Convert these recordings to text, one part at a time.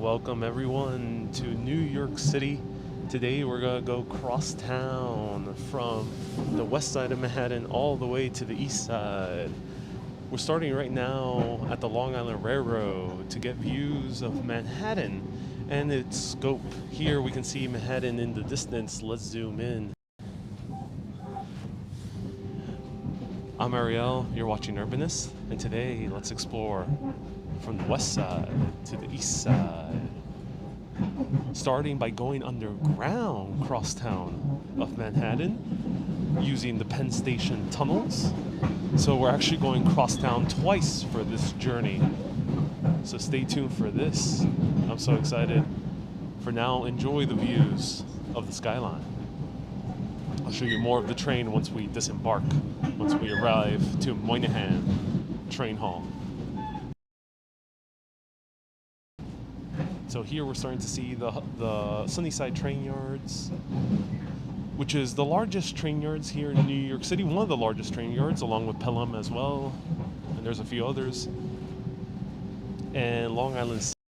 Welcome everyone to New York City. Today we're gonna go crosstown from the west side of Manhattan all the way to the east side. We're starting right now at the Long Island Railroad to get views of Manhattan and its scope. Here we can see Manhattan in the distance. Let's zoom in. I'm Ariel, you're watching Urbanist, and today let's explore from the west side to the east side. Starting by going underground crosstown of Manhattan using the Penn Station tunnels. So we're actually going crosstown twice for this journey. So stay tuned for this. I'm so excited. For now, enjoy the views of the skyline. I'll show you more of the train once we disembark, once we arrive to Moynihan train hall. So here we're starting to see the Sunnyside train yards, which is the largest train yards here in New York City, one of the largest train yards, along with Pelham as well, and there's a few others. And Long Island City.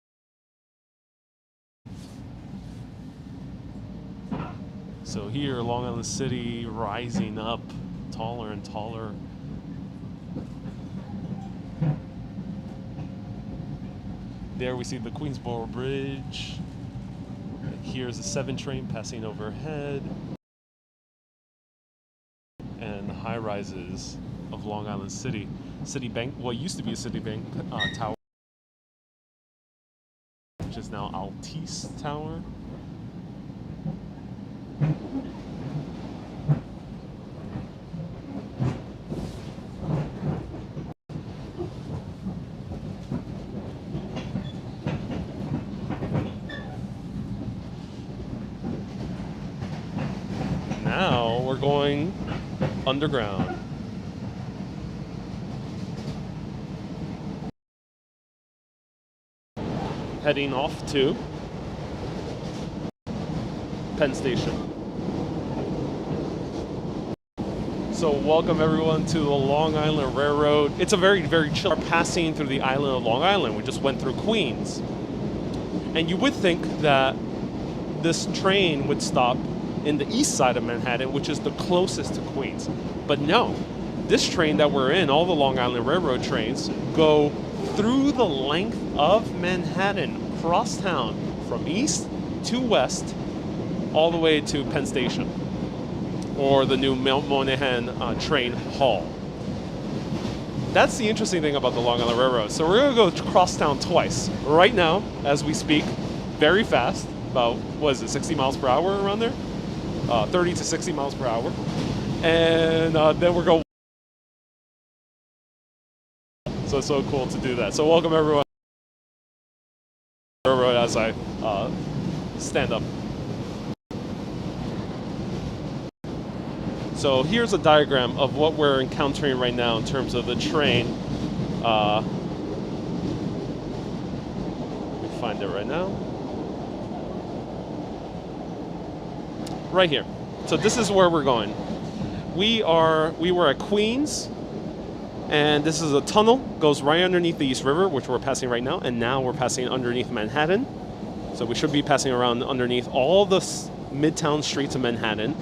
So here, Long Island City rising up taller and taller. There we see the Queensboro Bridge. Here's the 7 train passing overhead. And the high rises of Long Island City. Citibank, what used to be a Citibank tower, which is now Altice Tower. Now we're going underground. Heading off to Penn Station. So welcome everyone to the Long Island Railroad. It's a very, very chill. We're passing through the island of Long Island. We just went through Queens. And you would think that this train would stop in the east side of Manhattan, which is the closest to Queens. But no, this train that we're in, all the Long Island Railroad trains, go through the length of Manhattan, crosstown, from east to west, all the way to Penn Station, or the new Moynihan train hall. That's the interesting thing about the Long Island Railroad. So we're gonna go crosstown twice, right now, as we speak, very fast, about, what is it, 60 miles per hour around there? 30 to 60 miles per hour. And then we're going. So it's so cool to do that. So welcome everyone as I stand up. So here's a diagram of what we're encountering right now in terms of the train. Let me find it right now. Right here. So this is where we're going. We were at Queens, and this is a tunnel, goes right underneath the East River, which we're passing right now, and now we're passing underneath Manhattan. So we should be passing around underneath all the Midtown streets of Manhattan,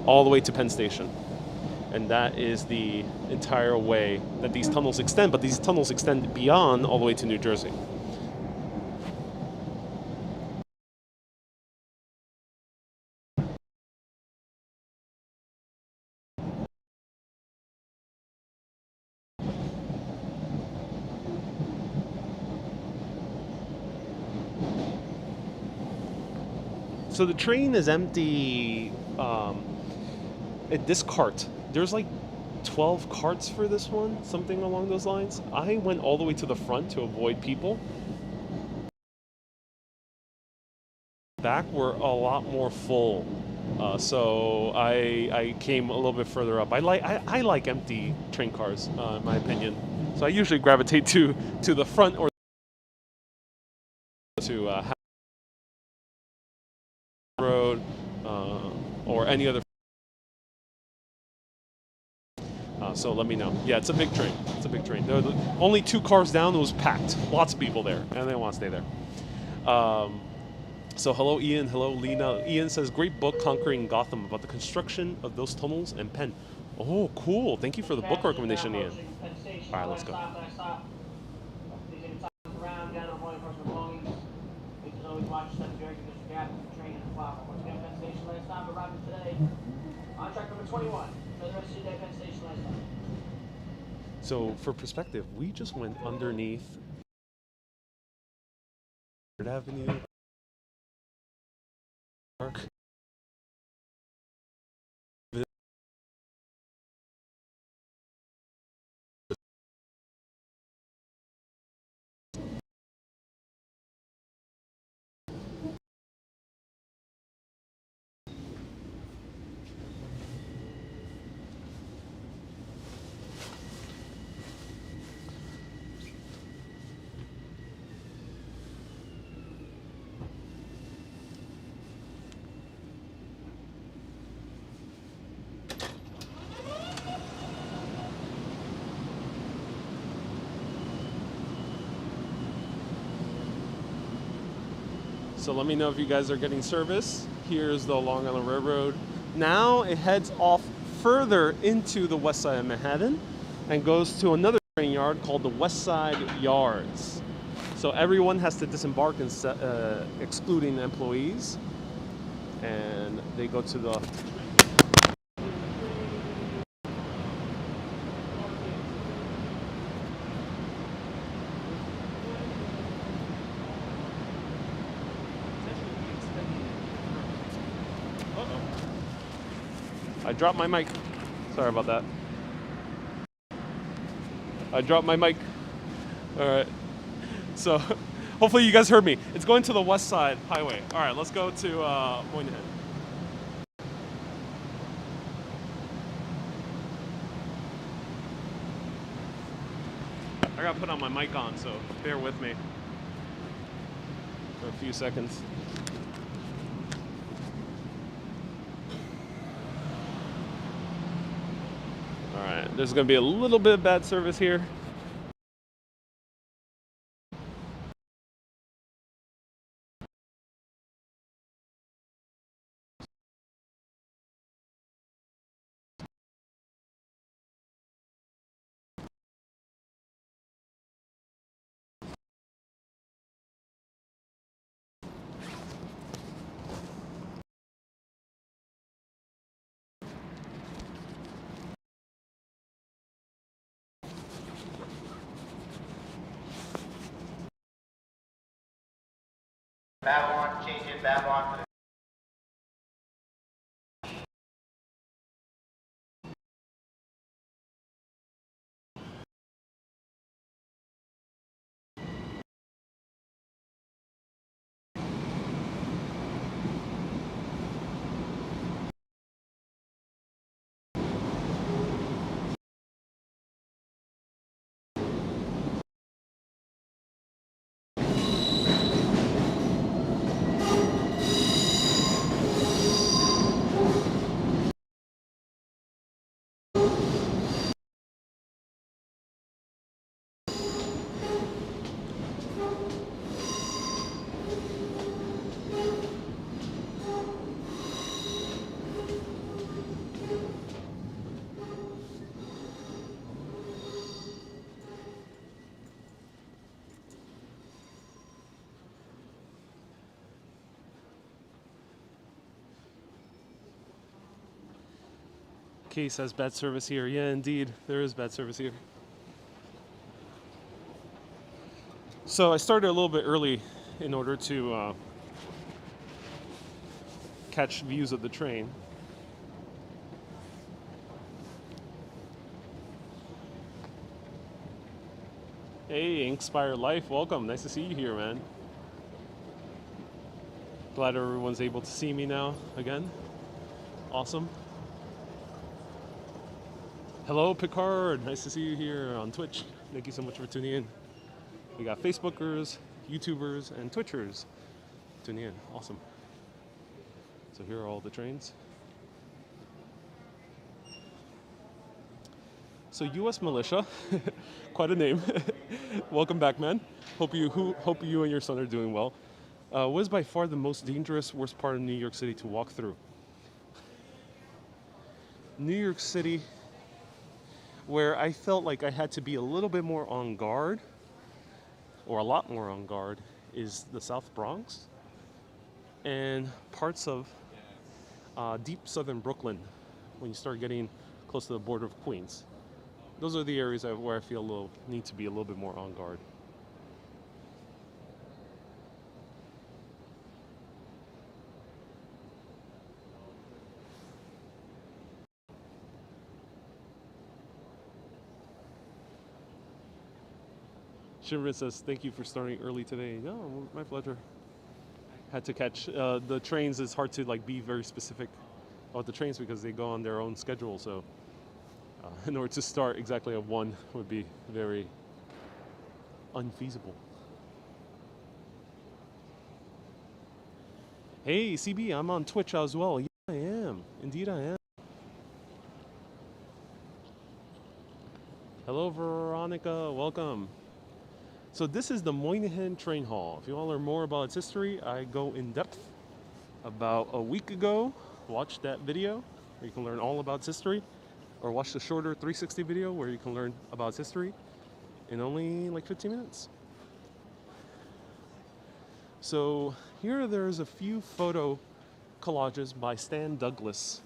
all the way to Penn Station. And that is the entire way that these tunnels extend, but these tunnels extend beyond all the way to New Jersey. So the train is empty at this cart. There's like 12 carts for this one, something along those lines. I went all the way to the front to avoid people. Back were a lot more full, so I came a little bit further up. I like empty train cars, in my opinion. So I usually gravitate to the front or to road or any other. So let me know. Yeah, it's a big train. It's a big train. There were only 2 cars down. It was packed. Lots of people there, and they want to stay there. Um, so hello, Ian. Hello, Lena. Ian says, great book, Conquering Gotham, about the construction of those tunnels and Penn. Oh, cool. Thank you for the book recommendation, Ian. All right, let's go. Always watch such very good gap train at the clock. Once again, Penn Station last stop, arriving today. On track number 21. For the rest of your day, Penn Station last stop. So, for perspective, we just went underneath 3rd Avenue Park. So let me know if you guys are getting service. Here's the Long Island Railroad. Now it heads off further into the west side of Manhattan and goes to another train yard called the West Side Yards. So everyone has to disembark, excluding employees. And they go to the... I dropped my mic. Sorry about that. I dropped my mic. All right. So hopefully you guys heard me. It's going to the West Side Highway. All right, let's go to Moynihan. I gotta put on my mic on, so bear with me for a few seconds. Alright, there's going to be a little bit of bad service here. Babylon, change it, Babylon. Kay says bad service here. Yeah, indeed, there is bad service here. So I started a little bit early in order to catch views of the train. Hey, Inkspire Life, welcome. Nice to see you here, man. Glad everyone's able to see me now again. Awesome. Hello, Picard. Nice to see you here on Twitch. Thank you so much for tuning in. We got Facebookers, YouTubers, and Twitchers tuning in. Awesome. So here are all the trains. So U.S. Militia, quite a name. Welcome back, man. Hope you and your son are doing well. What is by far the most dangerous, worst part of New York City to walk through? New York City, where I felt like I had to be a little bit more on guard, or a lot more on guard, is the South Bronx and parts of deep southern Brooklyn when you start getting close to the border of Queens. Those are the areas where I feel need to be a little bit more on guard. Shimrin says, thank you for starting early today. No, my pleasure. Had to catch the trains. It's hard to be very specific about the trains because they go on their own schedule. So in order to start exactly at 1 would be very unfeasible. Hey, CB, I'm on Twitch as well. Yeah, I am. Indeed, I am. Hello, Veronica. Welcome. So this is the Moynihan train hall. If you want to learn more about its history, I go in depth. About a week ago, watch that video where you can learn all about its history, or watch the shorter 360 video where you can learn about its history in only 15 minutes. So here there's a few photo collages by Stan Douglas.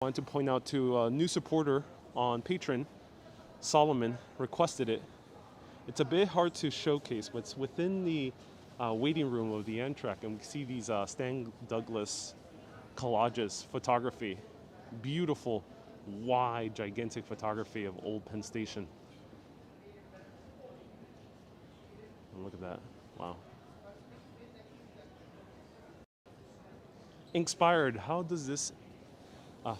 I wanted to point out to a new supporter on Patreon, Solomon, requested it. It's a bit hard to showcase, but it's within the waiting room of the Amtrak, and we see these Stan Douglas collages, photography, beautiful, wide, gigantic photography of old Penn Station. And look at that, wow. Inspired, how does this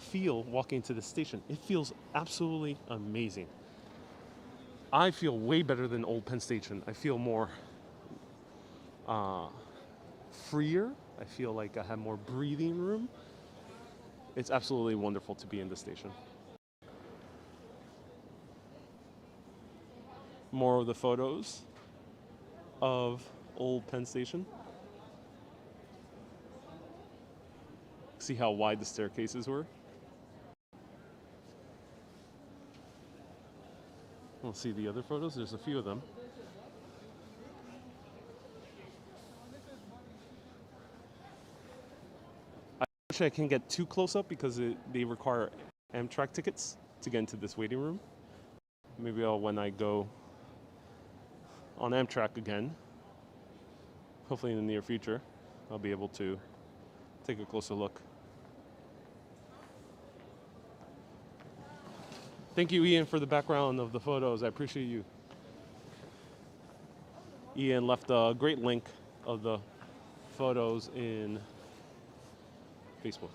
feel walking to the station? It feels absolutely amazing. I feel way better than old Penn Station. I feel more freer. I feel like I have more breathing room. It's absolutely wonderful to be in the station. More of the photos of old Penn Station. See how wide the staircases were? We'll see the other photos. There's a few of them. I wish I can get too close up because they require Amtrak tickets to get into this waiting room. Maybe when I go on Amtrak again, hopefully in the near future, I'll be able to take a closer look. Thank you, Ian, for the background of the photos. I appreciate you. Ian left a great link of the photos in Facebook.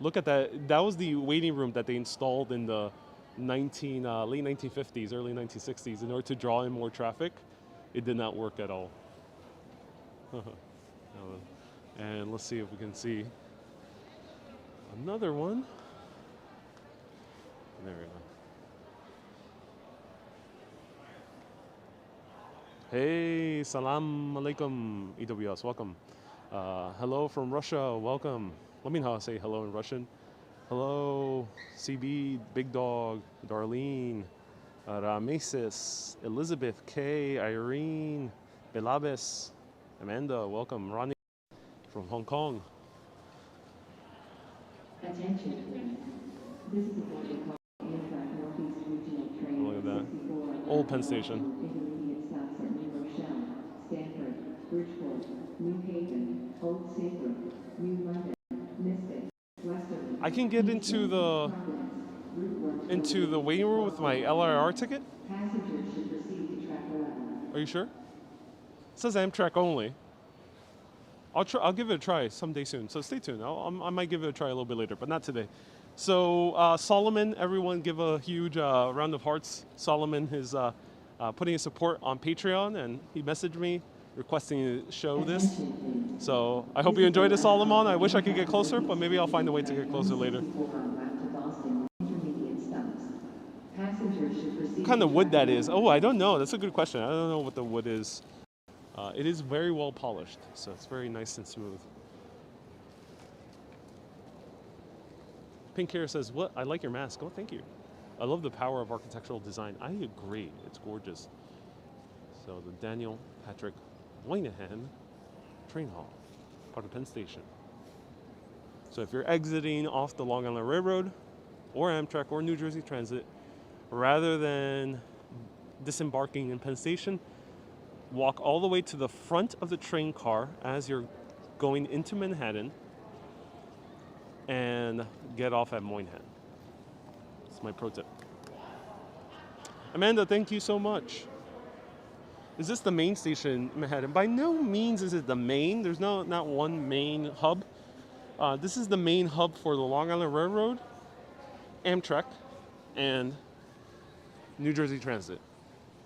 Look at that. That was the waiting room that they installed in the late 1950s, early 1960s in order to draw in more traffic. It did not work at all. And let's see if we can see another one. There we go. Hey, salam alaikum, EWS, welcome. Hello from Russia, welcome. Let me know how to say hello in Russian. Hello, CB, Big Dog, Darlene, Ramesis, Elizabeth, Kay, Irene, Belabes, Amanda, welcome. Ronnie from Hong Kong. Attention, please. This is a boarding call Amtrak Northeast Regional Train. Look at that. Old Penn Station. Intermediate stops at New Rochelle, Stanford, Bridgeport, New Haven, Old Saybrook, New London, Mystic, Westerly. I can get into the waiting room with my LIR ticket? Passengers should proceed to track 11. Are you sure? It says Amtrak only. I'll give it a try someday soon, so stay tuned. I might give it a try a little bit later, but not today. So Solomon, everyone give a huge round of hearts. Solomon is putting his support on Patreon, and he messaged me requesting to show this. So I hope you enjoyed this, Solomon. I wish I could get closer, but maybe I'll find a way to get closer later. kind of wood that is. Oh, I don't know. That's a good question. I don't know what the wood is. It is very well polished, so it's very nice and smooth. Pink Hair says, "What? I like your mask." Oh, thank you. I love the power of architectural design. I agree. It's gorgeous. So the Daniel Patrick Moynihan train hall, part of Penn Station. So if you're exiting off the Long Island Railroad or Amtrak or New Jersey Transit, rather than disembarking in Penn Station, walk all the way to the front of the train car as you're going into Manhattan and get off at Moynihan. That's my pro tip. Amanda, thank you so much. Is this the main station in Manhattan? By no means is it the main. There's not one main hub. This is the main hub for the Long Island Railroad, Amtrak, and New Jersey Transit.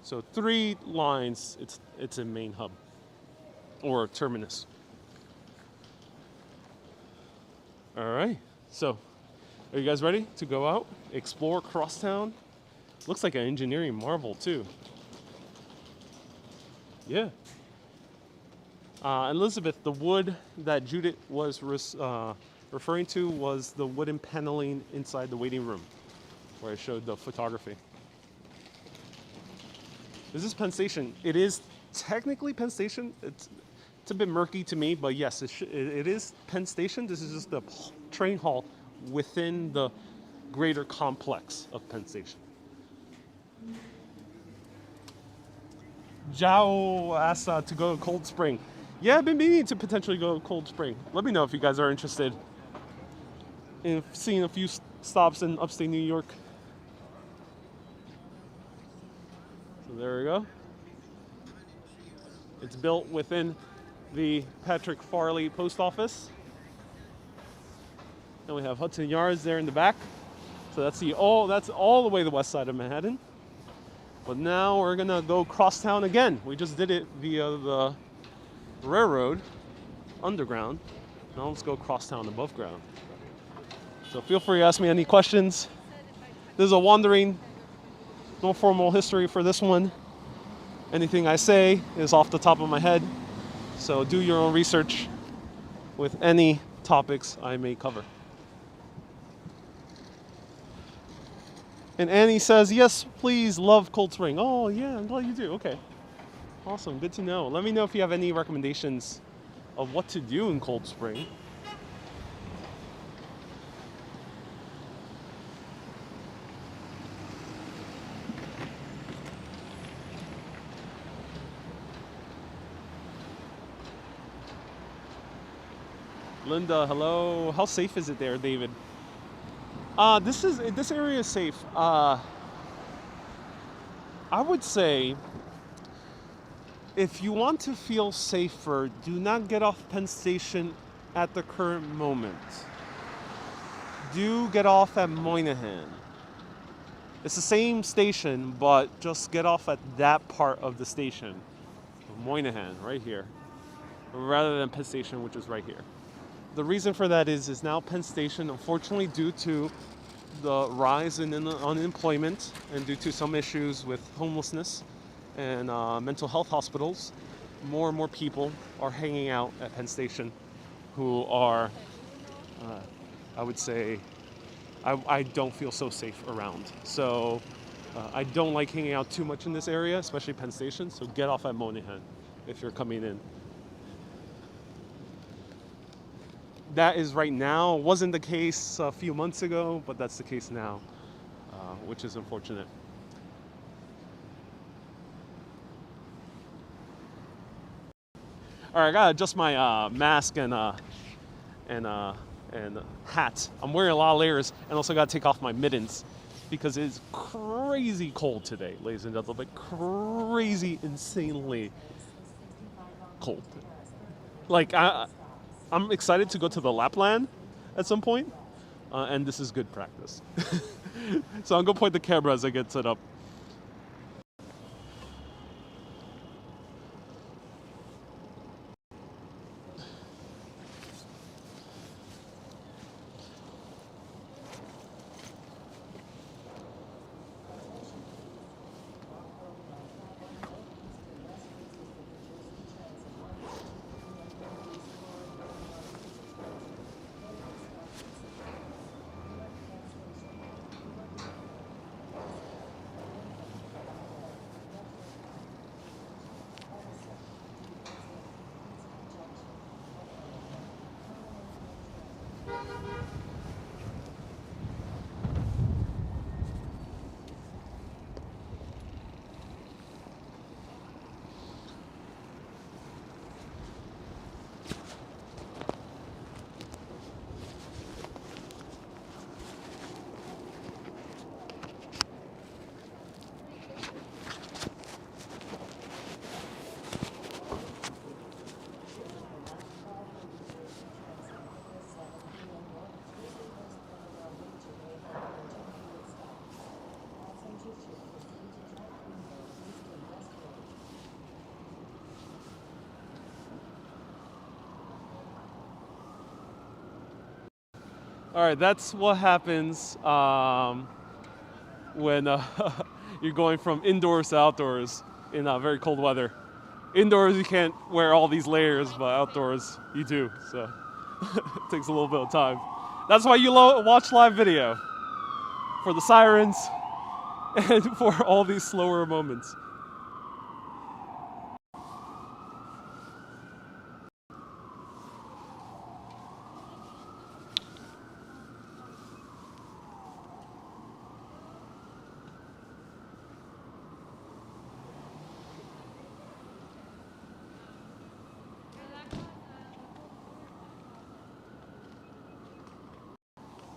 So 3 lines, it's a main hub or terminus. All right, so are you guys ready to go out, explore Crosstown? Looks like an engineering marvel too. Yeah. Elizabeth, the wood that Judith was referring to was the wooden paneling inside the waiting room where I showed the photography. Is this Penn Station? It is technically Penn Station. It's a bit murky to me, but yes, it is Penn Station. This is just the train hall within the greater complex of Penn Station. Zhao asked to go to Cold Spring. Yeah, I've been meaning to potentially go to Cold Spring. Let me know if you guys are interested in seeing a few stops in upstate New York. So there we go. It's built within the Patrick Farley Post Office. And we have Hudson Yards there in the back. So that's all the way the west side of Manhattan. But now we're gonna go Crosstown again. We just did it via the railroad, underground. Now let's go Crosstown above ground. So feel free to ask me any questions. This is a wandering, no formal history for this one. Anything I say is off the top of my head. So do your own research with any topics I may cover. And Annie says, yes, please, love Cold Spring. Oh, yeah, I'm glad you do. Okay. Awesome. Good to know. Let me know if you have any recommendations of what to do in Cold Spring. Linda, hello. How safe is it there, David? This area is safe. I would say if you want to feel safer, do not get off Penn Station at the current moment. Do get off at Moynihan. It's the same station, but just get off at that part of the station. Moynihan, right here, rather than Penn Station, which is right here. The reason for that is now Penn Station, unfortunately, due to the rise in unemployment and due to some issues with homelessness and mental health hospitals, more and more people are hanging out at Penn Station who are, I would say, I don't feel so safe around. So I don't like hanging out too much in this area, especially Penn Station, so get off at Moynihan if you're coming in. That is right now. Wasn't the case a few months ago, but that's the case now, which is unfortunate. All right, I gotta adjust my mask and hat. I'm wearing a lot of layers, and also gotta take off my mittens because it's crazy cold today, ladies and gentlemen. Crazy, insanely cold. Like I'm excited to go to the Lapland at some point, and this is good practice. So I'm gonna point the camera as I get set up. All right, that's what happens when you're going from indoors to outdoors in very cold weather. Indoors, you can't wear all these layers, but outdoors, you do. So it takes a little bit of time. That's why you watch live video, for the sirens and for all these slower moments.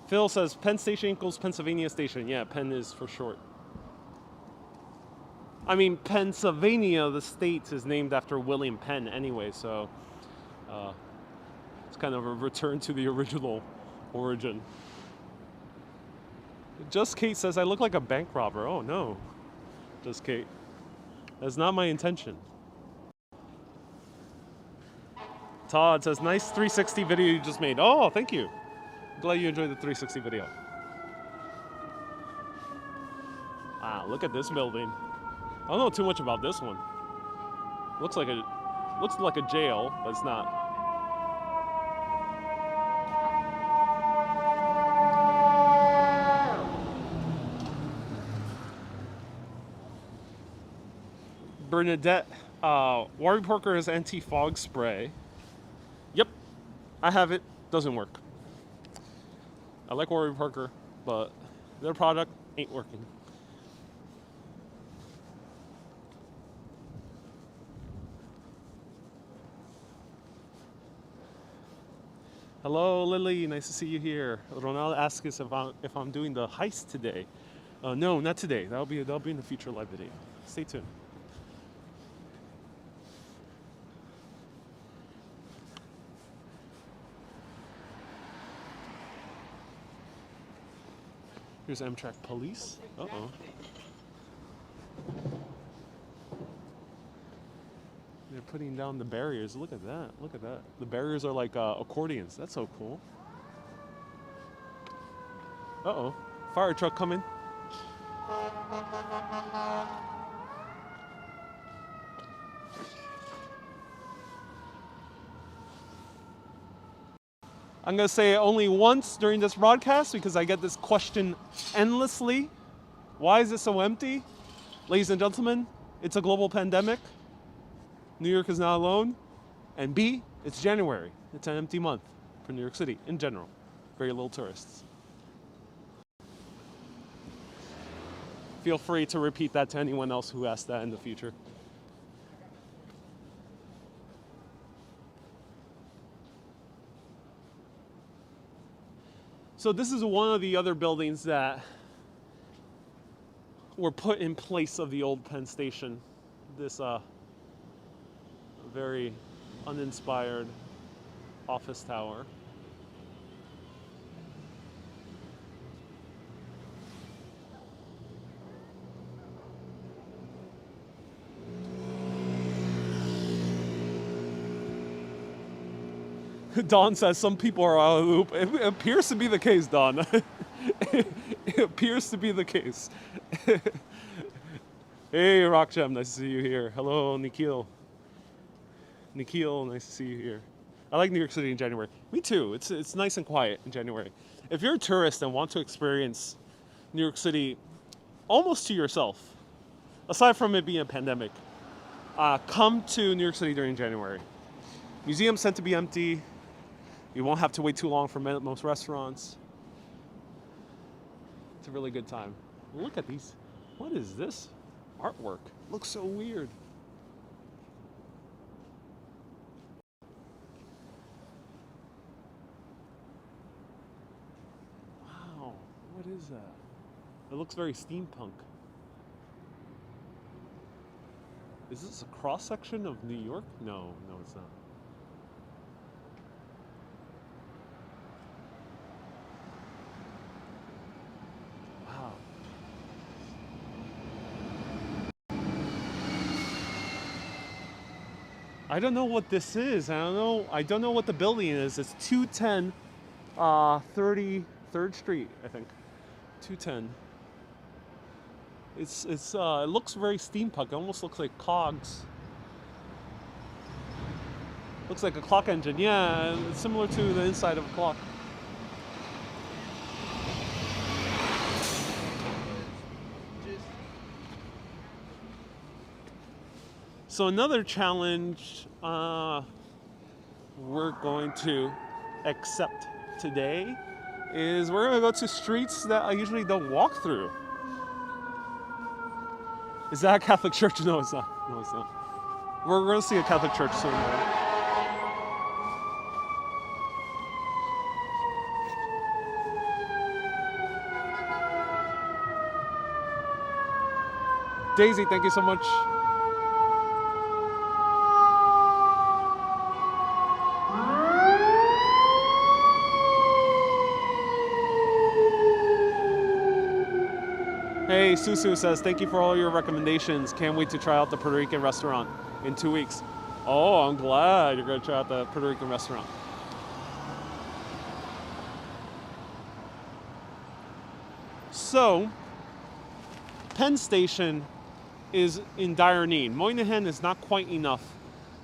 Phil says Penn Station equals Pennsylvania Station. Yeah, Penn is for short. I mean, Pennsylvania, the state, is named after William Penn anyway, so it's kind of a return to the original origin. Just Kate says, I look like a bank robber. Oh, no. Just Kate. That's not my intention. Todd says, nice 360 video you just made. Oh, thank you. Glad you enjoyed the 360 video. Wow, look at this building. I don't know too much about this one. Looks like a jail, but it's not. Bernadette, Warby Parker's anti-fog spray. Yep, I have it. Doesn't work. I like Warby Parker, but their product ain't working. Hello, Lily. Nice to see you here. Ronald asks us if I'm doing the heist today. No, not today. That'll be in the future live video. Stay tuned. Here's Amtrak police. Uh-oh. They're putting down the barriers. Look at that. Look at that. The barriers are like accordions. That's so cool. Uh-oh. Fire truck coming. I'm going to say it only once during this broadcast because I get this question endlessly. Why is it so empty? Ladies and gentlemen, it's a global pandemic. New York is not alone. And B, it's January. It's an empty month for New York City in general. Very little tourists. Feel free to repeat that to anyone else who asks that in the future. So this is one of the other buildings that were put in place of the old Penn Station. This very uninspired office tower. Don says some people are out of the loop. It appears to be the case, Don. It appears to be the case. Hey, Rockjam, nice to see you here. Hello, Nikhil. Nikhil, nice to see you here. I like New York City in January. Me too. It's nice and quiet in January. If you're a tourist and want to experience New York City almost to yourself, aside from it being a pandemic, come to New York City during January. Museums tend to be empty. You won't have to wait too long for most restaurants. It's a really good time. Look at these. What is this artwork? Looks so weird. Wow, what is that? It looks very steampunk. Is this a cross-section of New York? No, it's not. I don't know what this is. I don't know what the building is. It's 210 33rd Street, I think. 210. It looks very steampunk. It almost looks like cogs. Looks like a clock engine. Yeah, it's similar to the inside of a clock. So another challenge we're going to accept today is we're going to go to streets that I usually don't walk through. Is that a Catholic church? No, it's not. No, it's not. We're going to see a Catholic church soon. Daisy, thank you so much. Hey, Susu says, thank you for all your recommendations. Can't wait to try out the Puerto Rican restaurant in 2 weeks. Oh, I'm glad you're going to try out the Puerto Rican restaurant. So, Penn Station is in dire need. Moynihan is not quite enough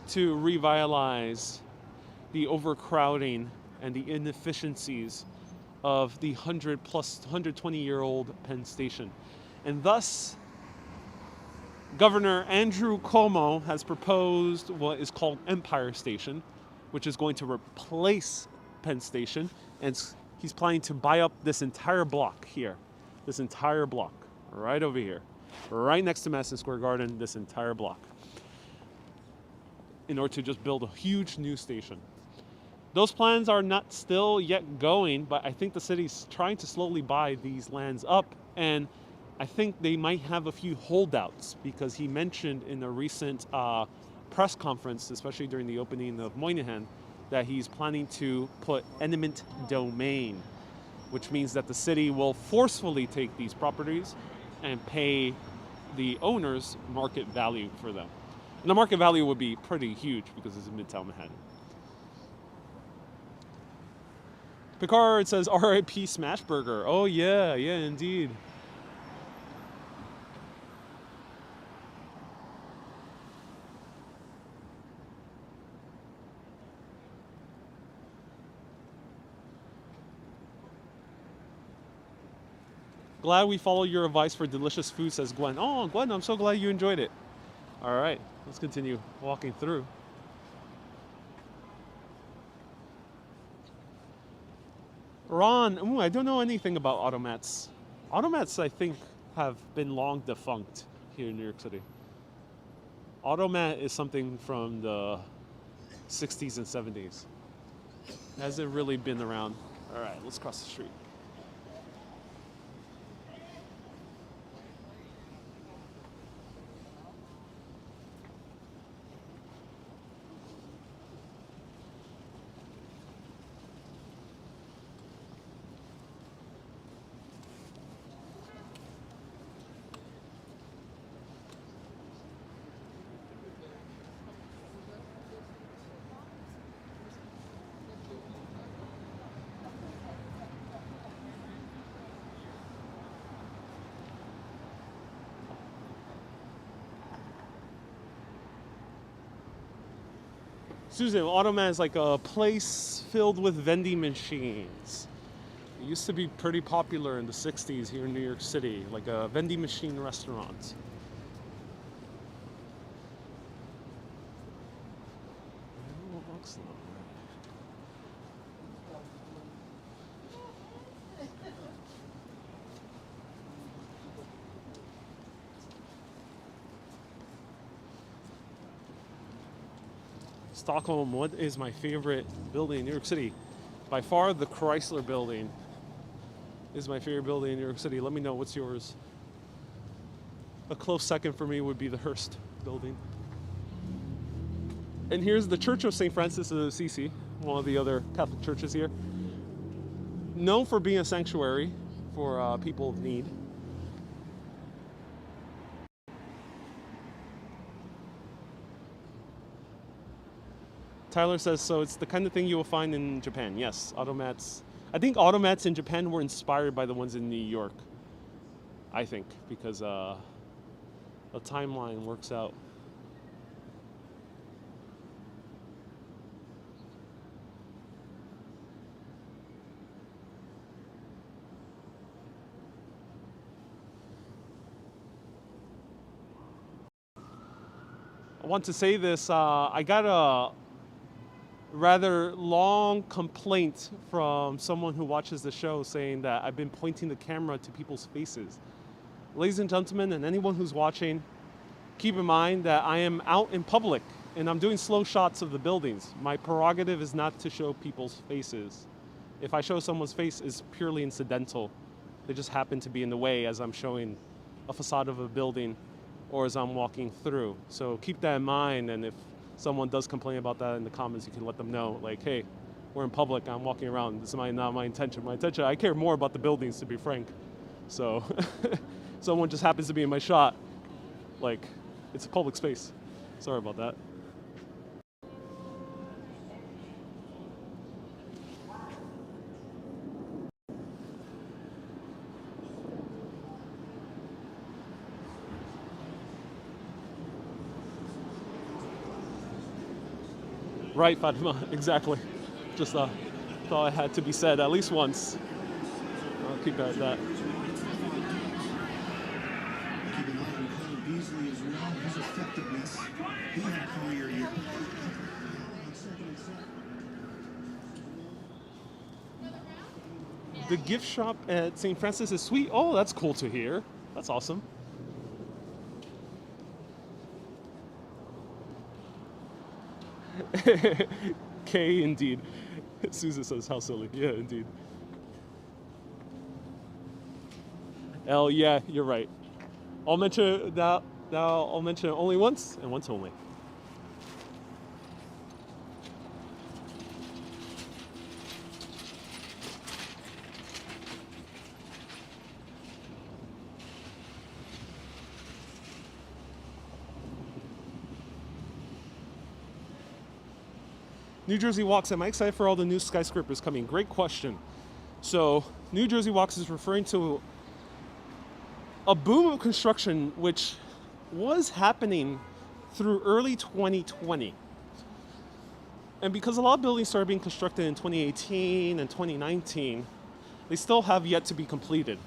to revitalize the overcrowding and the inefficiencies of the 120-year-old Penn Station. And thus, Governor Andrew Cuomo has proposed what is called Empire Station, which is going to replace Penn Station. And he's planning to buy up this entire block here. This entire block, right over here. Right next to Madison Square Garden, this entire block. In order to just build a huge new station. Those plans are not still yet going, but I think the city's trying to slowly buy these lands up, and I think they might have a few holdouts because he mentioned in a recent press conference, especially during the opening of Moynihan, that he's planning to put eminent domain, which means that the city will forcefully take these properties and pay the owners market value for them. And the market value would be pretty huge because it's in Midtown Manhattan. Picard says, R.I.P. Smashburger. Oh yeah, yeah, indeed. Glad we follow your advice for delicious food, says Gwen. Oh, Gwen, I'm so glad you enjoyed it. All right, let's continue walking through. Ron, I don't know anything about automats. Automats, I think, have been long defunct here in New York City. Automat is something from the 60s and 70s. Hasn't really been around. All right, let's cross the street. Susan, Automat is like a place filled with vending machines. It used to be pretty popular in the 60s here in New York City, like a vending machine restaurant. Stockholm, what is my favorite building in New York City? By far, the Chrysler Building is my favorite building in New York City. Let me know, what's yours? A close second for me would be the Hearst Building. And here's the Church of St. Francis of Assisi, one of the other Catholic churches here. Known for being a sanctuary for people of need. Tyler says, so it's the kind of thing you will find in Japan. Yes, automats. I think automats in Japan were inspired by the ones in New York. I think, because the timeline works out. I want to say this. I got a rather long complaint from someone who watches the show saying that I've been pointing the camera to people's faces. Ladies and gentlemen, and anyone who's watching, keep in mind that I am out in public and I'm doing slow shots of the buildings. My prerogative is not to show people's faces. If I show someone's face, it's purely incidental. They just happen to be in the way as I'm showing a facade of a building or as I'm walking through. So keep that in mind, and if someone does complain about that in the comments, you can let them know, like, hey, we're in public, I'm walking around, this is not my intention. My intention, I care more about the buildings, to be frank. So someone just happens to be in my shot, like, it's a public space. Sorry about that. Right, Fatima, exactly. Just thought it had to be said at least once. I'll keep it at that. Keeping an eye on Connor Beasley as well. His effectiveness. He had a career year. The gift shop at St. Francis is sweet. Oh, that's cool to hear. That's awesome. K, indeed. Susan says, how silly. Yeah, indeed. L, yeah, you're right. I'll mention that. I'll mention it only once and once only. New Jersey Walks, am I excited for all the new skyscrapers coming? Great question. So, New Jersey Walks is referring to a boom of construction which was happening through early 2020. And because a lot of buildings started being constructed in 2018 and 2019, they still have yet to be completed.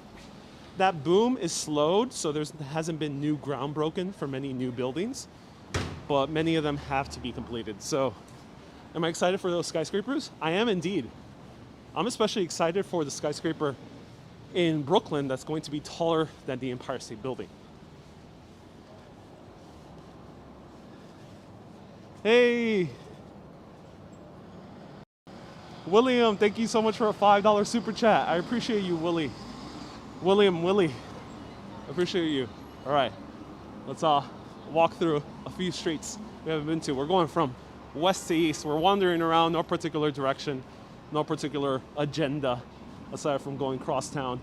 That boom is slowed, so there hasn't been new ground broken for many new buildings, but many of them have to be completed. So, am I excited for those skyscrapers? I am indeed. I'm especially excited for the skyscraper in Brooklyn that's going to be taller than the Empire State Building. Hey! William, thank you so much for a $5 super chat. I appreciate you, Willie. Willie. I appreciate you. All right, let's walk through a few streets we haven't been to. We're going from west to east. We're wandering around, no particular direction, no particular agenda, aside from going crosstown.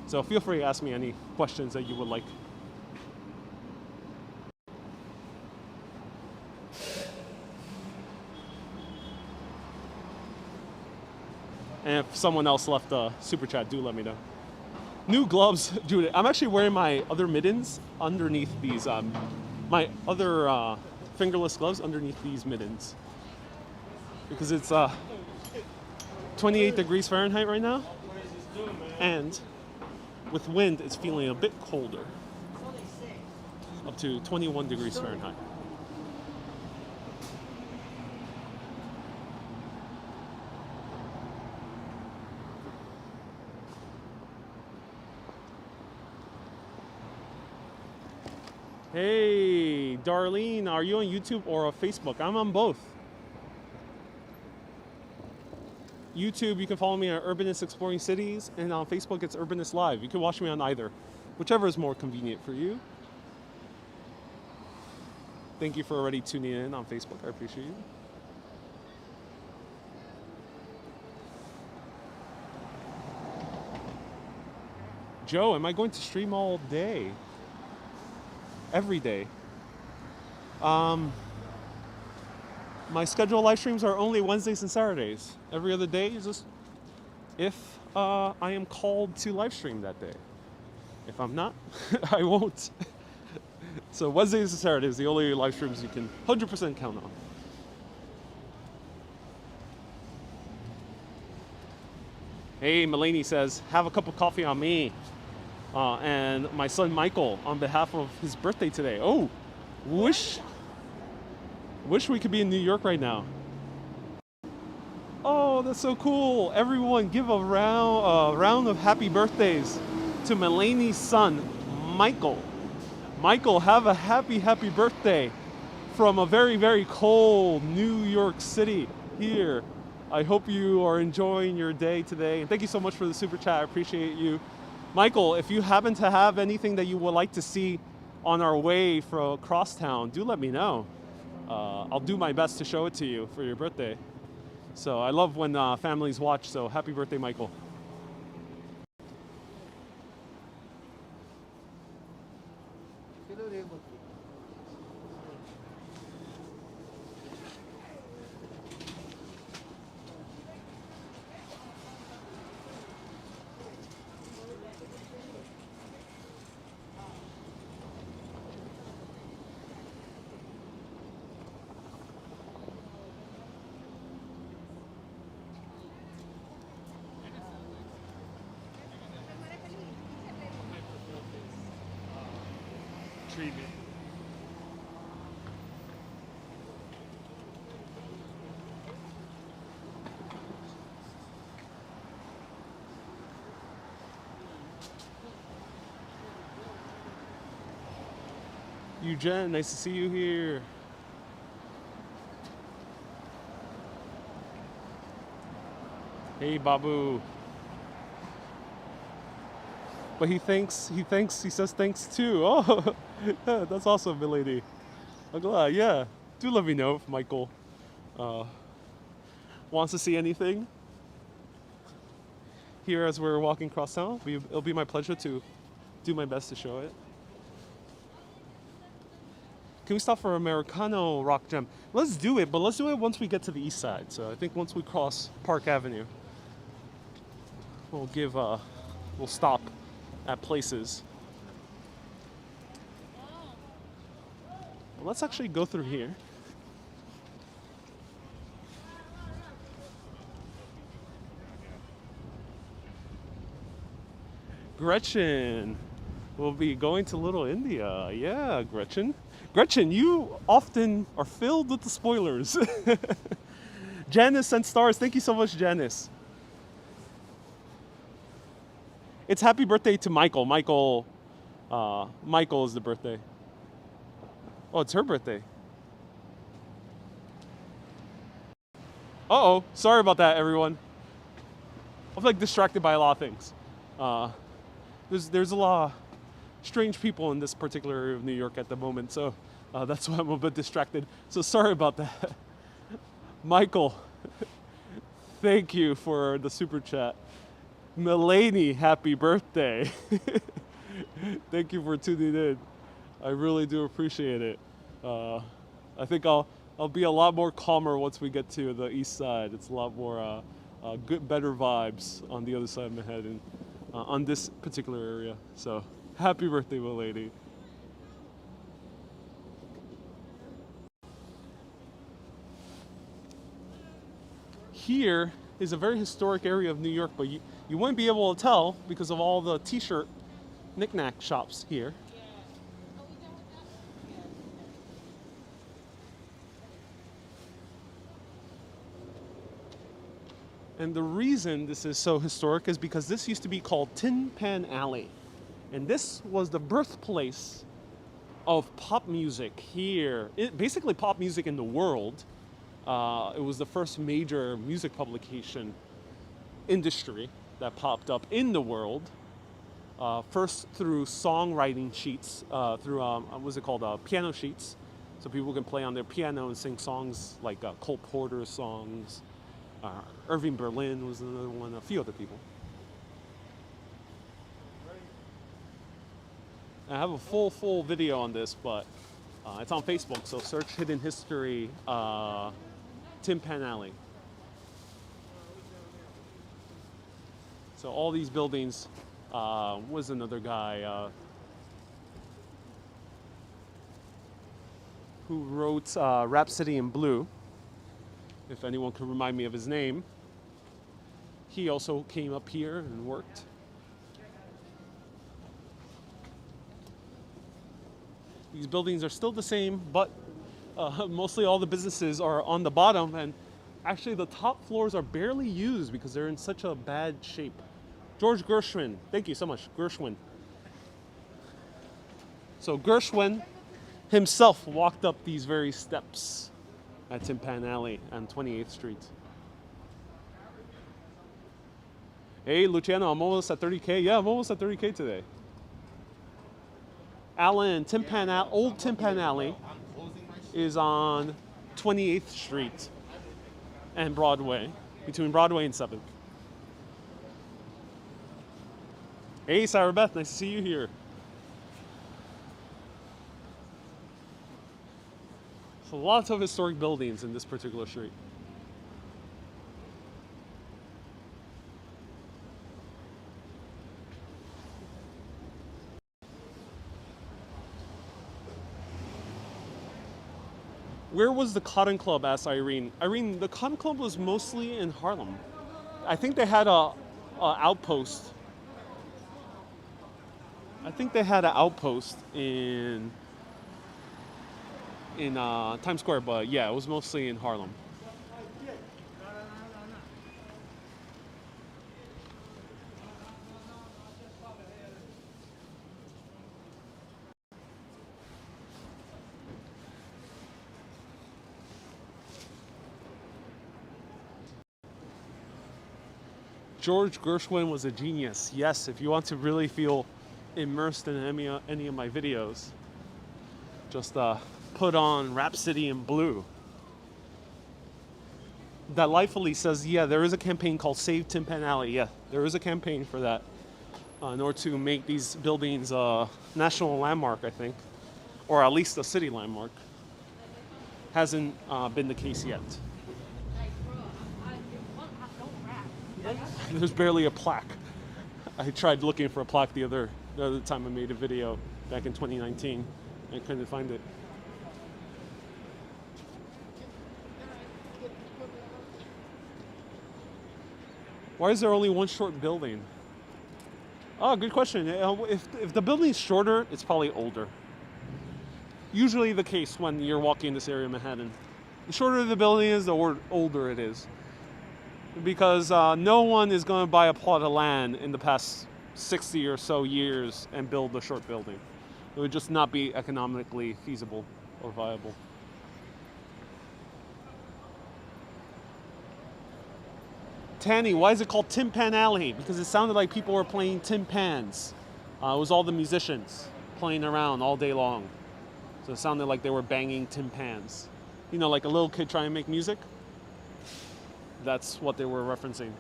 So feel free to ask me any questions that you would like. And if someone else left a super chat, do let me know. New gloves, dude. I'm actually wearing my other mittens underneath these, my other fingerless gloves underneath these mittens. Because it's 28 degrees Fahrenheit right now. And with wind, it's feeling a bit colder. Up to 21 degrees Fahrenheit. Hey, Darlene, are you on YouTube or on Facebook? I'm on both. YouTube, you can follow me on Urbanist Exploring Cities, and on Facebook, it's Urbanist Live. You can watch me on either, whichever is more convenient for you. Thank you for already tuning in on Facebook. I appreciate you. Joe, am I going to stream all day? Every day. My scheduled live streams are only Wednesdays and Saturdays. Every other day is just if I am called to live stream that day. If I'm not, I won't. So Wednesdays and Saturdays, the only live streams you can 100% count on. Hey, Mulaney says, have a cup of coffee on me. And my son Michael, on behalf of his birthday today. Oh, wish we could be in New York right now. Oh, that's so cool. Everyone give a round of happy birthdays to Mulaney's son, Michael. Michael, have a happy birthday from a very, very cold New York City here. I hope you are enjoying your day today. And thank you so much for the super chat. I appreciate you. Michael, if you happen to have anything that you would like to see on our way from Crosstown, do let me know. I'll do my best to show it to you for your birthday. So I love when families watch, so happy birthday, Michael. Treatment. Jen, nice to see you here. Hey, Babu. But he says thanks too. Oh, yeah, that's awesome, milady. I'm glad, yeah. Do let me know if Michael wants to see anything here as we're walking across town. It'll be my pleasure to do my best to show it. Can we stop for Americano Rock Jam? Let's do it, but let's do it once we get to the east side. So I think once we cross Park Avenue, we'll stop at places. Well, let's actually go through here. Gretchen will be going to Little India. Yeah, Gretchen. Gretchen, you often are filled with the spoilers. Janice sent stars. Thank you so much, Janice. It's happy birthday to Michael. Michael is the birthday. Oh, it's her birthday. Uh-oh. Sorry about that, everyone. I'm like distracted by a lot of things. There's a lot of strange people in this particular area of New York at the moment, so that's why I'm a bit distracted. So sorry about that. Michael, thank you for the super chat. Mulaney, happy birthday. Thank you for tuning in. I really do appreciate it. I think I'll be a lot more calmer once we get to the east side. It's a lot more better vibes on the other side of Manhattan, on this particular area. So happy birthday, Mulaney. Here is a very historic area of New York, but you wouldn't be able to tell because of all the t-shirt knick-knack shops here. And the reason this is so historic is because this used to be called Tin Pan Alley. And this was the birthplace of pop music here. Basically pop music in the world. It was the first major music publication industry that popped up in the world. First through songwriting sheets, through, what's it called, piano sheets. So people can play on their piano and sing songs like Cole Porter songs. Irving Berlin was another one, a few other people. I have a full video on this, but it's on Facebook, so search Hidden History Tin Pan Alley. So all these buildings, was another guy who wrote Rhapsody in Blue, if anyone can remind me of his name. He also came up here and worked. These buildings are still the same, but mostly all the businesses are on the bottom, and actually the top floors are barely used because they're in such a bad shape. George Gershwin, thank you so much, Gershwin. So Gershwin himself walked up these very steps at Tin Pan Alley on 28th Street. Hey, Luciano, I'm almost at 30K. Yeah, I'm almost at 30K today. Allen, Old Tin Pan Alley is on 28th Street and Broadway, between Broadway and 7th. Hey, Sarah Beth, nice to see you here. So lots of historic buildings in this particular street. Where was the Cotton Club, asked Irene. Irene, the Cotton Club was mostly in Harlem. I think they had a outpost. I think they had an outpost in Times Square, but yeah, it was mostly in Harlem. George Gershwin was a genius. Yes, if you want to really feel immersed in any of my videos, just put on Rhapsody in Blue. That Lightfully says, yeah, there is a campaign called Save Tin Pan Alley. Yeah, there is a campaign for that in order to make these buildings a national landmark, I think, or at least a city landmark. Hasn't been the case yet. There's barely a plaque. I tried looking for a plaque the other time I made a video back in 2019. I couldn't find it. Why is there only one short building? Oh, good question. If the building is shorter, it's probably older. Usually the case when you're walking in this area of Manhattan. The shorter the building is, the older it is. Because no one is going to buy a plot of land in the past 60 or so years and build a short building. It would just not be economically feasible or viable. Tanny, why is it called Tin Pan Alley? Because it sounded like people were playing tin pans. It was all the musicians playing around all day long. So it sounded like they were banging tin pans. You know, like a little kid trying to make music. That's what they were referencing.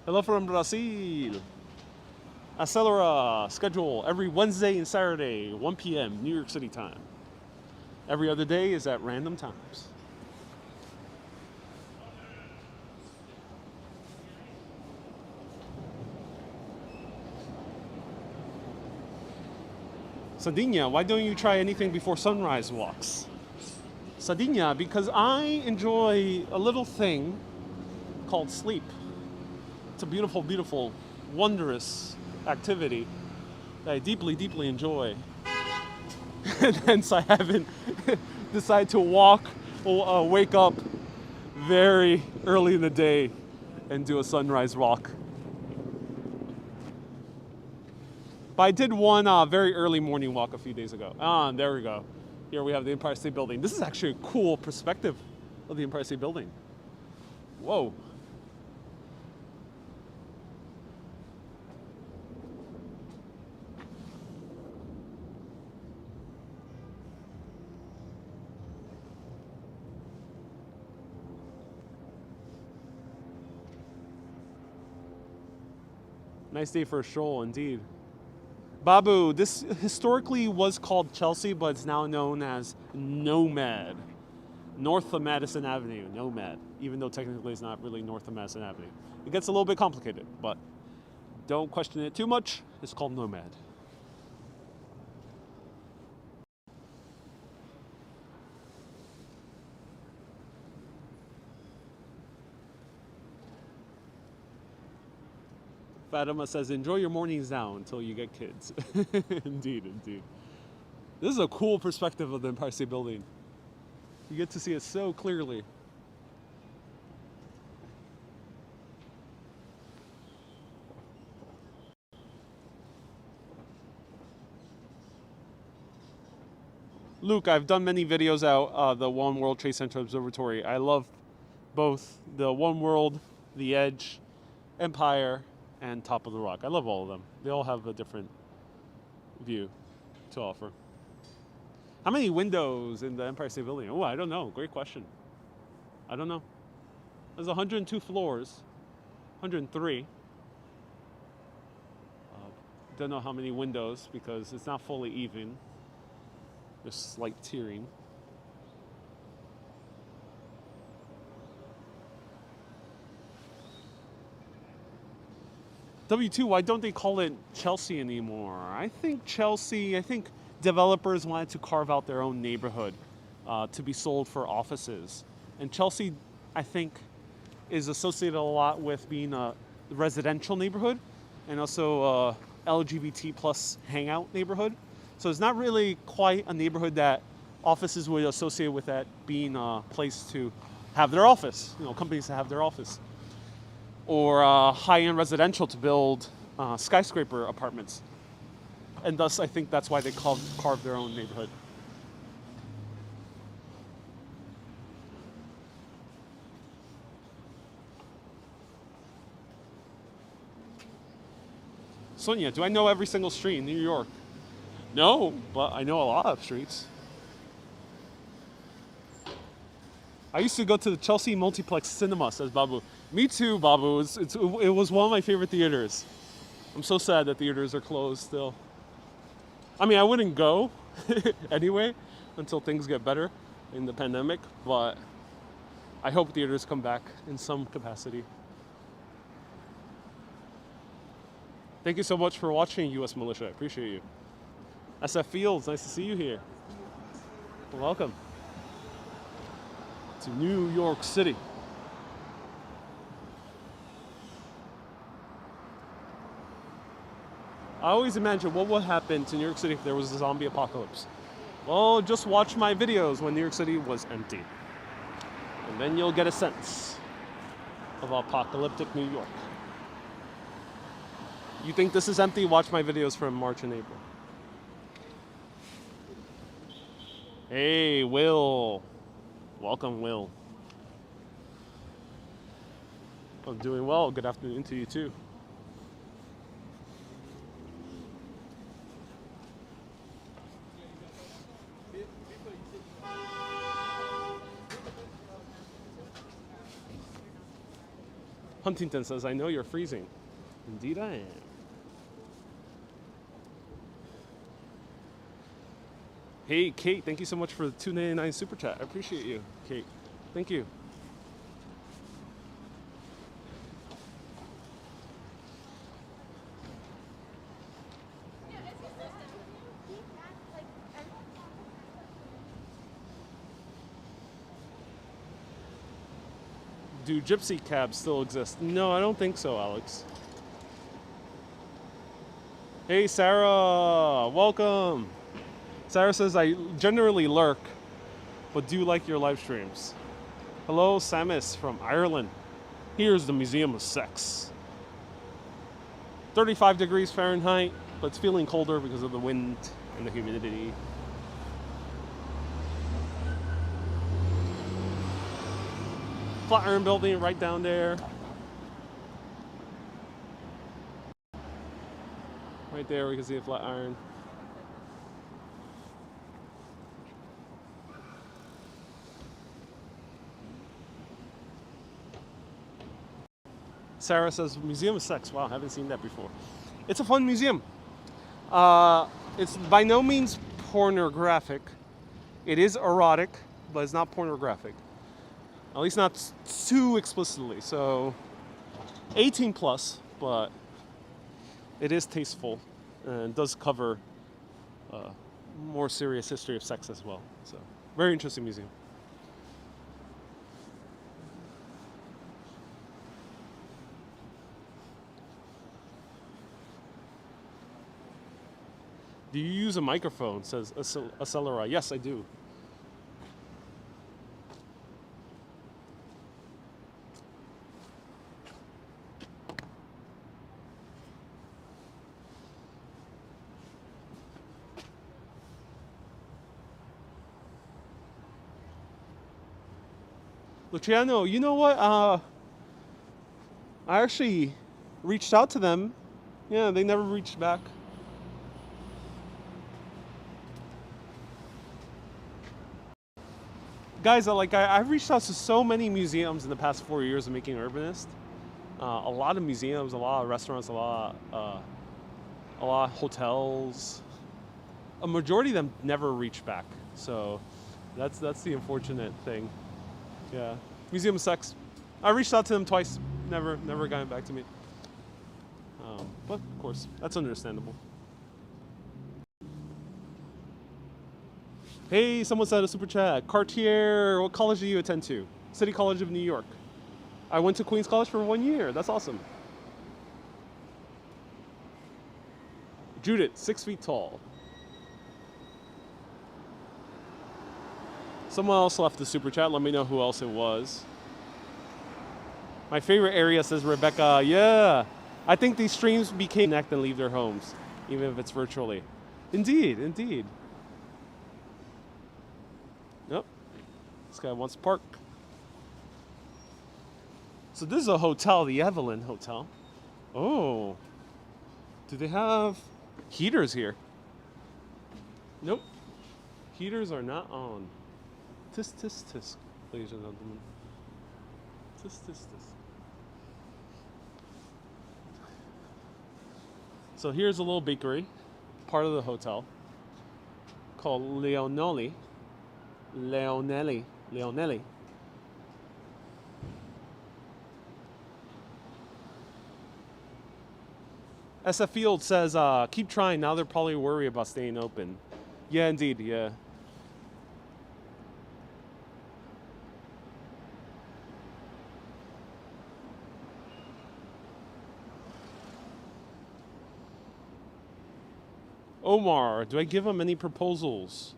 Hello from Brazil. Acelera schedule every Wednesday and Saturday, 1 p.m. New York City time. Every other day is at random times. Sardinia, why don't you try anything before sunrise walks? Sardinia, because I enjoy a little thing called sleep. It's a beautiful, beautiful, wondrous activity that I deeply, deeply enjoy. And hence I haven't decided to wake up very early in the day and do a sunrise walk. But I did one very early morning walk a few days ago. There we go. Here we have the Empire State Building. This is actually a cool perspective of the Empire State Building. Whoa. Nice day for a stroll, indeed. Babu, this historically was called Chelsea, but it's now known as Nomad. North of Madison Avenue, Nomad. Even though technically it's not really north of Madison Avenue. It gets a little bit complicated, but don't question it too much. It's called Nomad. Fatima says, enjoy your mornings now until you get kids. Indeed, indeed. This is a cool perspective of the Empire State Building. You get to see it so clearly. Luke, I've done many videos out the One World Trade Center Observatory. I love both the One World, the Edge, Empire, and Top of the Rock. I love all of them. They all have a different view to offer. How many windows in the Empire State Building? Oh, I don't know. Great question. I don't know. There's 102 floors, 103. Don't know how many windows because it's not fully even. There's slight tiering. W2, why don't they call it Chelsea anymore? I think developers wanted to carve out their own neighborhood to be sold for offices. And Chelsea, I think, is associated a lot with being a residential neighborhood and also a LGBT plus hangout neighborhood. So it's not really quite a neighborhood that offices would associate with that being a place to have their office, companies to have their office. Or high-end residential to build skyscraper apartments. And thus, I think that's why they carved their own neighborhood. Sonia, do I know every single street in New York? No, but I know a lot of streets. I used to go to the Chelsea Multiplex Cinema, says Babu. Me too, Babu. It was one of my favorite theaters. I'm so sad that theaters are closed still. I mean, I wouldn't go anyway until things get better in the pandemic, but I hope theaters come back in some capacity. Thank you so much for watching, U.S. Militia. I appreciate you. SF Fields, nice to see you here. Welcome to New York City. I always imagine what would happen to New York City if there was a zombie apocalypse. Well, just watch my videos when New York City was empty. And then you'll get a sense of apocalyptic New York. You think this is empty? Watch my videos from March and April. Hey, Will. Welcome, Will. I'm doing well. Good afternoon to you, too. Huntington says, I know you're freezing. Indeed I am. Hey, Kate, thank you so much for the $2.99 super chat. I appreciate you, Kate. Thank you. Do gypsy cabs still exist? No, I don't think so, Alex. Hey, Sarah, welcome. Sarah says, I generally lurk, but do like your live streams. Hello, Samus from Ireland. Here's the Museum of Sex. 35 degrees Fahrenheit, but it's feeling colder because of the wind and the humidity. Flatiron Building right down there. Right there we can see a Flatiron. Sarah says, Museum of Sex. Wow, I haven't seen that before. It's a fun museum. It's by no means pornographic. It is erotic, but it's not pornographic. At least not too explicitly. So 18 plus, but it is tasteful and does cover more serious history of sex as well. So very interesting museum. Do you use a microphone? Says Accelera. Yes, I do. Luciano, you know what? I actually reached out to them. Yeah, they never reached back. Guys, I've reached out to so many museums in the past 4 years of making Urbanist. A lot of museums, a lot of restaurants, a lot of hotels. A majority of them never reach back. So that's the unfortunate thing. Yeah, Museum of Sex. I reached out to them twice, never gotten back to me. But of course, that's understandable. Hey, someone said a super chat. Cartier, what college do you attend to? City College of New York. I went to Queens College for 1 year. That's awesome. Judith, 6 feet tall. Someone else left the super chat. Let me know who else it was. My favorite area, says Rebecca. Yeah, I think these streams became connect and leave their homes, even if it's virtually. Indeed, indeed. Yep. This guy wants to park. So this is a hotel, the Evelyn Hotel. Oh. Do they have heaters here? Nope. Heaters are not on. Tisk, tisk, tisk, ladies and gentlemen. Tisk, tisk, tisk. So here's a little bakery, part of the hotel, called Leonelli. SF Field says, keep trying. Now they're probably worried about staying open. Yeah, indeed, yeah. Omar, do I give him any proposals?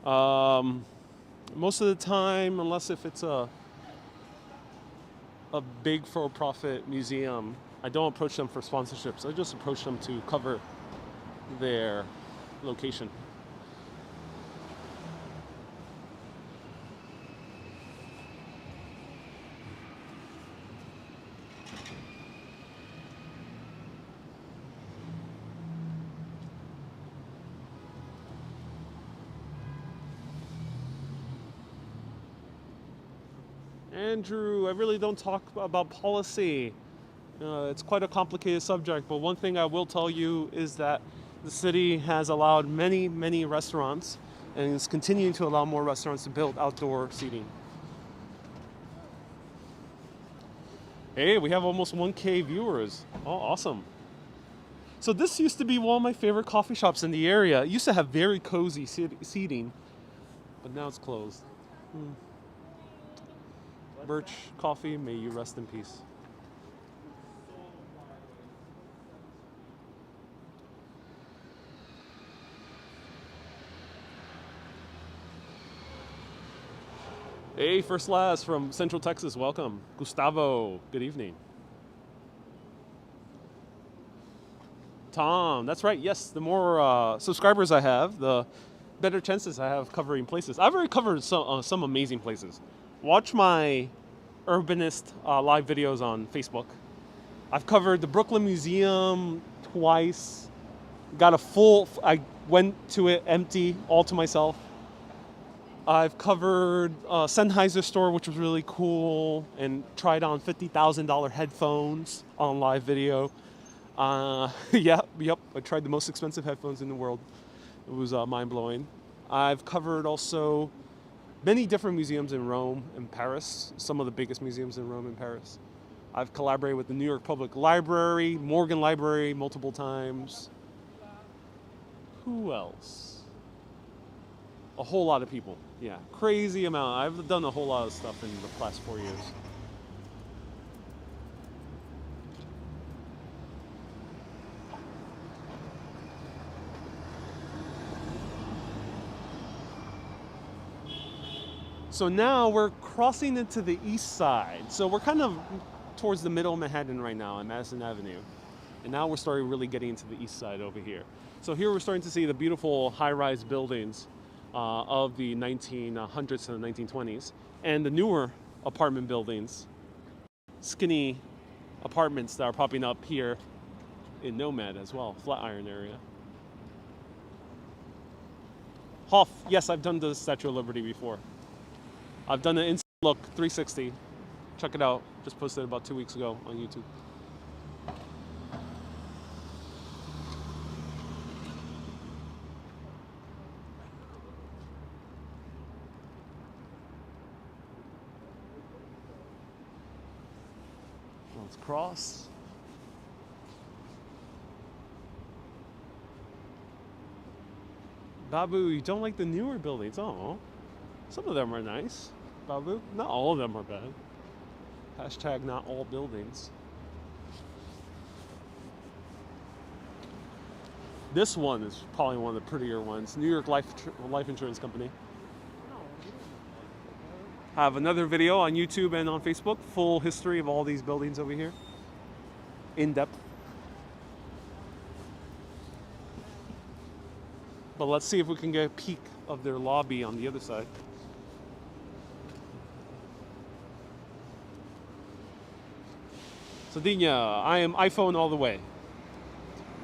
Most of the time, unless if it's a big for-profit museum, I don't approach them for sponsorships. I just approach them to cover their location. Andrew, I really don't talk about policy. It's quite a complicated subject, but one thing I will tell you is that the city has allowed many, many restaurants and is continuing to allow more restaurants to build outdoor seating. Hey, we have almost 1K viewers. Oh, awesome. So this used to be one of my favorite coffee shops in the area. It used to have very cozy seating, but now it's closed. Birch Coffee, may you rest in peace. Hey, First Last from Central Texas, welcome. Gustavo, good evening. Tom, that's right, yes, the more subscribers I have, the better chances I have covering places. I've already covered some amazing places. Watch my Urbanist live videos on Facebook. I've covered the Brooklyn Museum twice. Got a full, I went to it empty, all to myself. I've covered Sennheiser store, which was really cool, and tried on $50,000 headphones on live video. Yep. I tried the most expensive headphones in the world. It was mind-blowing. I've covered also many different museums in Rome and Paris, some of the biggest museums in Rome and Paris. I've collaborated with the New York Public Library, Morgan Library multiple times. Who else? A whole lot of people. Yeah, crazy amount. I've done a whole lot of stuff in the past 4 years. So now we're crossing into the east side. So we're kind of towards the middle of Manhattan right now on Madison Avenue. And now we're starting really getting into the east side over here. So here we're starting to see the beautiful high-rise buildings of the 1900s to the 1920s. And the newer apartment buildings, skinny apartments that are popping up here in Nomad as well, Flatiron area. Hoff, yes, I've done the Statue of Liberty before. I've done an instant look 360. Check it out. Just posted about 2 weeks ago on YouTube. Let's cross. Babu, you don't like the newer buildings? Oh, some of them are nice. Babu, not all of them are bad. Hashtag not all buildings. This one is probably one of the prettier ones. New York Life Insurance Company. I have another video on YouTube and on Facebook, full history of all these buildings over here. In depth. But let's see if we can get a peek of their lobby on the other side. Sardinia, I am iPhone all the way.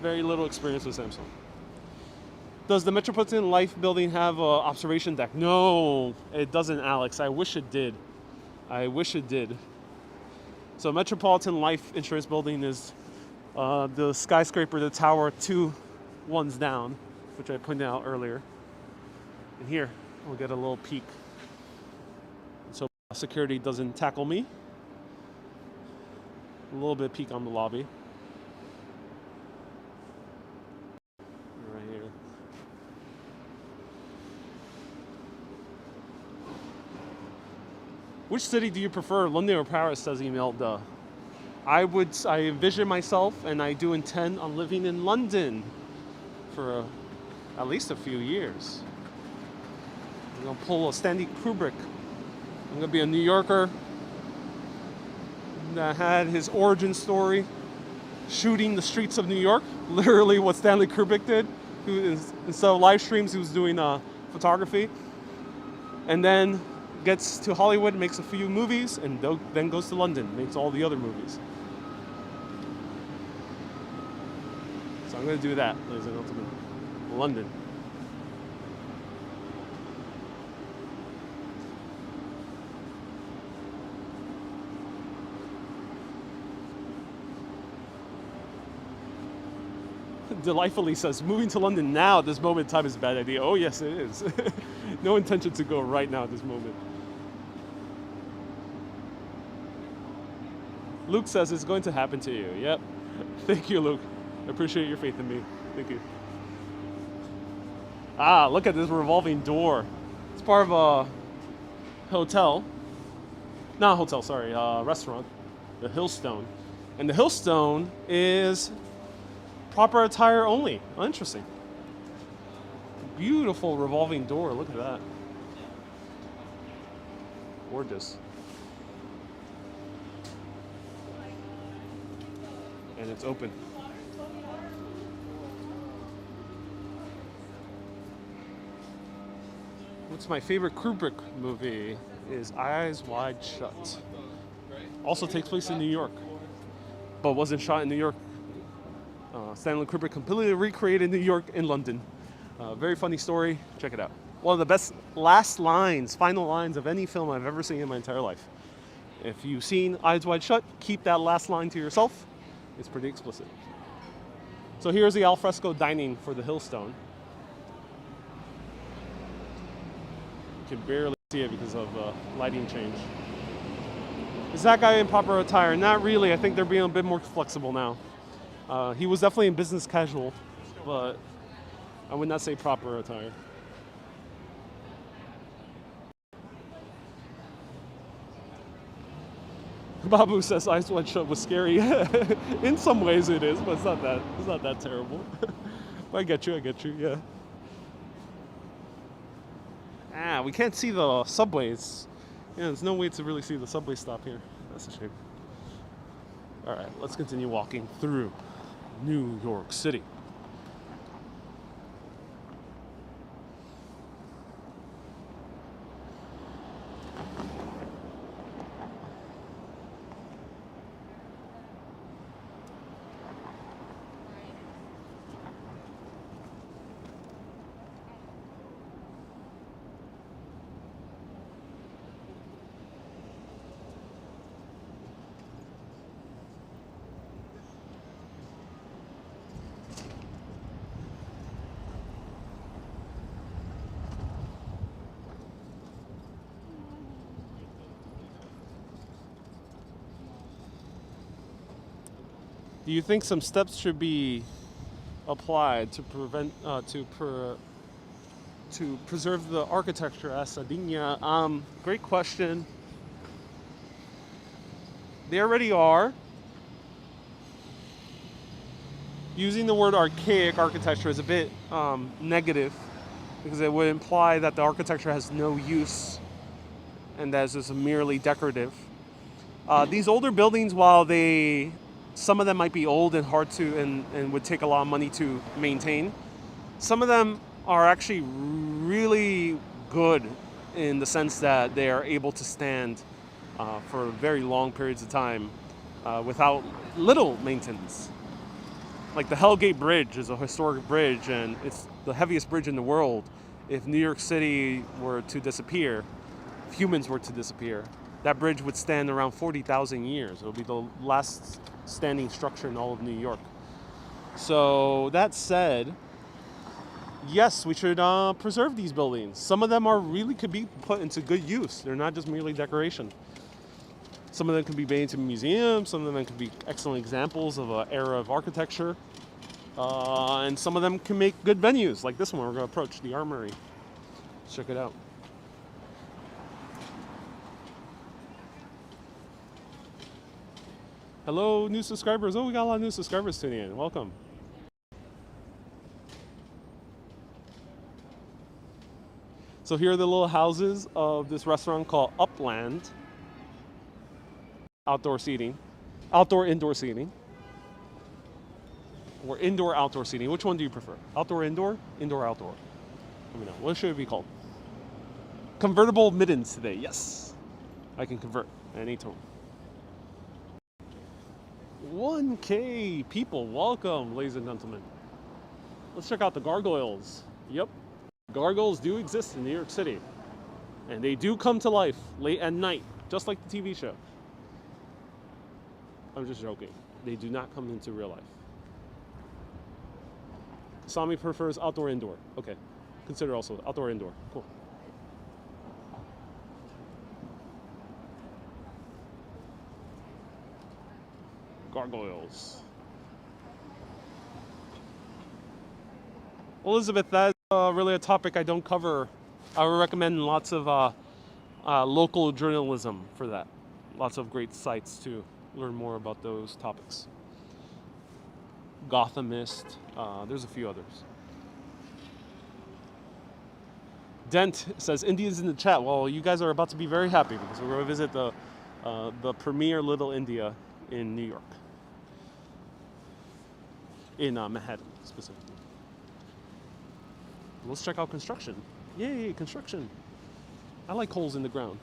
Very little experience with Samsung. Does the Metropolitan Life building have an observation deck? No, it doesn't, Alex. I wish it did. I wish it did. So Metropolitan Life Insurance Building is the skyscraper, the tower, 2 ones down, which I pointed out earlier. And here, we'll get a little peek. So security doesn't tackle me. A little bit peek on the lobby. Right here. Which city do you prefer, London or Paris? Says Imelda. I envision myself, and I do intend on living in London for at least a few years. I'm gonna pull a Stanley Kubrick. I'm gonna be a New Yorker that had his origin story shooting the streets of New York, literally what Stanley Kubrick did. Instead of live streams, he was doing photography, and then gets to Hollywood, makes a few movies, and then goes to London, makes all the other movies. So I'm gonna do that, ladies and gentlemen. London. Delightfully says, moving to London now at this moment in time is a bad idea. Oh yes, it is. No intention to go right now at this moment. Luke says it's going to happen to you. Yep. Thank you, Luke. I appreciate your faith in me. Thank you. Ah, look at this revolving door. It's part of a hotel. Not a hotel, sorry, restaurant. The Hillstone. And the Hillstone is proper attire only. Oh, interesting. Beautiful revolving door. Look at that. Gorgeous. And it's open. What's my favorite Kubrick movie is Eyes Wide Shut. Also takes place in New York, but wasn't shot in New York. Stanley Kubrick completely recreated New York in London. Very funny story. Check it out. one of the best last lines, final lines of any film I've ever seen in my entire life. If you've seen Eyes Wide Shut, keep that last line to yourself. It's pretty explicit. So here's the alfresco dining for the Hillstone. You can barely see it because of lighting change. Is that guy in proper attire? Not really. I think they're being a bit more flexible now. He was definitely in business casual, but I would not say proper attire. Babu says Eyes Wide Shut was scary. In some ways it is, but it's not that terrible. I get you, yeah. We can't see the subways. Yeah, there's no way to really see the subway stop here. That's a shame. All right, let's continue walking through New York City. Do you think some steps should be applied to prevent to preserve the architecture at Sardinia? Great question. They already are. Using the word archaic architecture is a bit negative because it would imply that the architecture has no use and that it's just merely decorative. These older buildings, while some of them might be old and hard to and would take a lot of money to maintain, some of them are actually really good in the sense that they are able to stand for very long periods of time without little maintenance. Like the Hellgate Bridge is a historic bridge, and it's the heaviest bridge in the world. If New York City were to disappear, if humans were to disappear, that bridge would stand around 40,000 years. It would be the last standing structure in all of New York. So that said, yes, we should preserve these buildings. Some of them could be put into good use. They're not just merely decoration. Some of them can be made into museums. Some of them can be excellent examples of an era of architecture. And some of them can make good venues, like this one. We're going to approach the Armory. Let's check it out. Hello, new subscribers. Oh, we got a lot of new subscribers tuning in. Welcome. So here are the little houses of this restaurant called Upland. Outdoor seating. Indoor seating. Or indoor-outdoor seating. Which one do you prefer? Outdoor-indoor? Indoor-outdoor? Let me know. What should it be called? Convertible middens today. Yes. I can convert any tone. 1K people, welcome, ladies and gentlemen. Let's check out the gargoyles. Yep, gargoyles do exist in New York City. And they do come to life late at night, just like the TV show. I'm just joking. They do not come into real life. Sami prefers outdoor-indoor. Okay, consider also outdoor-indoor. Cool. Gargoyles. Elizabeth, that's really a topic I don't cover. I would recommend lots of local journalism for that. Lots of great sites to learn more about those topics. Gothamist, there's a few others. Dent says, India's in the chat. Well, you guys are about to be very happy because we're going to visit the premier Little India in New York. In Manhattan, specifically. Let's check out construction. Yay, construction. I like holes in the ground.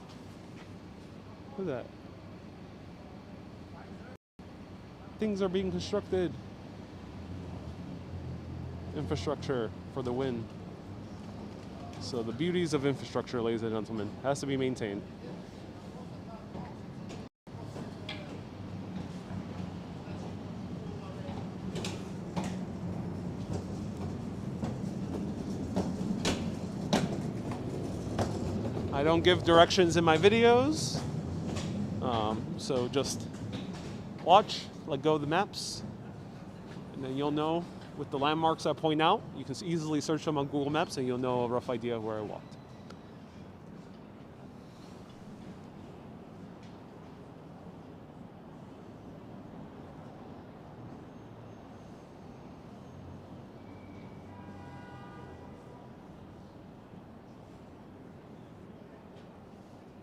Look at that. Things are being constructed. Infrastructure for the win. So the beauties of infrastructure, ladies and gentlemen, has to be maintained. I don't give directions in my videos, so just watch, let go of the maps, and then you'll know with the landmarks I point out. You can easily search them on Google Maps and you'll know a rough idea of where I walked.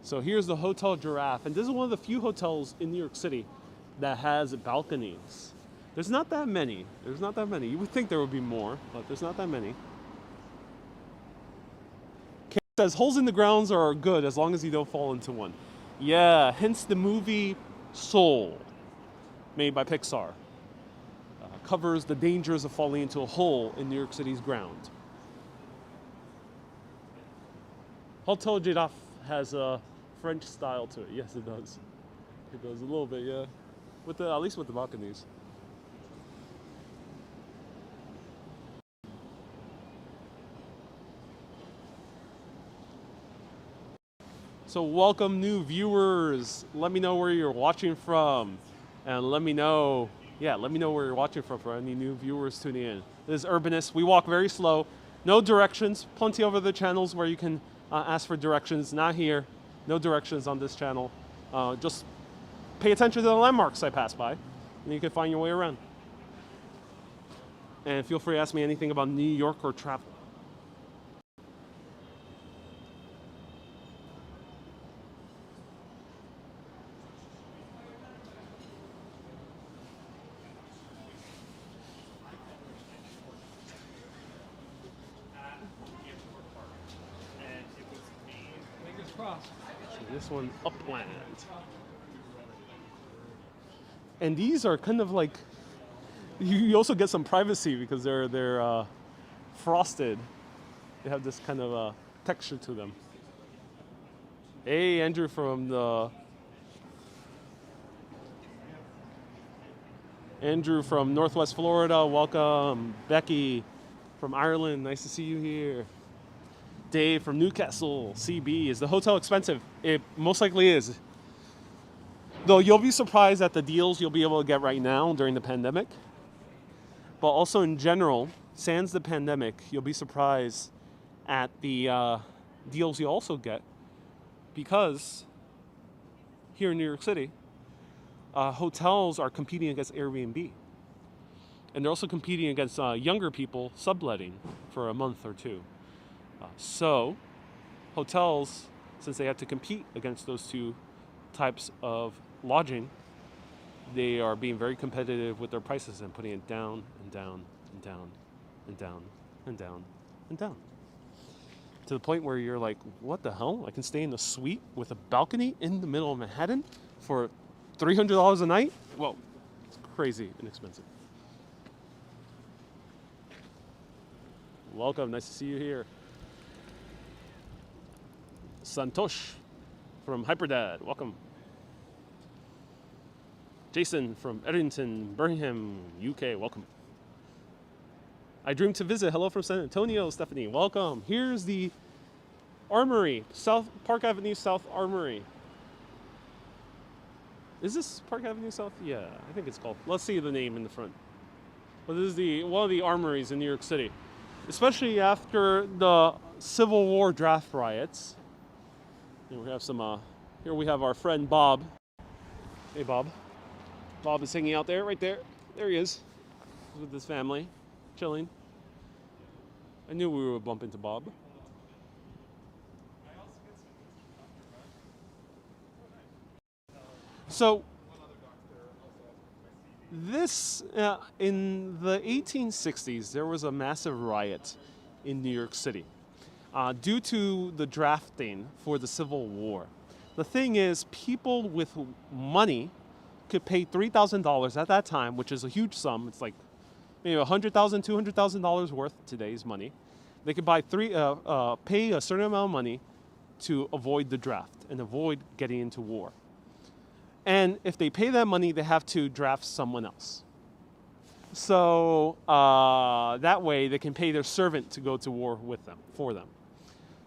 So here's the Hotel Giraffe, and this is one of the few hotels in New York City that has balconies. There's not that many. There's not that many. You would think there would be more, but there's not that many. Kate says, holes in the grounds are good as long as you don't fall into one. Yeah, hence the movie Soul, made by Pixar. Covers the dangers of falling into a hole in New York City's ground. Hotel Giraffe has a French style to it. Yes, it does. It does a little bit, yeah. At least with the balconies. So welcome new viewers. Let me know where you're watching from. And let me know where you're watching from for any new viewers tuning in. This is Urbanist. We walk very slow. No directions. Plenty of other channels where you can ask for directions. Not here. No directions on this channel. Just pay attention to the landmarks I pass by, and you can find your way around. And feel free to ask me anything about New York or travel. So this one, Upland. And these are kind of like, you also get some privacy because they're frosted. They have this kind of texture to them. Hey, Andrew from Northwest Florida, welcome. Becky from Ireland, nice to see you here. Dave from Newcastle, CB. Is the hotel expensive? It most likely is. Though you'll be surprised at the deals you'll be able to get right now during the pandemic. But also in general, sans the pandemic, you'll be surprised at the deals you also get. Because here in New York City, hotels are competing against Airbnb. And they're also competing against younger people subletting for a month or two. So hotels, since they have to compete against those two types of lodging, they are being very competitive with their prices and putting it down and down and down and down and down and down. To the point where you're like, what the hell? I can stay in a suite with a balcony in the middle of Manhattan for $300 a night? Well, it's crazy inexpensive. Welcome, nice to see you here. Santosh from Hyperdad, welcome. Jason from Eddington, Birmingham, UK, welcome. I dream to visit, hello from San Antonio, Stephanie, welcome. Here's the Armory, South Park Avenue South Armory. Is this Park Avenue South? Yeah, I think it's called. Let's see the name in the front. Well, this is one of the armories in New York City, especially after the Civil War draft riots. Here we have here we have our friend Bob. Hey, Bob. Bob is hanging out there, right there. There he is. He's with his family, chilling. I knew we would bump into Bob. So, this, in the 1860s, there was a massive riot in New York City due to the drafting for the Civil War. The thing is, people with money could pay $3,000 at that time, which is a huge sum. It's like maybe $100,000, $200,000 worth today's money. They could pay a certain amount of money to avoid the draft and avoid getting into war. And if they pay that money, they have to draft someone else. So that way they can pay their servant to go to war with them, for them.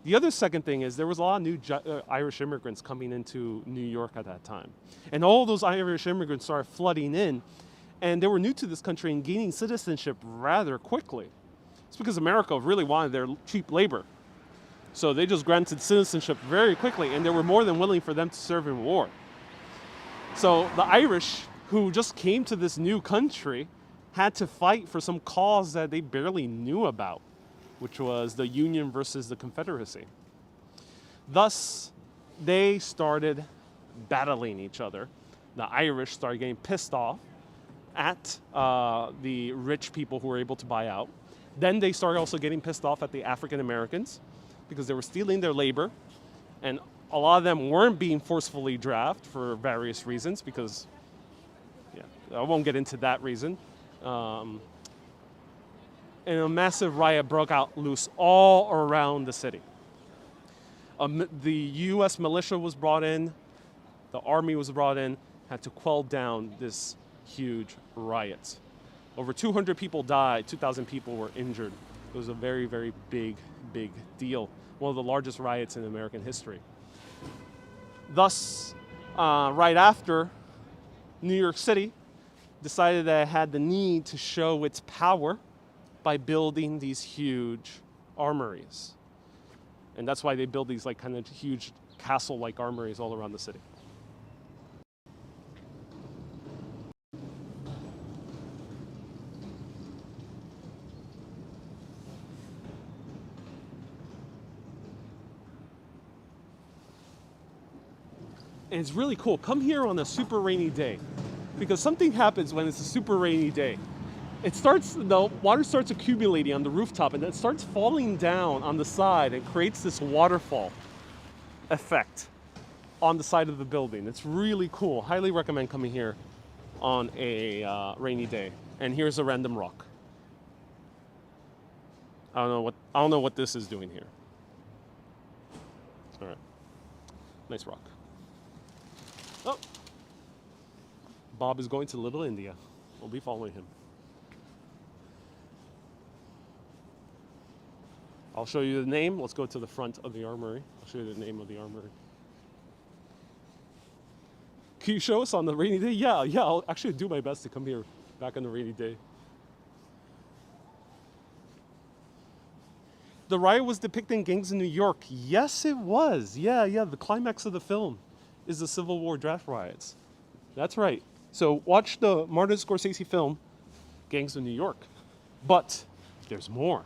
The other second thing is there was a lot of new Irish immigrants coming into New York at that time. And all those Irish immigrants started flooding in, and they were new to this country and gaining citizenship rather quickly. It's because America really wanted their cheap labor. So they just granted citizenship very quickly, and they were more than willing for them to serve in war. So the Irish, who just came to this new country, had to fight for some cause that they barely knew about, which was the Union versus the Confederacy. Thus, they started battling each other. The Irish started getting pissed off at the rich people who were able to buy out. Then they started also getting pissed off at the African Americans because they were stealing their labor, and a lot of them weren't being forcefully drafted for various reasons because, I won't get into that reason. And a massive riot broke out loose all around the city. The U.S. militia was brought in, the army was brought in, had to quell down this huge riot. Over 200 people died, 2,000 people were injured. It was a very, very big, big deal. One of the largest riots in American history. Thus, right after, New York City decided that it had the need to show its power by building these huge armories. And that's why they build these like kind of huge castle-like armories all around the city. And it's really cool. Come here on a super rainy day, because something happens when it's a super rainy day. The water starts accumulating on the rooftop, and then it starts falling down on the side and creates this waterfall effect on the side of the building. It's really cool. Highly recommend coming here on a rainy day. And here's a random rock. I don't know what this is doing here. All right, nice rock. Oh, Bob is going to Little India. We'll be following him. I'll show you the name. Let's go to the front of the armory. I'll show you the name of the armory. Can you show us on the rainy day? Yeah, I'll actually do my best to come here back on the rainy day. The riot was depicting gangs in New York. Yes, it was. Yeah, the climax of the film is the Civil War draft riots. That's right. So watch the Martin Scorsese film, Gangs of New York. But there's more.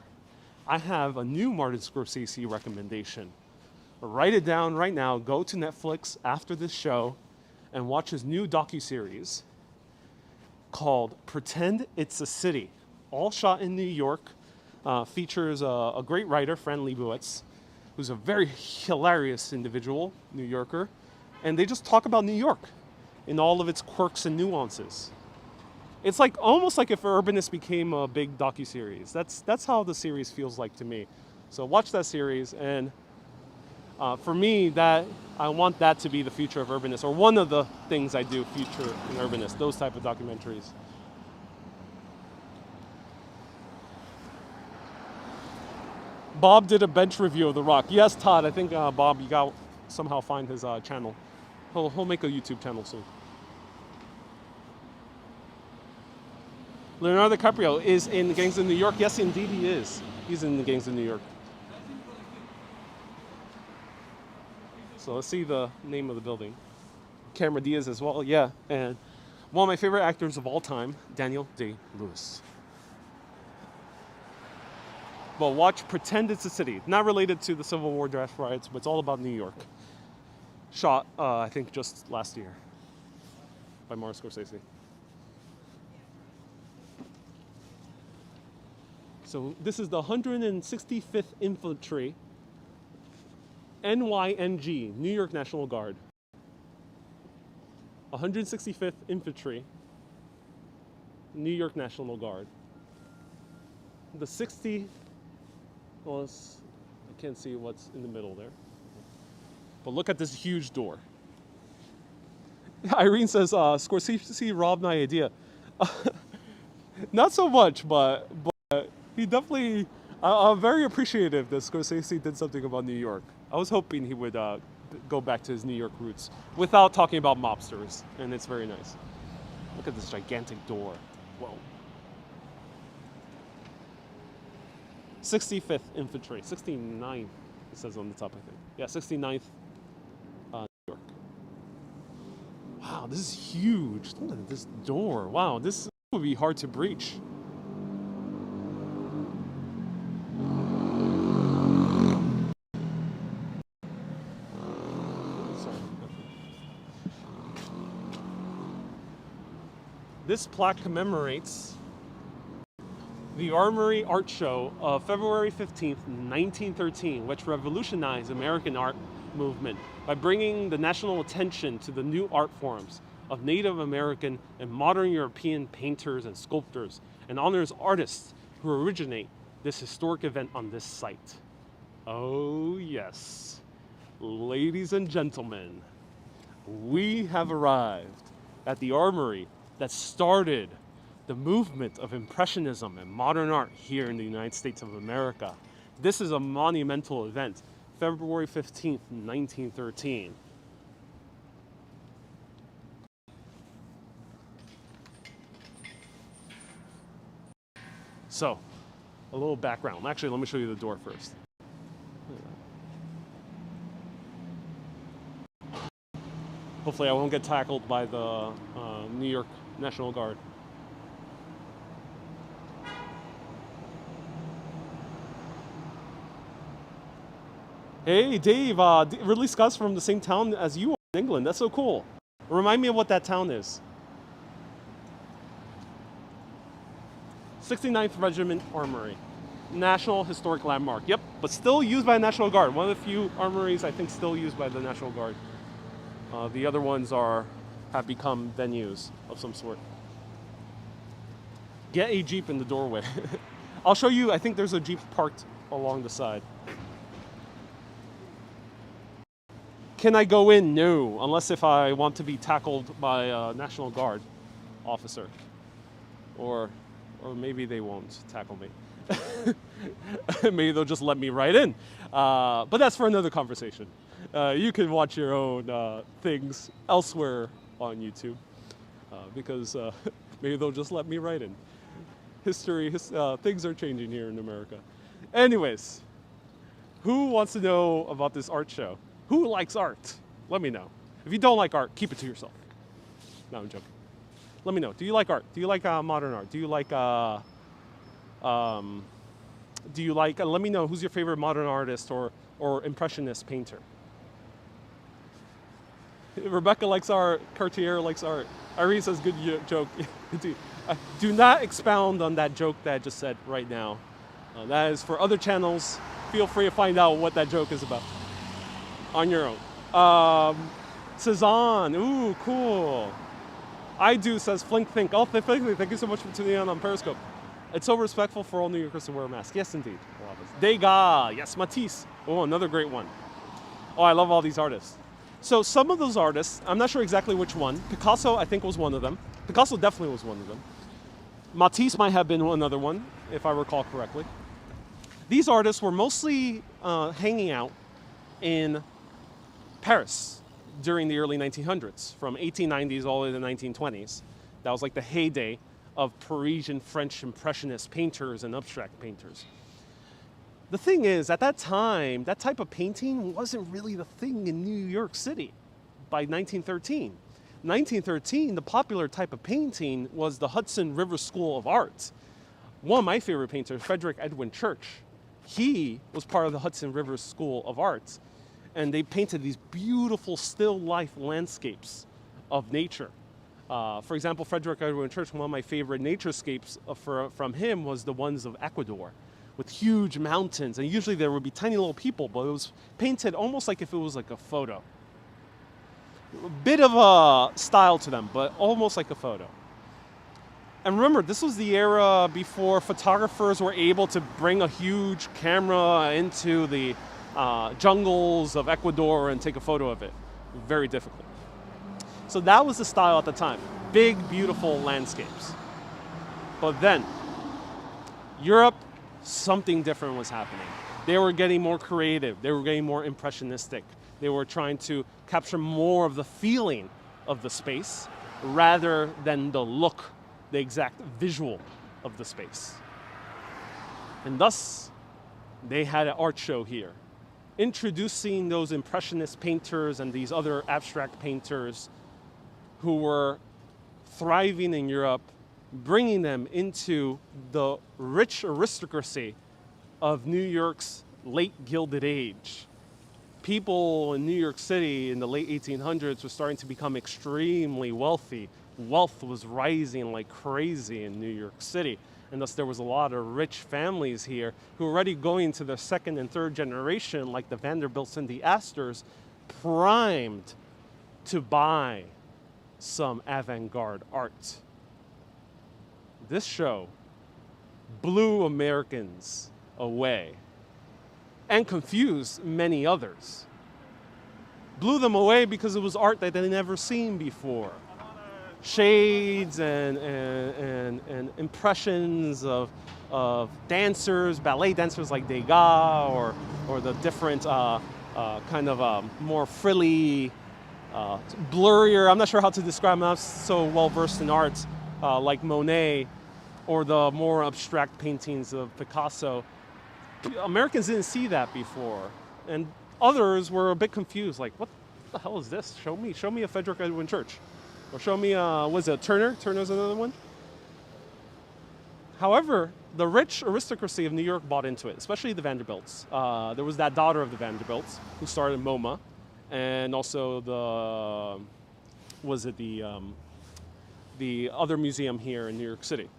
I have a new Martin Scorsese recommendation. Write it down right now. Go to Netflix after this show and watch his new docuseries called Pretend It's a City. All shot in New York. Features a great writer, Fran Lebowitz, who's a very hilarious individual, New Yorker. And they just talk about New York in all of its quirks and nuances. It's like almost like if Urbanist became a big docuseries. That's how the series feels like to me. So watch that series, and for me, I want that to be the future of Urbanist, or one of the things I do future in Urbanist, those type of documentaries. Bob did a bench review of The Rock. Yes, Todd, I think Bob, you got somehow find his channel. He'll make a YouTube channel soon. Leonardo DiCaprio is in Gangs of New York. Yes, indeed he is. He's in the Gangs of New York. So let's see the name of the building. Cameron Diaz as well, yeah. And one of my favorite actors of all time, Daniel Day-Lewis. Well, watch Pretend It's a City. Not related to the Civil War draft riots, but it's all about New York. Shot, I think, just last year by Martin Scorsese. So this is the 165th Infantry, NYNG, New York National Guard. 165th Infantry, New York National Guard. The Well, I can't see what's in the middle there. But look at this huge door. Irene says, Scorsese robbed my idea. Not so much, but he definitely... I'm very appreciative that Scorsese did something about New York. I was hoping he would go back to his New York roots without talking about mobsters, and it's very nice. Look at this gigantic door. Whoa. 65th Infantry, 69th, it says on the top, I think. Yeah, 69th, New York. Wow, this is huge. Look at this door. Wow, this would be hard to breach. This plaque commemorates the Armory Art Show of February 15th, 1913, which revolutionized American art movement by bringing the national attention to the new art forms of Native American and modern European painters and sculptors, and honors artists who originate this historic event on this site. Oh yes, ladies and gentlemen, we have arrived at the Armory that started the movement of Impressionism and modern art here in the United States of America. This is a monumental event, February 15th, 1913. So, a little background. Actually, let me show you the door first. Hopefully I won't get tackled by the New York National Guard. Hey, Dave, Ridley Scott's from the same town as you are in England. That's so cool. Remind me of what that town is. 69th Regiment Armory. National Historic Landmark. Yep, but still used by the National Guard. One of the few armories I think still used by the National Guard. The other ones have become venues of some sort. Get a Jeep in the doorway. I'll show you, I think there's a Jeep parked along the side. Can I go in? No, unless if I want to be tackled by a National Guard officer. Or maybe they won't tackle me. Maybe they'll just let me right in. But that's for another conversation. You can watch your own things elsewhere on YouTube because maybe they'll just let me right in. Things are changing here in America. Anyways, who wants to know about this art show? Who likes art? Let me know. If you don't like art, keep it to yourself. No, I'm joking. Let me know. Do you like art? Do you like modern art? Do you like let me know who's your favorite modern artist or impressionist painter. Rebecca likes art. Cartier likes art. Irene says, good joke. Do not expound on that joke that I just said right now. That is for other channels. Feel free to find out what that joke is about on your own. Cezanne, ooh, cool. I do, says Flink Think. Oh, thank you so much for tuning in on Periscope. It's so respectful for all New Yorkers to wear a mask. Yes, indeed. Degas, yes, Matisse. Oh, another great one. Oh, I love all these artists. So some of those artists, I'm not sure exactly which one. Picasso, I think, was one of them. Picasso definitely was one of them. Matisse might have been another one, if I recall correctly. These artists were mostly hanging out in Paris during the early 1900s, from 1890s all the way to the 1920s. That was like the heyday of Parisian French Impressionist painters and abstract painters. The thing is, at that time, that type of painting wasn't really the thing in New York City by 1913. 1913, the popular type of painting was the Hudson River School of Art. One of my favorite painters, Frederick Edwin Church, he was part of the Hudson River School of Art. And they painted these beautiful still life landscapes of nature. For example, Frederick Edwin Church, one of my favorite naturescapes from him was the ones of Ecuador, with huge mountains. And usually there would be tiny little people, but it was painted almost like if it was like a photo. A bit of a style to them, but almost like a photo. And remember, this was the era before photographers were able to bring a huge camera into the jungles of Ecuador and take a photo of it. Very difficult. So that was the style at the time. Big, beautiful landscapes. But then, Europe, something different was happening. They were getting more creative. They were getting more impressionistic. They were trying to capture more of the feeling of the space rather than the look, the exact visual of the space. And thus, they had an art show here, introducing those impressionist painters and these other abstract painters who were thriving in Europe, bringing them into the rich aristocracy of New York's late Gilded Age. People in New York City in the late 1800s were starting to become extremely wealthy. Wealth was rising like crazy in New York City. And thus there was a lot of rich families here who were already going to their second and third generation, like the Vanderbilts and the Astors, primed to buy some avant-garde art. This show blew Americans away and confused many others. Blew them away because it was art that they'd never seen before. Shades and impressions of dancers, ballet dancers like Degas, or the different more frilly, blurrier, I'm not sure how to describe them, I'm not so well versed in art, like Monet, or the more abstract paintings of Picasso. Americans didn't see that before, and others were a bit confused, like, what the hell is this? Show me a Frederick Edwin Church. Or show me, was it Turner? Turner's another one. However, the rich aristocracy of New York bought into it, especially the Vanderbilts. There was that daughter of the Vanderbilts who started MoMA, and also the other museum here in New York City.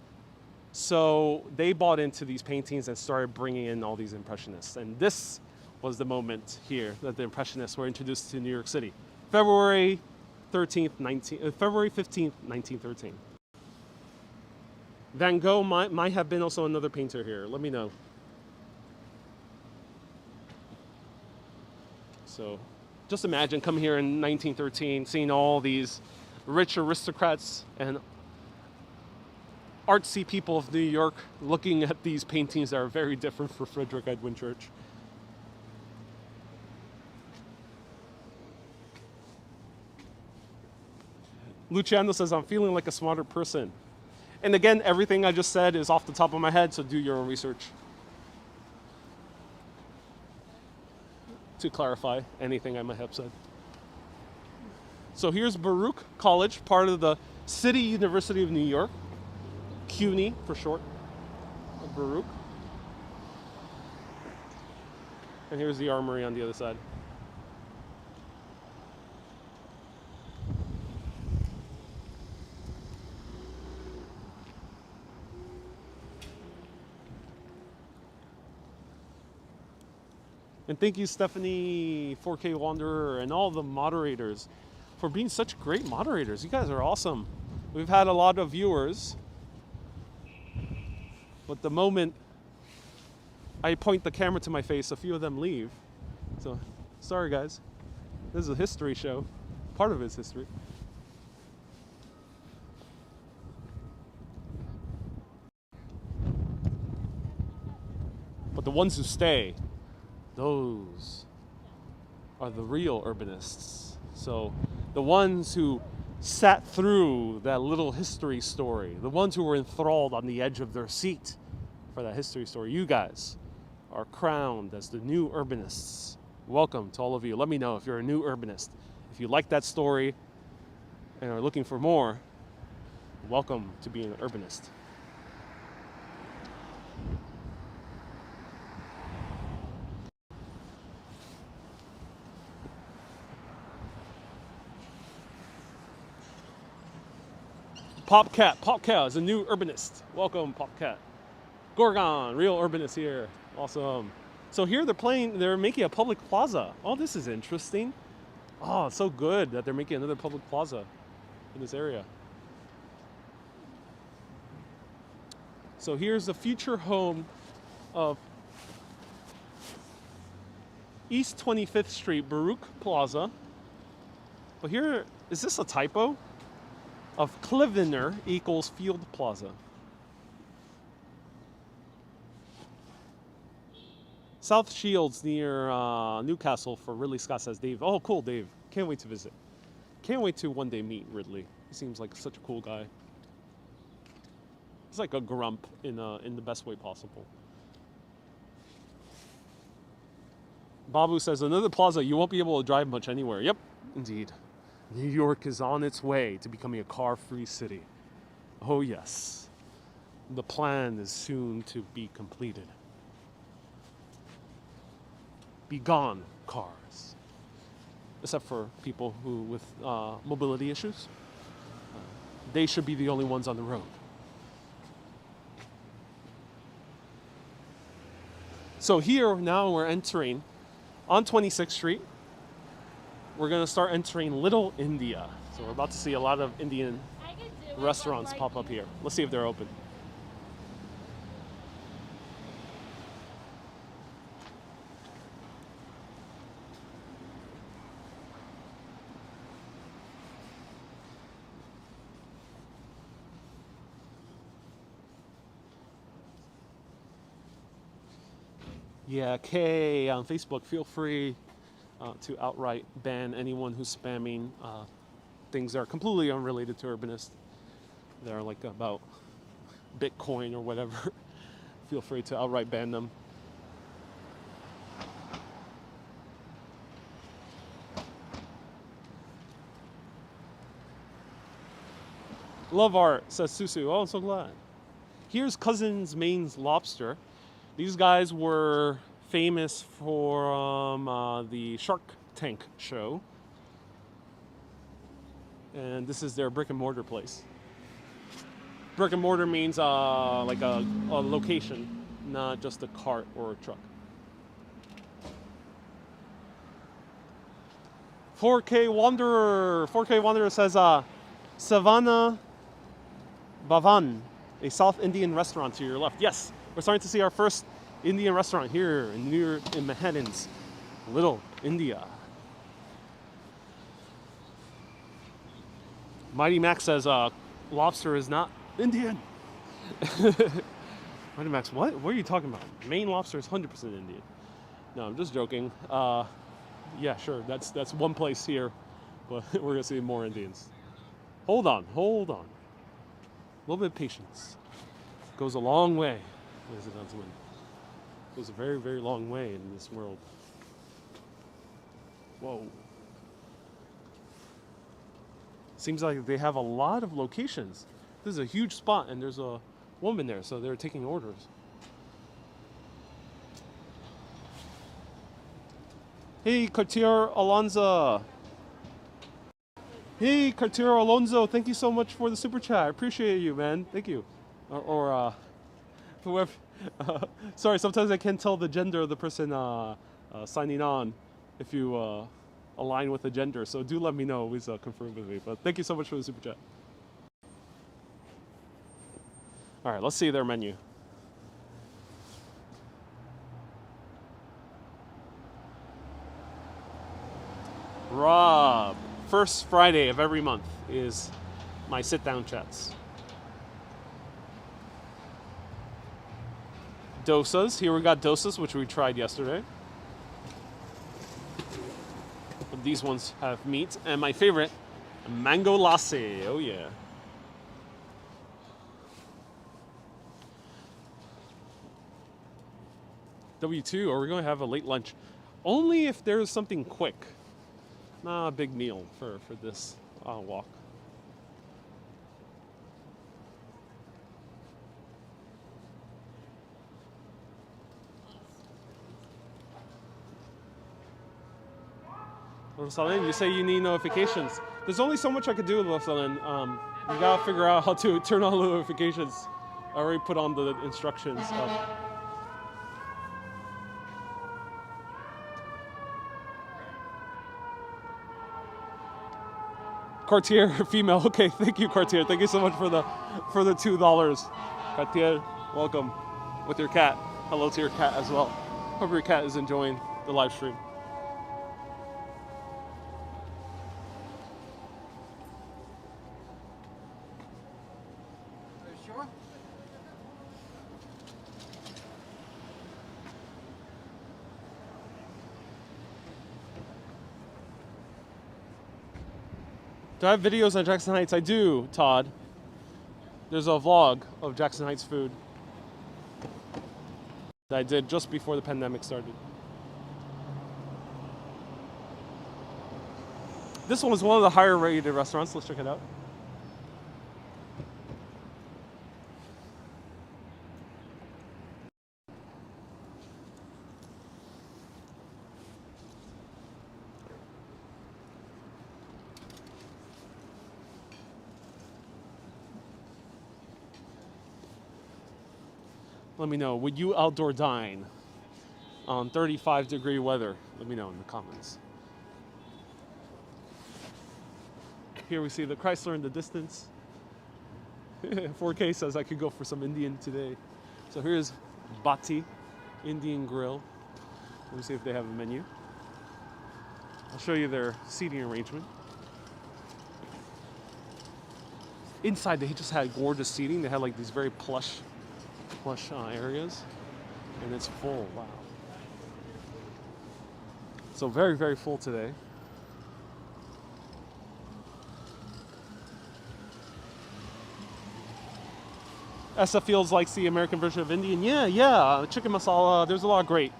So they bought into these paintings and started bringing in all these Impressionists. And this was the moment here that the Impressionists were introduced to New York City. February 15th, 1913. Van Gogh might have been also another painter here. Let me know. So just imagine coming here in 1913, seeing all these rich aristocrats and artsy people of New York looking at these paintings that are very different for Frederick Edwin Church. Luciano says, I'm feeling like a smarter person. And again, everything I just said is off the top of my head, so do your own research to clarify anything I might have said. So here's Baruch College, part of the City University of New York, CUNY for short, Baruch. And here's the Armory on the other side. And thank you, Stephanie, 4K Wanderer, and all the moderators for being such great moderators. You guys are awesome. We've had a lot of viewers, but the moment I point the camera to my face, a few of them leave. So, sorry guys. This is a history show. Part of it is history. But the ones who stay, those are the real urbanists. So the ones who sat through that little history story, the ones who were enthralled on the edge of their seat for that history story, you guys are crowned as the new urbanists. Welcome to all of you. Let me know if you're a new urbanist. If you like that story and are looking for more, welcome to being an urbanist. Popcat is a new urbanist. Welcome, Popcat. Gorgon, real urbanist here. Awesome. So here they're making a public plaza. Oh, this is interesting. Oh, it's so good that they're making another public plaza in this area. So here's the future home of East 25th Street, Baruch Plaza. But here, is this a typo? Of Clivener equals Field Plaza. South Shields near Newcastle for Ridley Scott, says Dave. Oh, cool, Dave. Can't wait to visit. Can't wait to one day meet Ridley. He seems like such a cool guy. He's like a grump in the best way possible. Babu says, another plaza, you won't be able to drive much anywhere. Yep, indeed. New York is on its way to becoming a car-free city. Oh yes. The plan is soon to be completed. Be gone, cars. Except for people who with mobility issues. They should be the only ones on the road. So here, now we're entering on 26th Street. We're gonna start entering Little India. So we're about to see a lot of Indian restaurants pop up here. Let's see if they're open. Yeah, Kay on Facebook, feel free to outright ban anyone who's spamming things that are completely unrelated to Urbanist. They're like about Bitcoin or whatever. Feel free to outright ban them. Love art, says Susu. Oh, I'm so glad. Here's Cousins Maine's Lobster. These guys were famous for the Shark Tank show. And this is their brick and mortar place. Brick and mortar means like a location, not just a cart or a truck. 4K Wanderer says Savannah Bhavan, a South Indian restaurant to your left. Yes, we're starting to see our first Indian restaurant here in Manhattan's Little India. Mighty Max says lobster is not Indian. Mighty Max, what? What are you talking about? Maine lobster is 100% Indian. No, I'm just joking. Yeah, sure, that's one place here, but we're gonna see more Indians. Hold on. A little bit of patience. Goes a long way, ladies and gentlemen. Goes a very, very long way in this world. Whoa. Seems like they have a lot of locations. This is a huge spot and there's a woman there, so they're taking orders. Hey, Cartier Alonso. Hey, Cartier Alonso, thank you so much for the super chat. I appreciate you, man. Thank you. Or whoever. Sorry, sometimes I can't tell the gender of the person signing on if you align with the gender. So do let me know. Always confirm with me. But thank you so much for the super chat. All right, let's see their menu. Rob, first Friday of every month is my sit-down chats. Dosas, here we got dosas, which we tried yesterday. But these ones have meat, and my favorite, mango lassi. Oh yeah. W2, are we going to have a late lunch? Only if there's something quick. Not a big meal for this walk. Rosalyn, you say you need notifications. There's only so much I could do with Rosalyn. You gotta figure out how to turn on notifications. I already put on the instructions. Cartier female. Okay, thank you, Cartier. Thank you so much for the $2. Cartier. Welcome with your cat. Hello to your cat as well. Hope your cat is enjoying the live stream. Are you sure? Do I have videos on Jackson Heights? I do, Todd. There's a vlog of Jackson Heights food that I did just before the pandemic started. This one was one of the higher rated restaurants. Let's check it out. Let me know, would you outdoor dine on 35-degree weather? Let me know in the comments. Here we see the Chrysler in the distance. 4K says I could go for some Indian today. So here's Bati Indian Grill. Let me see if they have a menu. I'll show you their seating arrangement. Inside they just had gorgeous seating. They had like these very plush areas, and it's full. Wow. So very, very full today. SF Fields likes the American version of Indian. Yeah. Chicken masala. There's a lot of great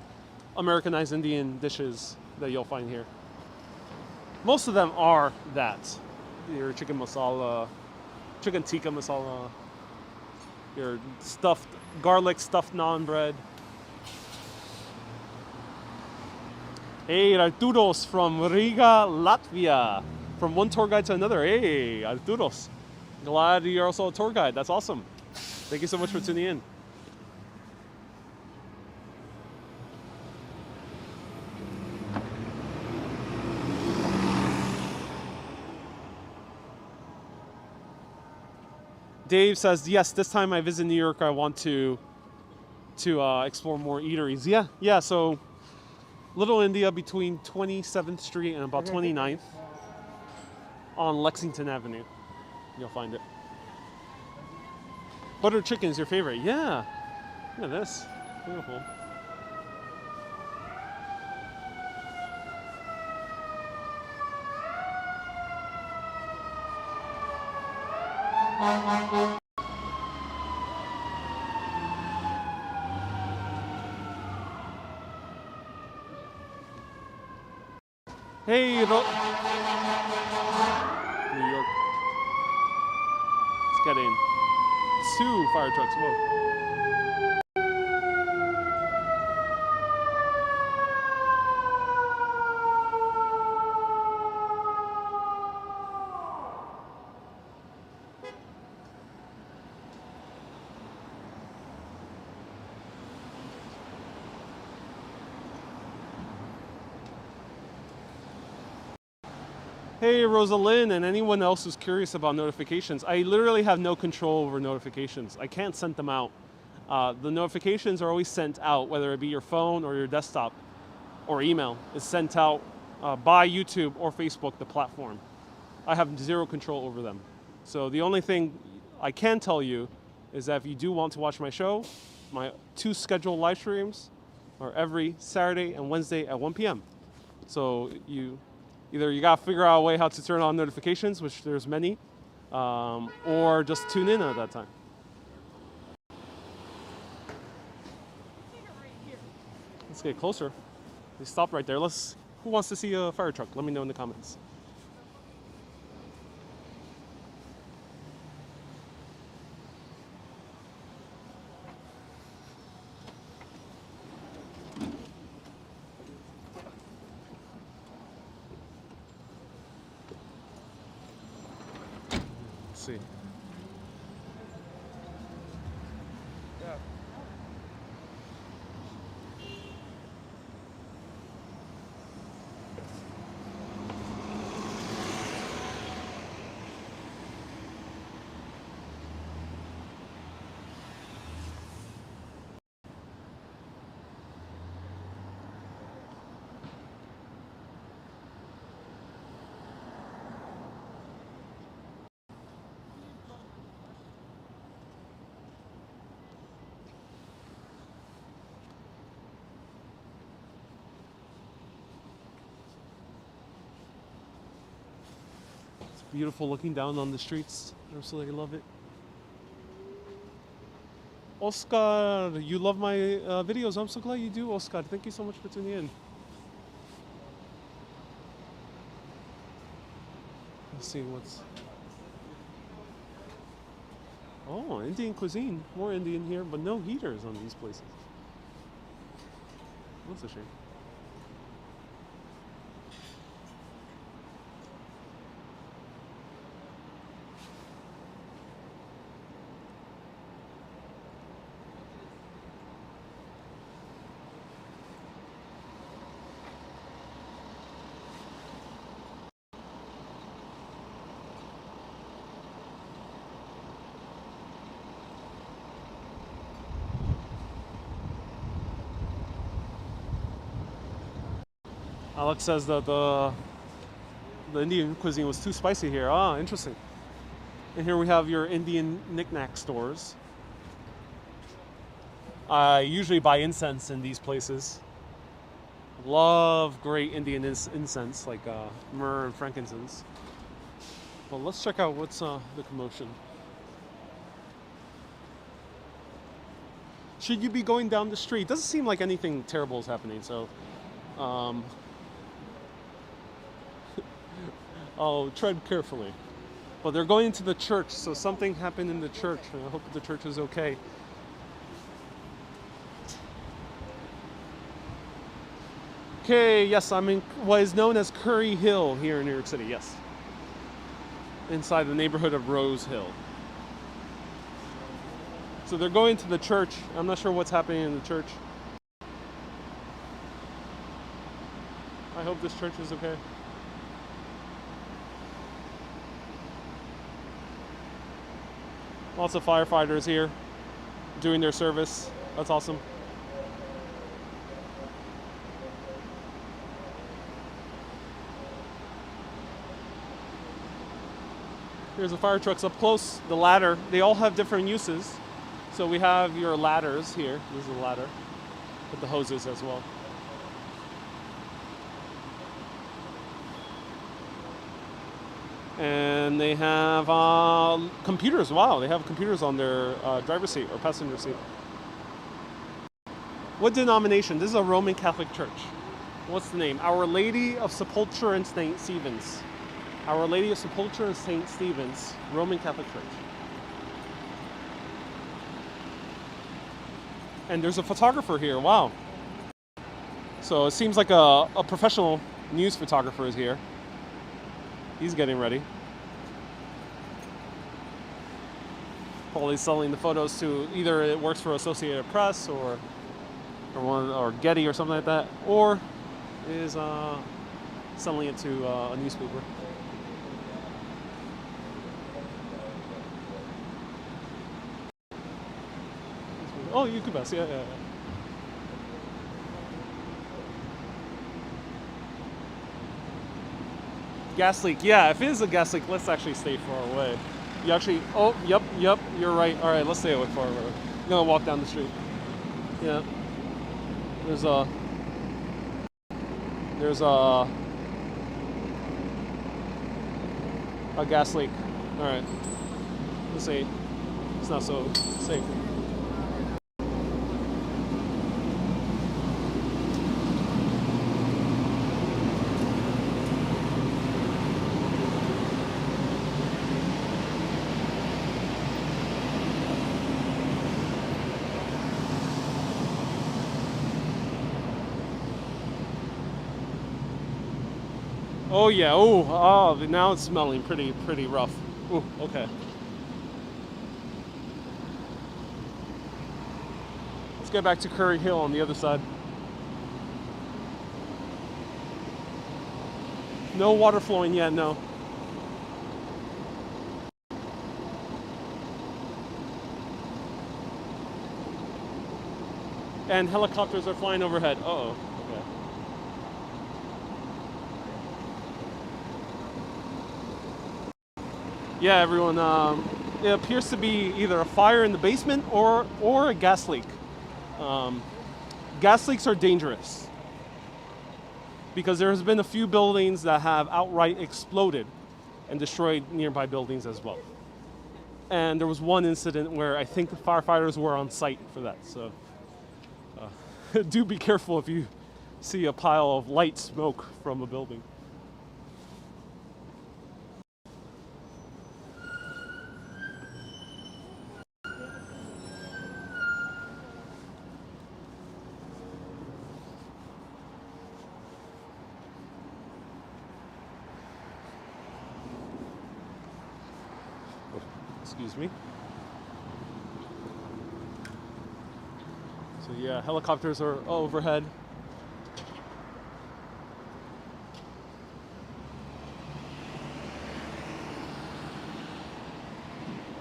Americanized Indian dishes that you'll find here. Most of them are that. Your chicken masala, chicken tikka masala, your stuffed garlic stuffed naan bread. Hey, Arturos from Riga, Latvia. From one tour guide to another. Hey, Arturos. Glad you're also a tour guide. That's awesome. Thank you so much for tuning in. Dave says, yes, this time I visit New York, I want to explore more eateries. Yeah, so Little India between 27th Street and about 29th on Lexington Avenue. You'll find it. Butter chicken is your favorite. Yeah. Look at this. Beautiful. Hey, New York. Let's get in. 2 fire trucks. Whoa. Hey, Rosalind, and anyone else who's curious about notifications, I literally have no control over notifications. I can't send them out. The notifications are always sent out, whether it be your phone or your desktop or email. It's sent out by YouTube or Facebook, the platform. I have zero control over them. So the only thing I can tell you is that if you do want to watch my show, my 2 scheduled live streams are every Saturday and Wednesday at 1 p.m. So either you gotta figure out a way how to turn on notifications, which there's many, or just tune in at that time. Let's get closer. They stopped right there. Who wants to see a fire truck? Let me know in the comments. See. Beautiful looking down on the streets. Absolutely love it. Oscar, you love my videos. I'm so glad you do, Oscar. Thank you so much for tuning in. Let's see what's... Oh, Indian cuisine. More Indian here, but no heaters on these places. That's a shame. Alex says that the Indian cuisine was too spicy here. Ah, interesting. And here we have your Indian knick-knack stores. I usually buy incense in these places. Love great Indian incense like myrrh and frankincense. Well, let's check out what's the commotion. Should you be going down the street? Doesn't seem like anything terrible is happening, so I'll tread carefully. But they're going to the church, so something happened in the church, and I hope that the church is okay. Okay, yes, I'm in what is known as Curry Hill here in New York City, yes. Inside the neighborhood of Rose Hill. So they're going to the church. I'm not sure what's happening in the church. I hope this church is okay. Lots of firefighters here doing their service. That's awesome. Here's the fire trucks up close. The ladder, they all have different uses. So we have your ladders here. This is a ladder with the hoses as well. And they have computers. Wow, they have computers on their driver's seat or passenger seat. What denomination? This is a Roman Catholic church. What's the name? Our Lady of Sepulchre and St. Stephen's. Our Lady of Sepulchre and St. Stephen's, Roman Catholic Church. And there's a photographer here. Wow. So it seems like a professional news photographer is here. He's getting ready. Probably selling the photos to either it works for Associated Press or Getty or something like that, or is selling it to a newspaper. Oh, you could pass. Yeah. Gas leak. Yeah, if it is a gas leak, let's actually stay far away. You actually, oh, yep, you're right. All right, let's stay away far away. I'm gonna walk down the street. Yeah. There's a gas leak. All right. Let's see. It's not so safe. Oh yeah, oh, now it's smelling pretty rough. Ooh, okay. Let's get back to Curry Hill on the other side. No water flowing yet, no. And helicopters are flying overhead. Uh-oh. Okay. Yeah, everyone, it appears to be either a fire in the basement or a gas leak. Gas leaks are dangerous because there has been a few buildings that have outright exploded and destroyed nearby buildings as well. And there was one incident where I think the firefighters were on site for that. So do be careful if you see a pile of light smoke from a building. Excuse me. So yeah, helicopters are overhead.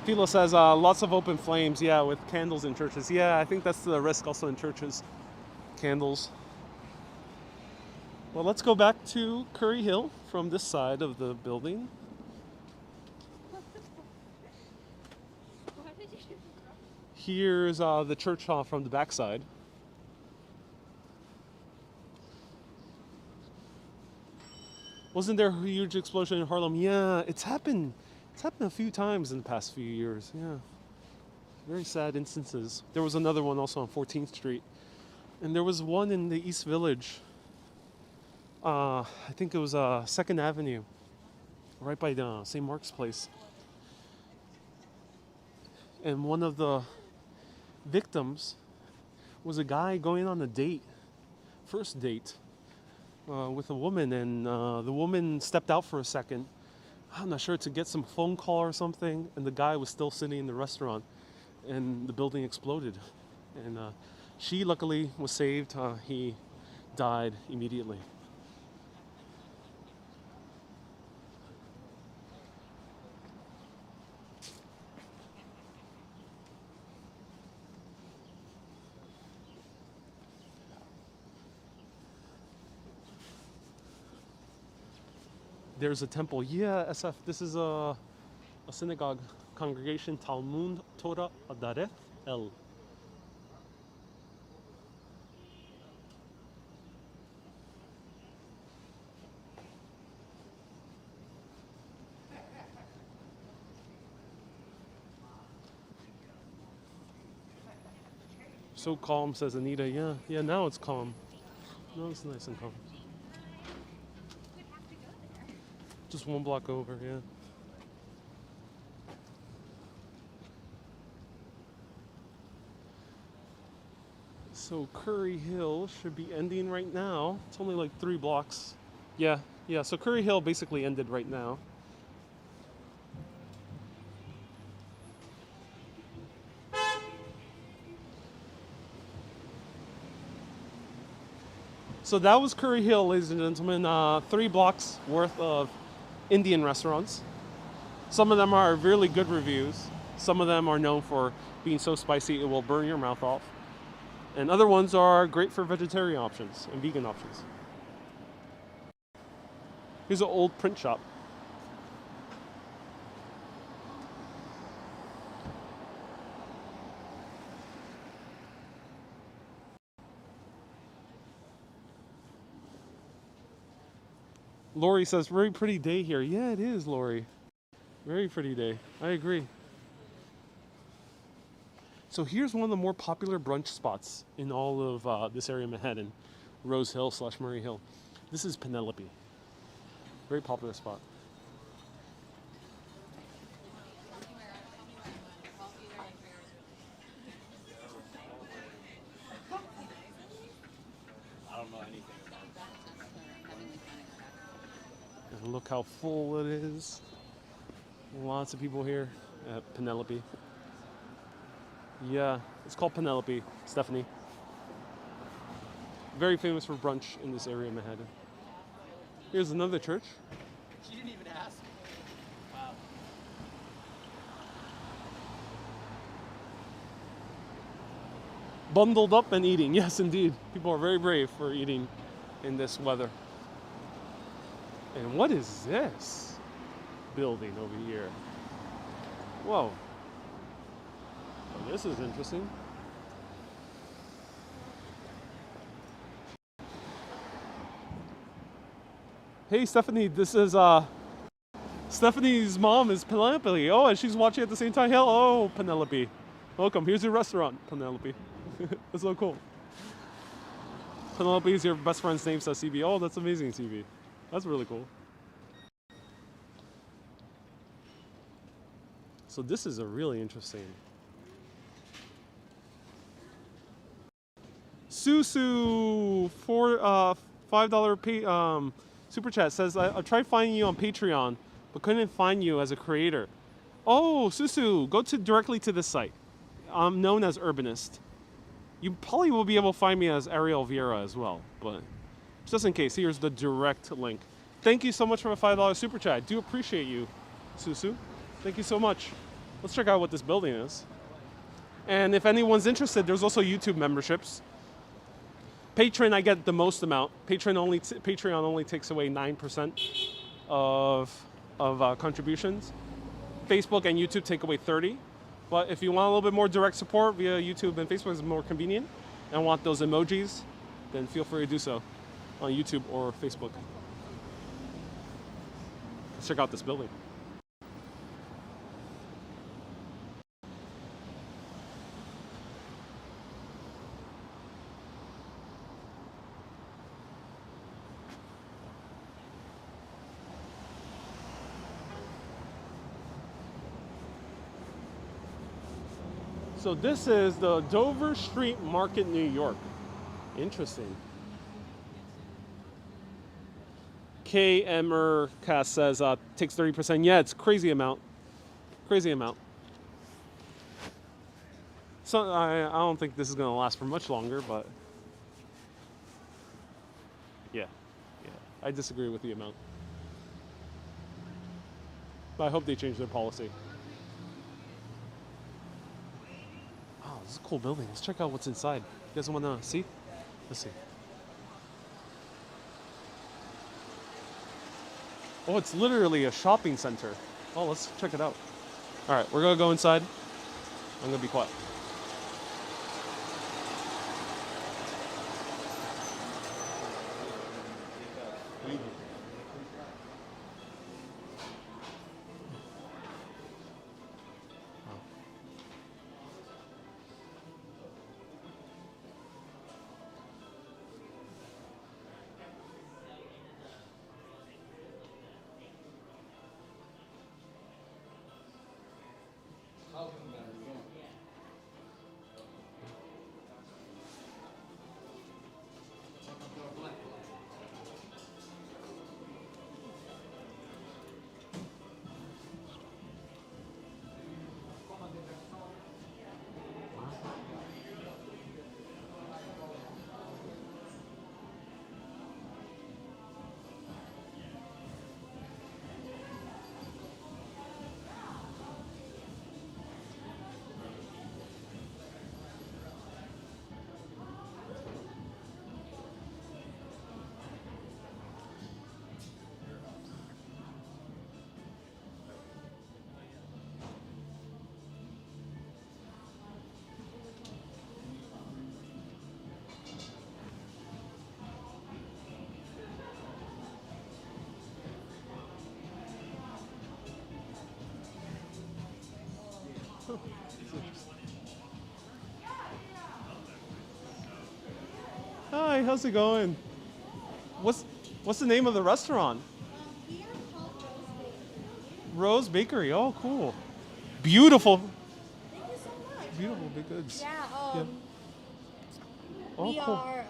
Philo says lots of open flames, yeah, with candles in churches. Yeah, I think that's the risk also in churches, candles. Well, let's go back to Curry Hill from this side of the building. Here's the church hall from the backside. Wasn't there a huge explosion in Harlem? Yeah, it's happened. It's happened a few times in the past few years. Yeah, very sad instances. There was another one also on 14th Street, and there was one in the East Village. I think it was 2nd Avenue, right by the St. Mark's Place. And one of the victims was a guy going on a date, first date, with a woman, and the woman stepped out for a second. I'm not sure, to get some phone call or something, and the guy was still sitting in the restaurant, and the building exploded. And she luckily was saved. He died immediately. There's a temple. Yeah, SF. This is a synagogue congregation, Talmud Torah Adareth El. So calm, says Anita. Yeah, now it's calm. Now it's nice and calm. Just one block over, yeah. So Curry Hill should be ending right now. It's only like 3 blocks. Yeah, so Curry Hill basically ended right now. So that was Curry Hill, ladies and gentlemen. 3 blocks worth of Indian restaurants. Some of them are really good reviews. Some of them are known for being so spicy it will burn your mouth off. And other ones are great for vegetarian options and vegan options. Here's an old print shop. Lori says, very pretty day here. Yeah, it is, Lori. Very pretty day. I agree. So here's one of the more popular brunch spots in all of this area of Manhattan. Rose Hill / Murray Hill. This is Penelope. Very popular spot. And look how full it is. Lots of people here at Penelope. Yeah, it's called Penelope, Stephanie. Very famous for brunch in this area of Manhattan. Here's another church. She didn't even ask. Wow. Bundled up and eating. Yes, indeed. People are very brave for eating in this weather. And what is this building over here? Whoa. Well, this is interesting. Hey Stephanie, this is Stephanie's mom is Penelope. Oh, and she's watching at the same time. Hello, Penelope. Welcome. Here's your restaurant, Penelope. That's so cool. Penelope is your best friend's name, says CB. Oh, that's amazing, CB. That's really cool. So this is a really interesting. Susu for $5 super chat says I tried finding you on Patreon, but couldn't find you as a creator. Oh, Susu, go directly to this site. I'm known as Urbanist. You probably will be able to find me as Ariel Vieira as well, but just in case, here's the direct link. Thank you so much for a $5 super chat. I do appreciate you, Susu. Thank you so much. Let's check out what this building is. And if anyone's interested, there's also YouTube memberships. Patreon, I get the most amount. Patreon only takes away 9% of contributions. Facebook and YouTube take away 30%. But if you want a little bit more direct support via YouTube and Facebook is more convenient, and want those emojis, then feel free to do so on YouTube or Facebook. Let's check out this building. So this is the Dover Street Market, New York. Interesting. K. Emercast says takes 30%. Yeah, it's crazy amount. Crazy amount. So I don't think this is gonna last for much longer, but yeah, I disagree with the amount. But I hope they change their policy. Oh, this is a cool building. Let's check out what's inside. You guys wanna see? Let's see. Oh, it's literally a shopping center. Oh, let's check it out. All right, we're gonna go inside. I'm gonna be quiet. Hi, how's it going? What's the name of the restaurant? We are called Rose Bakery. Oh, cool. Beautiful. Thank you so much. Beautiful baked goods. Yeah, Yeah. Oh, we cool. are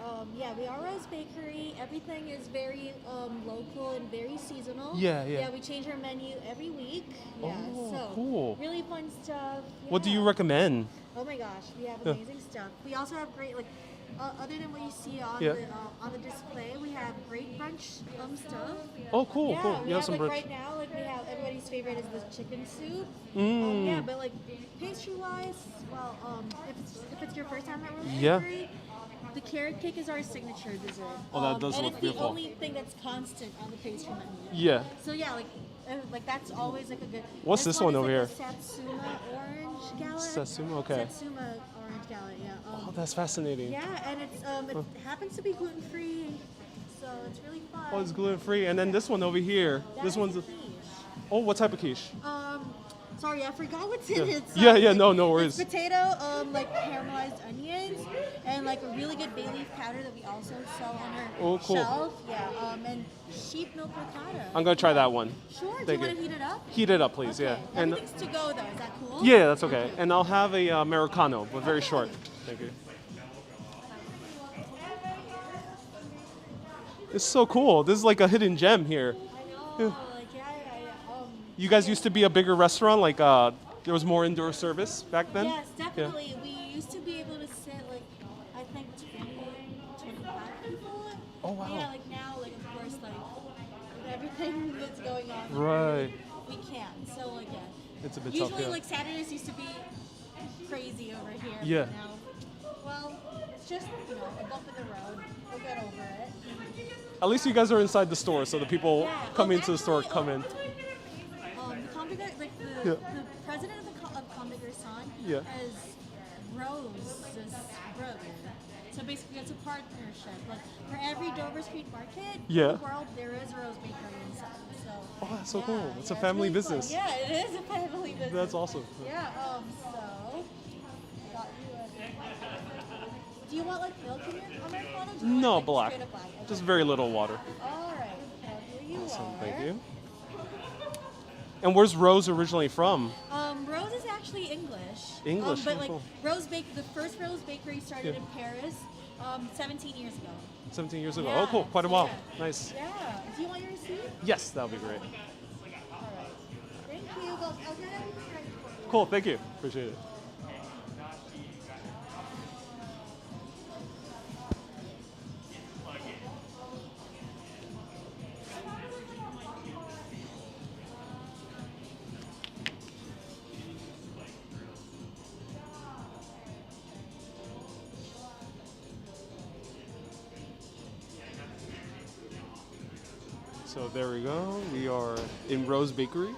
we are Rose Bakery. Everything is very local and very seasonal. Yeah. Yeah, we change our menu every week. Yeah, Oh, so cool. really fun stuff. What do you Yeah. recommend? Oh my gosh, we have Yeah. amazing stuff. We also have great other than what you see on Yeah. on the display, we have great brunch stuff. Oh, cool, Yeah, cool. we You have some brunch. right now, we have everybody's favorite is the chicken soup. Mm. Yeah, but pastry wise, well, if it's your first time at Rose Yeah. Bakery, the carrot cake is our signature dessert. Oh, that does and look it's beautiful. the only thing that's constant on the pastry menu. Yeah. So yeah, that's always a good. What's this one is, over here? A Satsuma orange galette. Satsuma, okay. Satsuma orange galette, yeah. Oh, that's fascinating. Yeah, and it happens to be gluten free, so it's really fun. Oh, it's gluten free. And then this one over here. That This is one's a quiche. Oh, what type of quiche? Sorry, I forgot what's in it. Yeah, Sorry. no worries. It's potato, like caramelized onions, and like a really good bay leaf powder that we also sell on our cool. shelf. Yeah, and sheep milk ricotta. I'm gonna try that one. Sure. Do Thank you want you. to heat it up? Heat it up, please. Okay. Yeah. And Everything's to go though. Is that cool? yeah, that's okay. And I'll have a Americano, but very short. Thank you. It's so cool. This is like a hidden gem here. I know. Like You guys used to be a bigger restaurant, like there was more indoor service back then? Yes, definitely. We used to be able to sit like I think 20, 25 people. Oh, wow. Yeah, like now, like of course, like with everything that's going on. Right. We can't. So like yeah. It's a bit tough, Usually yeah. like Saturdays used to be crazy over here. Yeah. But now, well, it's just a bump in the road. We'll get over it. At least you guys are inside the store, so the people Yeah. coming Oh, to the store actually, come in. The Combiger, like Yeah. the president of Combiger San Yeah. is Rose's brother. So basically, it's a partnership. Like for every Dover Street Market Yeah. in the world, there is a Rose Bakery inside. So. Oh, that's so yeah, cool. It's a yeah, family really fun. business. Yeah, it is a family business. That's awesome. Yeah. So. Got you do you want like milk in your Americano? Do you No, want, black. Straight up black? Okay. Just very little water. All right. Here you Awesome. are. Thank you. And where's Rose originally from? Rose is actually English. English, but oh, like cool. the first Rose Bakery started Yeah. in Paris, 17 years ago. 17 years ago. Yeah, Oh, cool. Quite a so while. yeah. Nice. Yeah. Do you want your receipt? Yes, that would be great. All right. Thank you. Well, I'll get everything ready for you. Cool. Thank you. Appreciate it. So there we go. We are in Rose Bakery.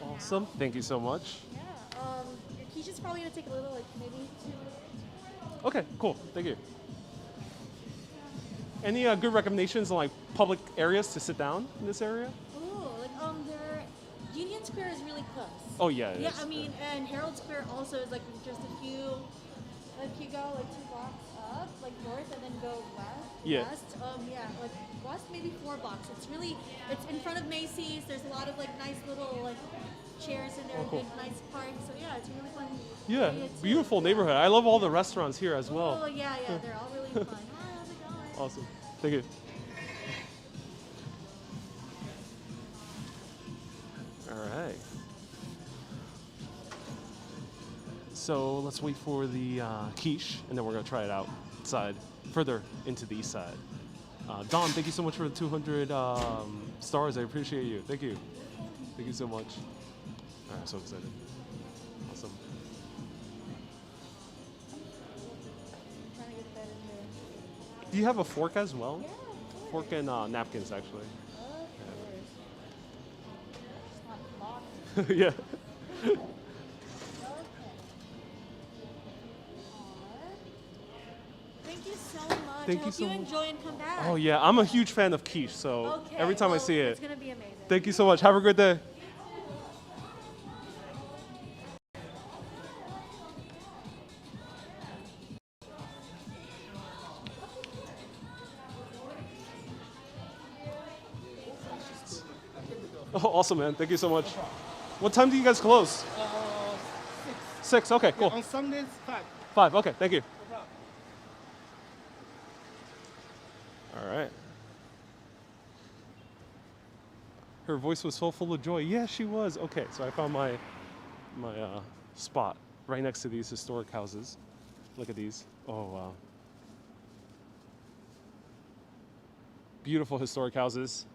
Awesome. Thank you so much. Yeah. Your quiche is probably gonna take a little, like maybe 2 minutes. Okay, cool. Thank you. Any good recommendations on like public areas to sit down in this area? Ooh, like their Union Square is really close. Oh yeah. it Yeah, is. I mean, and Herald Square also is like just a few. If you go like 2 blocks up, like north, and then go west. Yeah. West, yeah, like west maybe 4 blocks. It's in front of Macy's. There's a lot of like nice little like chairs in there, Oh, cool. good, nice park. So yeah, it's a really fun. Yeah, area too. beautiful neighborhood. I love all the restaurants here as well. Oh yeah, they're all really fun. Hi, how's it going? Awesome. Thank you. All right. So let's wait for the quiche, and then we're gonna try it outside, further into the east side. Don, thank you so much for the 200 stars. I appreciate you. Thank you. Thank you so much. All right, so excited. Awesome. Trying to get that in there. Do you have a fork as well? Yeah, of course. Fork and napkins, actually. Of course. It's not locked. Yeah. Okay. Thank you so much. Thank I you hope so you much. enjoy and come back. Oh yeah, I'm a huge fan of quiche, so Okay, every time I well, see it. it's gonna be amazing. Thank you so much. Have a great day. Oh, awesome, man. Thank you so much. What time do you guys close? 6. Okay, cool. On Sundays, 5. 5. Okay, thank you. All right. Her voice was so full of joy. Yeah, she was. Okay, so I found my spot right next to these historic houses. Look at these. Oh, wow. Beautiful historic houses.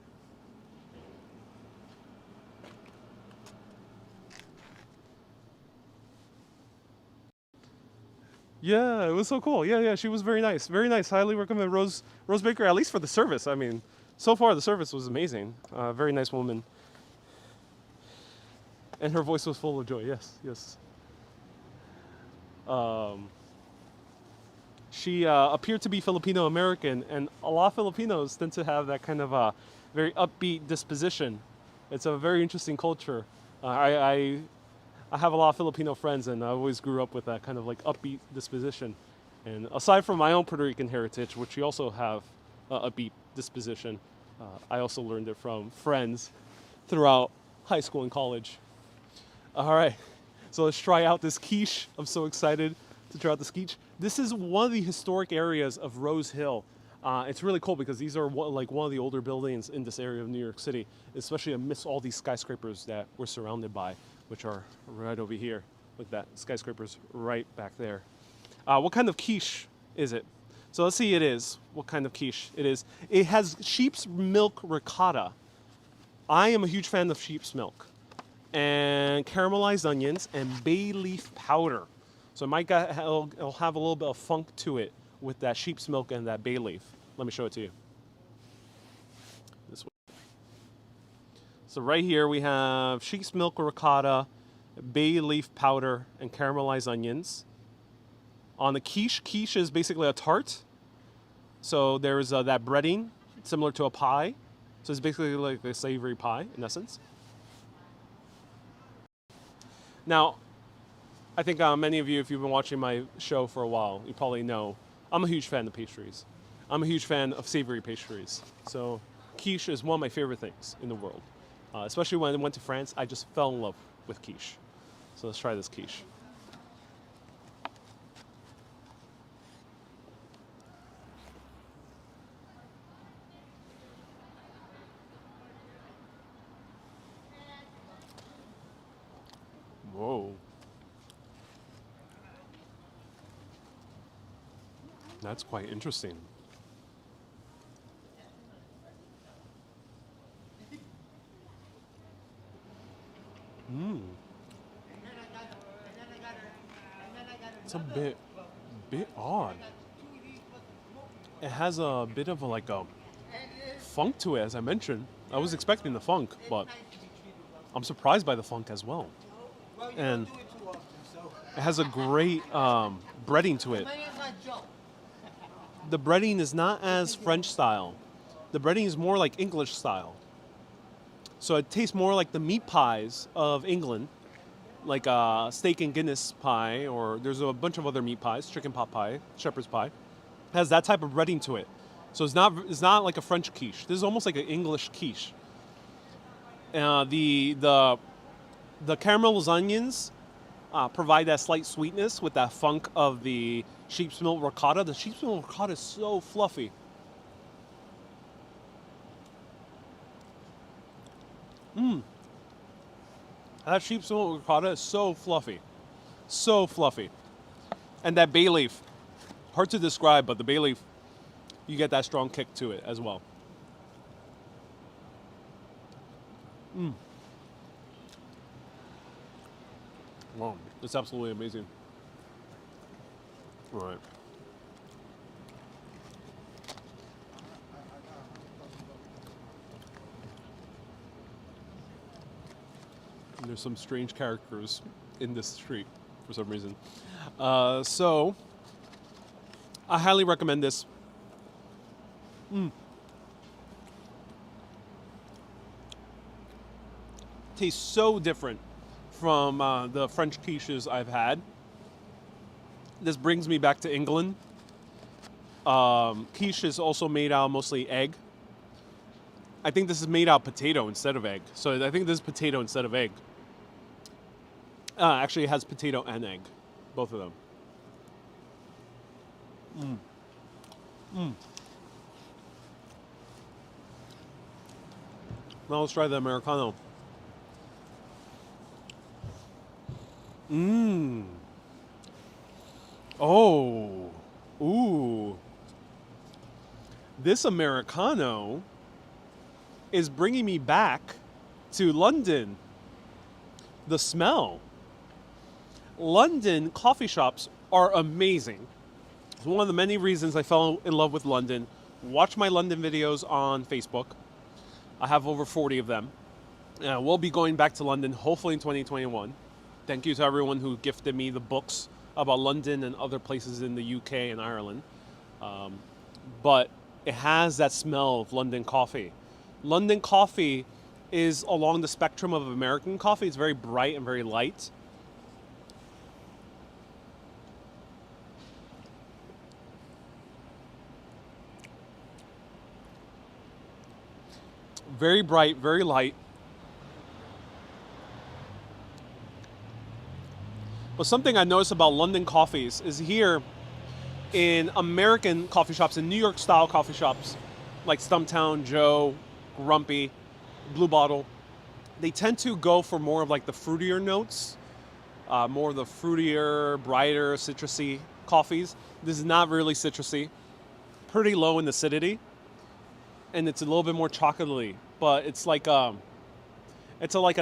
Yeah, it was so cool. Yeah, she was very nice. Very nice. Highly recommend Rose Baker, at least for the service. I mean, so far the service was amazing. Very nice woman. And her voice was full of joy. Yes. She appeared to be Filipino American, and a lot of Filipinos tend to have that kind of a very upbeat disposition. It's a very interesting culture. I have a lot of Filipino friends, and I always grew up with that kind of like upbeat disposition. And aside from my own Puerto Rican heritage, which we also have a upbeat disposition, I also learned it from friends throughout high school and college. All right, so let's try out this quiche. I'm so excited to try out this quiche. This is one of the historic areas of Rose Hill. It's really cool because these are one of the older buildings in this area of New York City, especially amidst all these skyscrapers that we're surrounded by, which are right over here. Look at that, skyscrapers right back there. What kind of quiche is it? So let's see it is. What kind of quiche it is. It has sheep's milk ricotta. I am a huge fan of sheep's milk. And caramelized onions and bay leaf powder. So it'll have a little bit of funk to it with that sheep's milk and that bay leaf. Let me show it to you. This way. So right here we have sheep's milk ricotta, bay leaf powder, and caramelized onions. On the quiche is basically a tart. So there's that breading, similar to a pie. So it's basically like a savory pie in essence. Now, I think many of you, if you've been watching my show for a while, you probably know I'm a huge fan of pastries. I'm a huge fan of savory pastries. So quiche is one of my favorite things in the world. Especially when I went to France, I just fell in love with quiche. So let's try this quiche. Whoa. That's quite interesting. It's a bit odd. It has a bit of a funk to it, as I mentioned. I was expecting the funk, but I'm surprised by the funk as well. And it has a great breading to it. The breading is not as French style. The breading is more like English style. So it tastes more like the meat pies of England, like steak and Guinness pie, or there's a bunch of other meat pies, chicken pot pie, shepherd's pie. It has that type of breading to it. So it's not like a French quiche. This is almost like an English quiche. The caramelized onions provide that slight sweetness with that funk of the sheep's milk ricotta. The sheep's milk ricotta is so fluffy. That sheep's milk ricotta is so fluffy. So fluffy. And that bay leaf, hard to describe, but the bay leaf you get that strong kick to it as well. Wow, it's absolutely amazing. All right. And there's some strange characters in this street for some reason. So, I highly recommend this. Tastes so different from the French quiches I've had. This brings me back to England. Quiche is also made out mostly egg. I think this is made out of potato instead of egg. So I think this is potato instead of egg. Actually, it has potato and egg, both of them. Now let's try the Americano. Oh. Ooh. This Americano is bringing me back to London. The smell. London coffee shops are amazing. It's one of the many reasons I fell in love with London. Watch my London videos on Facebook. I have over 40 of them. We'll be going back to London hopefully in 2021. Thank you to everyone who gifted me the books about London and other places in the UK and Ireland. But it has that smell of London coffee. London coffee is along the spectrum of American coffee. It's very bright and very light. Very bright, very light. But something I noticed about London coffees is here in American coffee shops, in New York style coffee shops, like Stumptown, Joe, Grumpy, Blue Bottle, they tend to go for more of like the fruitier notes, more of the fruitier, brighter, citrusy coffees. This is not really citrusy, pretty low in acidity, and it's a little bit more chocolatey, but it's like a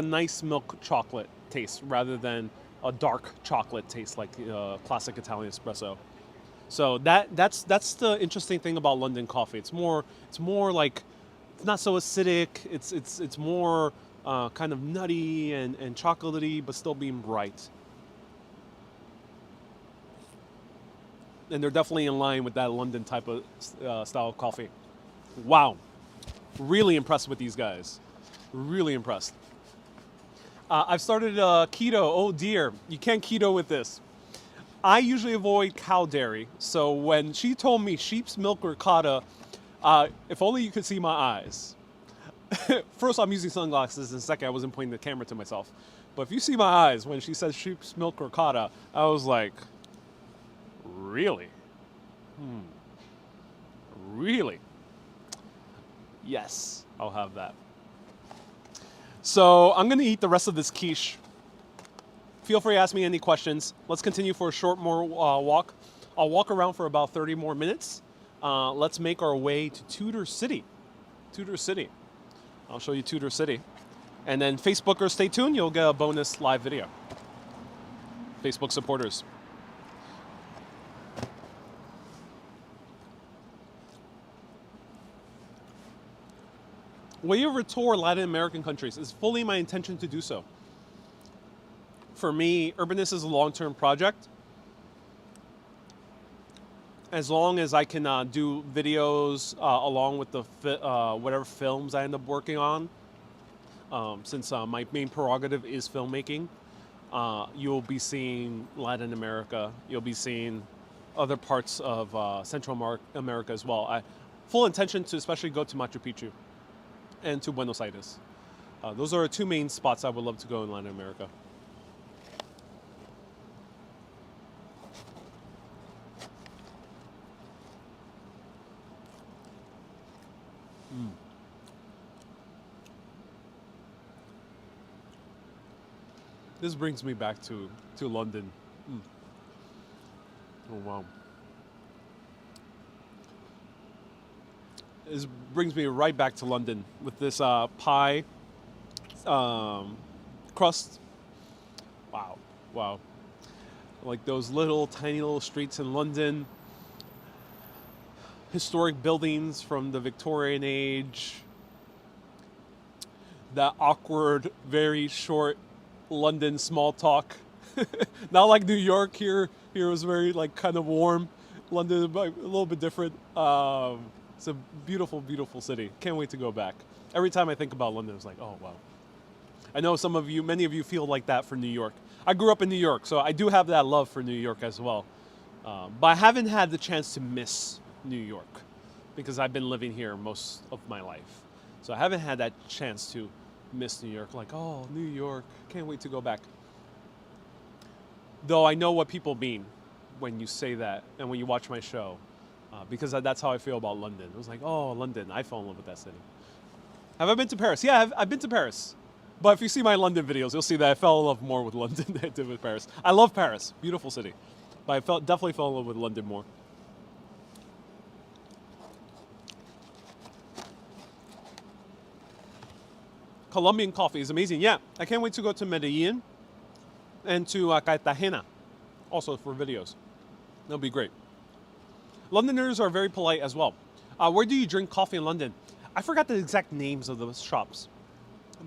nice milk chocolate taste rather than a dark chocolate taste like classic Italian espresso. So that's the interesting thing about London coffee. It's more like, it's not so acidic. It's more kind of nutty and chocolatey, but still being bright. And they're definitely in line with that London type of style of coffee. Wow, really impressed with these guys. Really impressed. I've started keto. Oh dear, you can't keto with this. I usually avoid cow dairy, so when she told me sheep's milk ricotta, if only you could see my eyes. First, I'm using sunglasses, and second, I wasn't pointing the camera to myself. But if you see my eyes when she said sheep's milk ricotta, I was like, really? Really? Yes, I'll have that. So I'm going to eat the rest of this quiche. Feel free to ask me any questions. Let's continue for a short more walk. I'll walk around for about 30 more minutes. Let's make our way to Tudor City. Tudor City. I'll show you Tudor City. And then Facebookers, stay tuned. You'll get a bonus live video. Facebook supporters. Will you ever tour Latin American countries? It's fully my intention to do so. For me, Urbanist is a long-term project. As long as I can do videos along with the whatever films I end up working on, since my main prerogative is filmmaking, you'll be seeing Latin America. You'll be seeing other parts of Central America as well. Full intention to especially go to Machu Picchu and to Buenos Aires. Those are two main spots I would love to go in Latin America. This brings me back to London. Oh wow. This brings me right back to London with this pie crust. Wow, wow. Like those little, tiny little streets in London. Historic buildings from the Victorian age. That awkward, very short London small talk. Not like New York here. Here was very like kind of warm. London a little bit different. It's a beautiful, beautiful city. Can't wait to go back. Every time I think about London, it's like, oh wow. I know some of you, many of you feel like that for New York. I grew up in New York, so I do have that love for New York as well. But I haven't had the chance to miss New York because I've been living here most of my life. So I haven't had that chance to miss New York. Like, oh, New York, can't wait to go back. Though I know what people mean when you say that and when you watch my show, because that's how I feel about London. It was like, oh, London, I fell in love with that city. Have I been to Paris? Yeah, I've been to Paris. But if you see my London videos, you'll see that I fell in love more with London than I did with Paris. I love Paris, beautiful city. But I definitely fell in love with London more. Colombian coffee is amazing. Yeah, I can't wait to go to Medellin and to Cartagena, also for videos. That'll be great. Londoners are very polite as well. Where do you drink coffee in London? I forgot the exact names of those shops,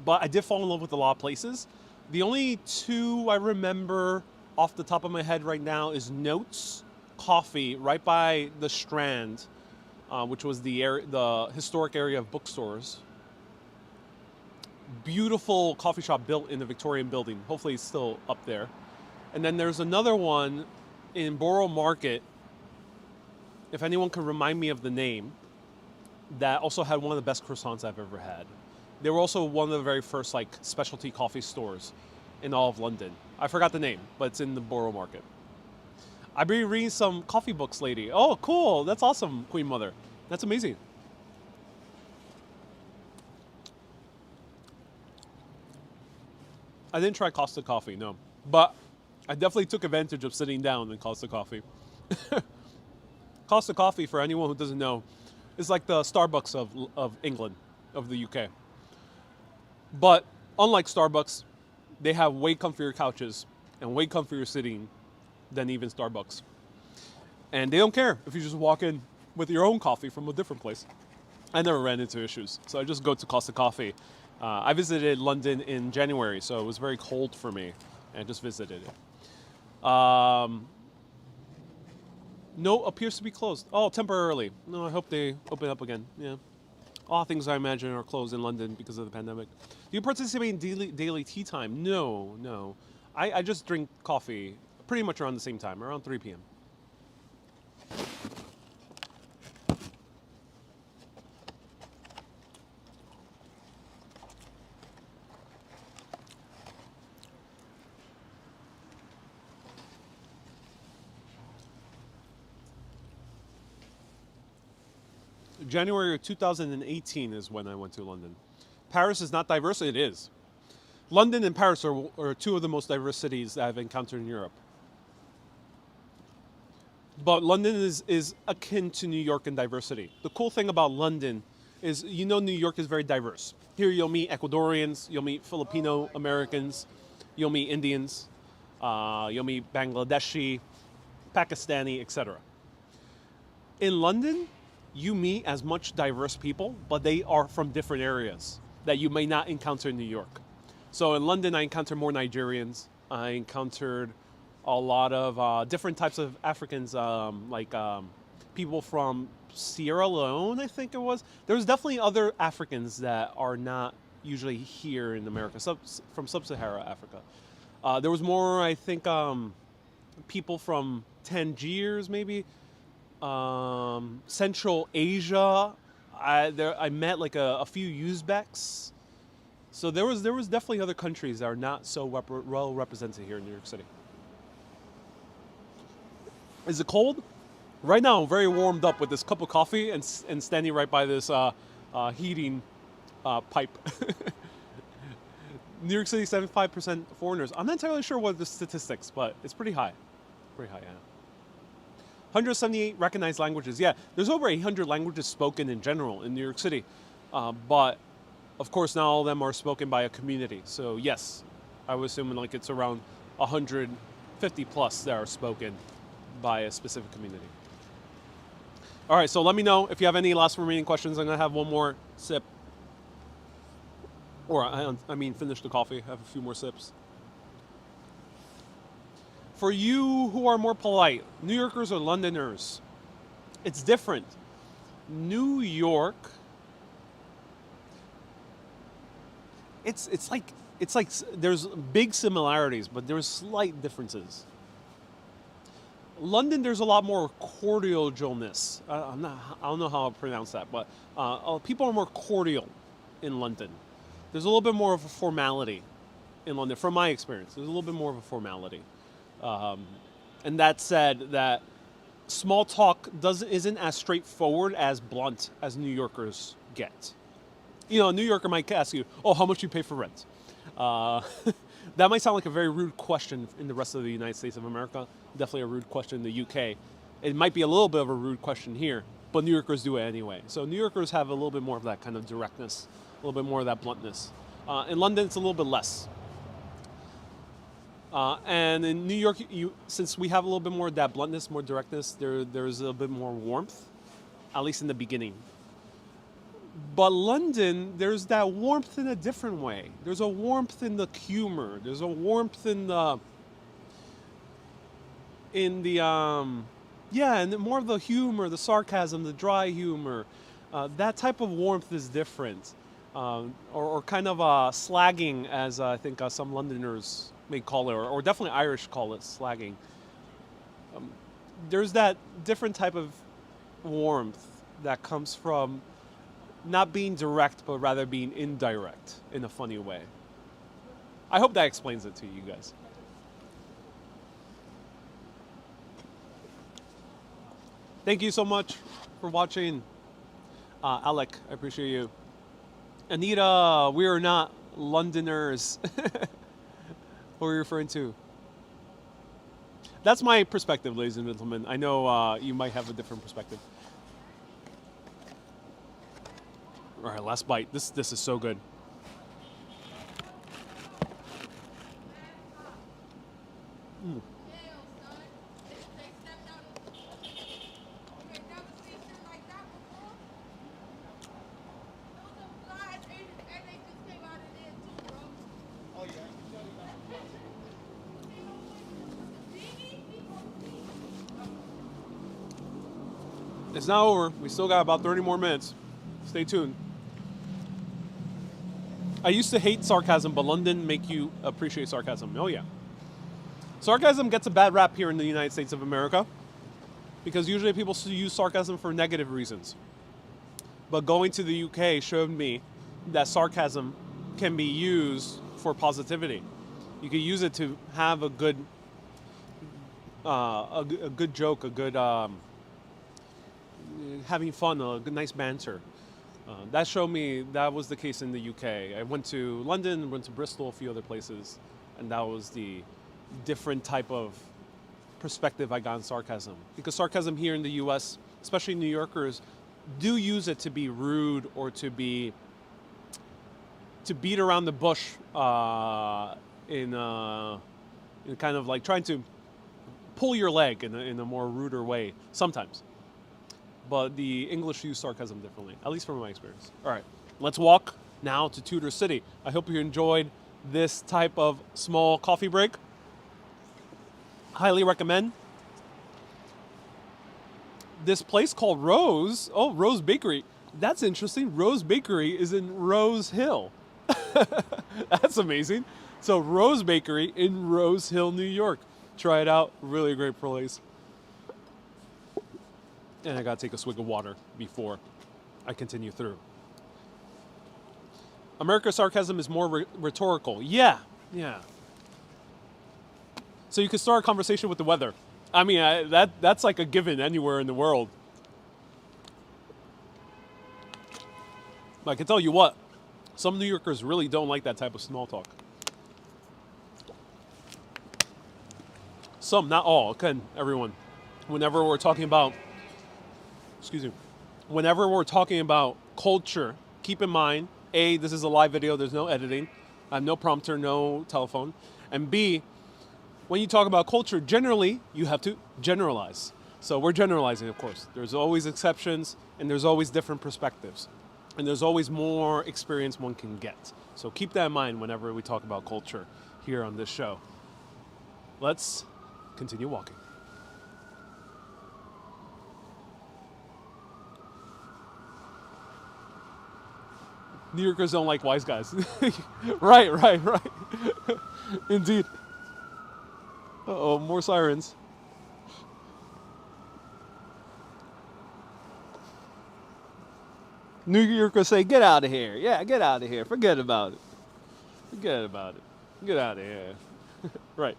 but I did fall in love with a lot of places. The only two I remember off the top of my head right now is Notes Coffee right by the Strand, which was the historic area of bookstores. Beautiful coffee shop built in the Victorian building. Hopefully it's still up there. And then there's another one in Borough Market, if anyone could remind me of the name, that also had one of the best croissants I've ever had. They were also one of the very first like specialty coffee stores in all of London. I forgot the name, but it's in the Borough Market. I've been reading some coffee books lately. Oh, cool. That's awesome, Queen Mother. That's amazing. I didn't try Costa Coffee, no. But I definitely took advantage of sitting down in Costa Coffee. Costa Coffee, for anyone who doesn't know, is like the Starbucks of England, of the UK. But unlike Starbucks, they have way comfier couches and way comfier sitting than even Starbucks. And they don't care if you just walk in with your own coffee from a different place. I never ran into issues, so I just go to Costa Coffee. I visited London in January, so it was very cold for me, and I just visited it. No, appears to be closed. Oh, temporarily. No, I hope they open up again. Yeah. All things I imagine are closed in London because of the pandemic. Do you participate in daily tea time? No. I just drink coffee pretty much around the same time, around 3 p.m. January of 2018 is when I went to London. Paris is not diverse. It is. London and Paris are two of the most diverse cities that I've encountered in Europe. But London is akin to New York in diversity. The cool thing about London is, you know, New York is very diverse. Here you'll meet Ecuadorians, you'll meet Filipino Americans, you'll meet Indians, you'll meet Bangladeshi, Pakistani, etc. In London, you meet as much diverse people, but they are from different areas that you may not encounter in New York. So in London, I encountered more Nigerians. I encountered a lot of different types of Africans, people from Sierra Leone, I think it was. There's definitely other Africans that are not usually here in America, from sub-Saharan Africa. There was more, I think, people from Tangiers, maybe. Central Asia. I met like a few Uzbeks. So there was definitely other countries that are not so well represented here in New York City. Is it cold? Right now I'm very warmed up with this cup of coffee and standing right by this heating pipe. New York City, 75% foreigners. I'm not entirely sure what the statistics, but it's pretty high. Pretty high, yeah. 178 recognized languages. Yeah, there's over 800 languages spoken in general in New York City. But, of course, not all of them are spoken by a community. So, yes, I would assume like it's around 150 plus that are spoken by a specific community. All right, so let me know if you have any last remaining questions. I'm going to have one more sip. Or, I mean, finish the coffee, have a few more sips. For you who are more polite, New Yorkers or Londoners, it's different. New York, it's like there's big similarities, but there's slight differences. London, there's a lot more cordialness. I don't know how to pronounce that, but people are more cordial in London. There's a little bit more of a formality in London, from my experience. There's a little bit more of a formality. And that said, that small talk isn't as straightforward as blunt as New Yorkers get. You know, a New Yorker might ask you, "Oh, how much do you pay for rent?" That might sound like a very rude question in the rest of the United States of America. Definitely a rude question in the UK. It might be a little bit of a rude question here, but New Yorkers do it anyway. So New Yorkers have a little bit more of that kind of directness, a little bit more of that bluntness. In London, it's a little bit less. And in New York, since we have a little bit more of that bluntness, more directness, there's a bit more warmth, at least in the beginning. But London, there's that warmth in a different way. There's a warmth in the humor. There's a warmth in and more of the humor, the sarcasm, the dry humor. That type of warmth is different. Or kind of slagging, as I think some Londoners may call it, or definitely Irish call it slagging. There's that different type of warmth that comes from not being direct, but rather being indirect in a funny way. I hope that explains it to you guys. Thank you so much for watching. Alec, I appreciate you. Anita, we are not Londoners. What are you referring to? That's my perspective, ladies and gentlemen. I know you might have a different perspective. All right, last bite. This is so good. It's not over. We still got about 30 more minutes. Stay tuned. I used to hate sarcasm, but London make you appreciate sarcasm. Oh yeah. Sarcasm gets a bad rap here in the United States of America because usually people use sarcasm for negative reasons. But going to the UK showed me that sarcasm can be used for positivity. You can use it to have a good joke, a good having fun, a good nice banter. That showed me that was the case in the UK. I went to London, went to Bristol, a few other places, and that was the different type of perspective I got on sarcasm. Because sarcasm here in the US, especially New Yorkers, do use it to be rude or to beat around the bush in kind of like trying to pull your leg in a more ruder way sometimes. But the English use sarcasm differently, at least from my experience. All right, let's walk now to Tudor City. I hope you enjoyed this type of small coffee break. Highly recommend. This place called Rose, Rose Bakery. That's interesting. Rose Bakery is in Rose Hill. That's amazing. So Rose Bakery in Rose Hill, New York. Try it out, really great place. And I gotta take a swig of water before I continue through. America's sarcasm is more rhetorical. Yeah. So you can start a conversation with the weather. I mean, that's like a given anywhere in the world. But I can tell you what, some New Yorkers really don't like that type of small talk. Some, not all, again, everyone. whenever we're talking about, whenever we're talking about culture, keep in mind, A, this is a live video, there's no editing, no prompter, no telephone. And B, when you talk about culture, generally, you have to generalize. So we're generalizing, of course. There's always exceptions, and there's always different perspectives. And there's always more experience one can get. So keep that in mind whenever we talk about culture here on this show. Let's continue walking. New Yorkers don't like wise guys. Right. Indeed. Uh-oh, more sirens. New Yorkers say, get out of here. Yeah, get out of here. Forget about it. Get out of here. Right.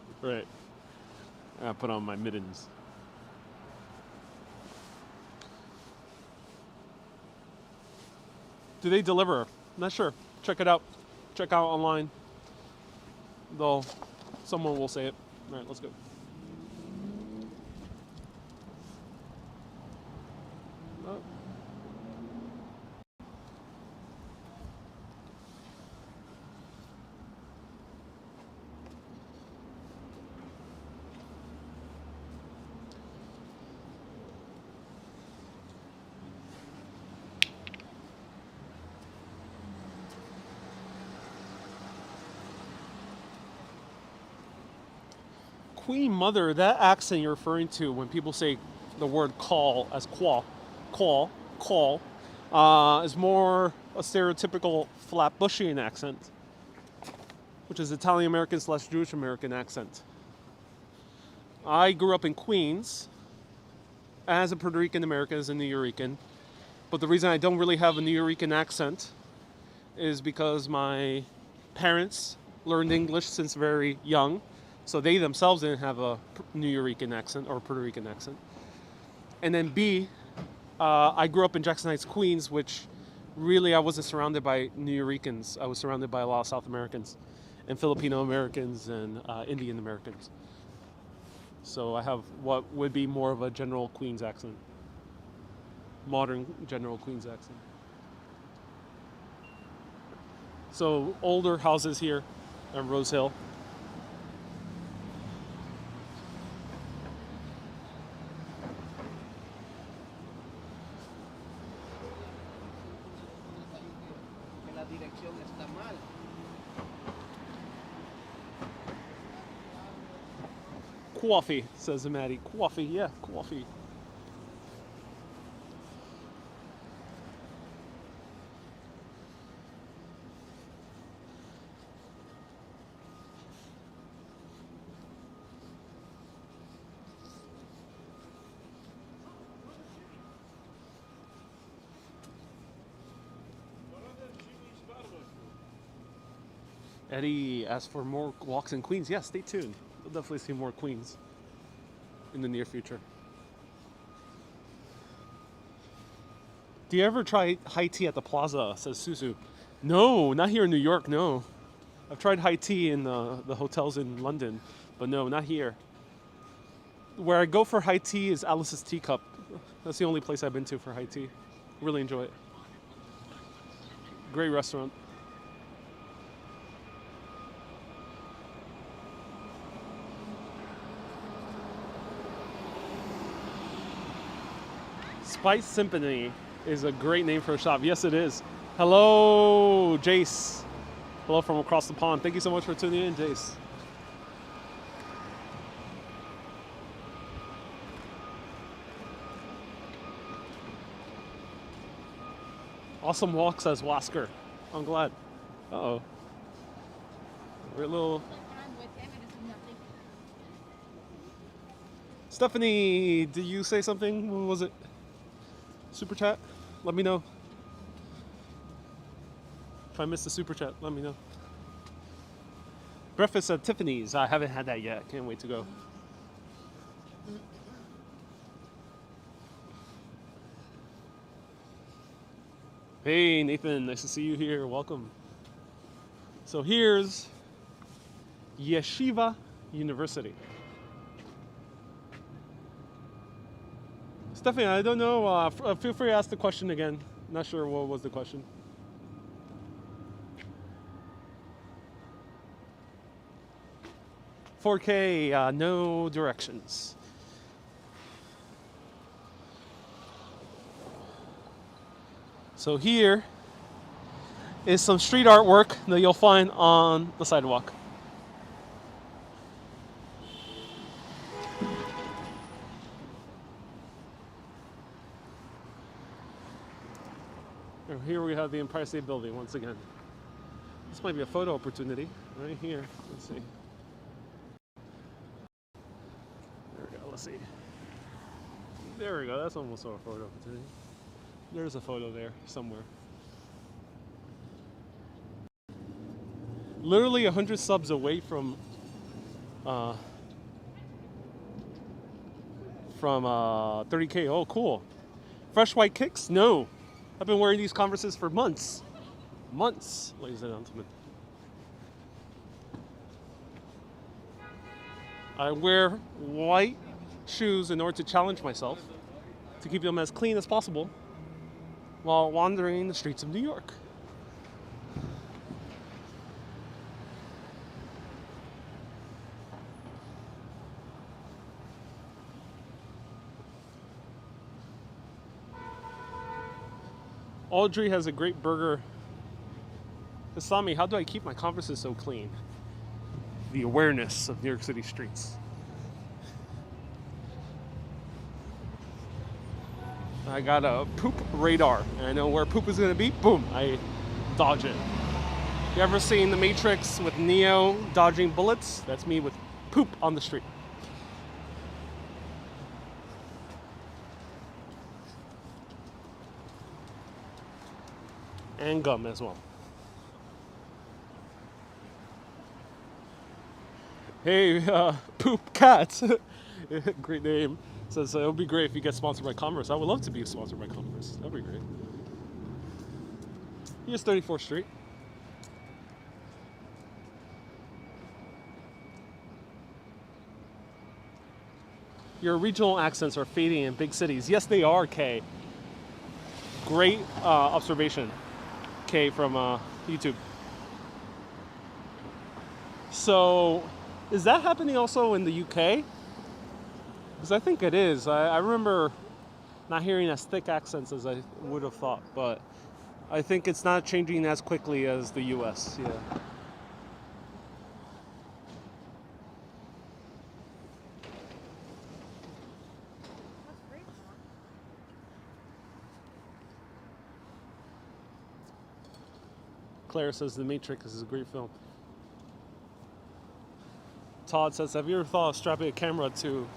I put on my mittens. Do they deliver? Not sure. Check it out. Check out online. Though someone will say it. All right, let's go. Oh. Queen Mother, that accent you're referring to when people say the word call as call, is more a stereotypical Flatbushian accent, which is Italian American / Jewish American accent. I grew up in Queens as a Puerto Rican American, as a New Yorican, but the reason I don't really have a New Yorican accent is because my parents learned English since very young. So they themselves didn't have a New Yorican accent or Puerto Rican accent. And then B, I grew up in Jackson Heights, Queens, which really I wasn't surrounded by New Yoricans. I was surrounded by a lot of South Americans and Filipino Americans and Indian Americans. So I have what would be more of a general Queens accent. Modern general Queens accent. So older houses here on Rose Hill. Coffee, says Maddie. Coffee, yeah, coffee. Eddie asked for more walks in Queens. Yeah, stay tuned. We'll definitely see more Queens in the near future. Do you ever try high tea at the plaza, says Susu? No, not here in New York, no. I've tried high tea in the hotels in London, but no, not here. Where I go for high tea is Alice's Teacup. That's the only place I've been to for high tea. Really enjoy it. Great restaurant. Spice Symphony is a great name for a shop. Yes, it is. Hello, Jace. Hello from across the pond. Thank you so much for tuning in, Jace. Awesome walk, says Wasker. I'm glad. Uh-oh. We're a little... Stephanie, did you say something? What was it? Super chat? Let me know. If I missed the super chat, let me know. Breakfast at Tiffany's. I haven't had that yet. Can't wait to go. Hey, Nathan. Nice to see you here. Welcome. So here's Yeshiva University. Stephanie, I don't know. Feel free to ask the question again. Not sure what was the question. $4K, no directions. So here is some street artwork that you'll find on the sidewalk. And here we have the Empire State Building once again. This might be a photo opportunity right here. Let's see. There we go. Let's see. There we go. That's almost a photo opportunity. There's a photo there somewhere. Literally 100 subs away from 30K. Oh, cool. Fresh white kicks? No. I've been wearing these Converses for months. Months, ladies and gentlemen. I wear white shoes in order to challenge myself to keep them as clean as possible while wandering the streets of New York. Audrey has a great burger. Kasami, how do I keep my Converses so clean? The awareness of New York City streets. I got a poop radar, and I know where poop is gonna be. Boom, I dodge it. You ever seen The Matrix with Neo dodging bullets? That's me with poop on the street. And gum as well. Hey, Poop Cat. Great name. Says it would be great if you get sponsored by Converse. I would love to be sponsored by Converse. That'd be great. Here's 34th Street. Your regional accents are fading in big cities. Yes, they are, Kay. Great observation, Kay, from YouTube. So, is that happening also in the UK? Because I think it is. I remember not hearing as thick accents as I would have thought, but I think it's not changing as quickly as the US, yeah. Claire says The Matrix is a great film. Todd says, have you ever thought of strapping a camera to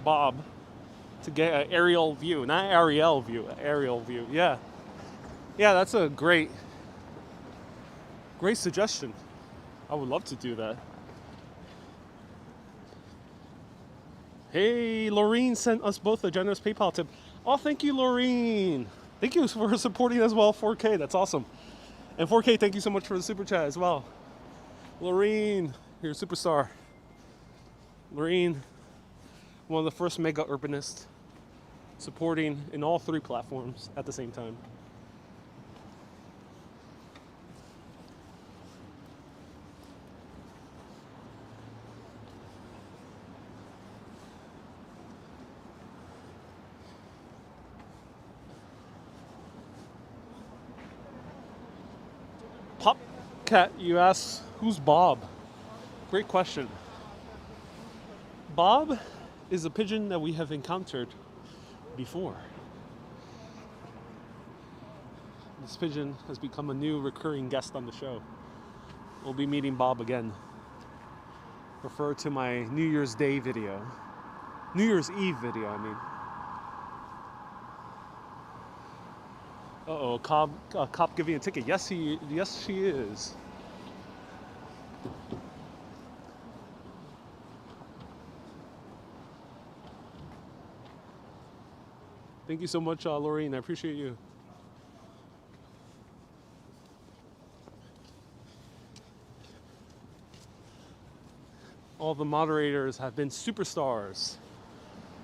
Bob to get an aerial view? Not Ariel view, aerial view. Yeah. Yeah, that's a great suggestion. I would love to do that. Hey, Laureen sent us both a generous PayPal tip. Oh, thank you, Laureen. Thank you for supporting as well, 4K. That's awesome. And 4K, thank you so much for the super chat as well. Laureen, you're a superstar. Laureen, one of the first mega urbanists, supporting in all three platforms at the same time. Popcat, you ask, who's Bob? Great question. Bob is a pigeon that we have encountered before. This pigeon has become a new recurring guest on the show. We'll be meeting Bob again. Refer to my New Year's Day video. New Year's Eve video, I mean. Uh-oh, cop giving a ticket. Yes, she is. Thank you so much, Laureen. I appreciate you. All the moderators have been superstars.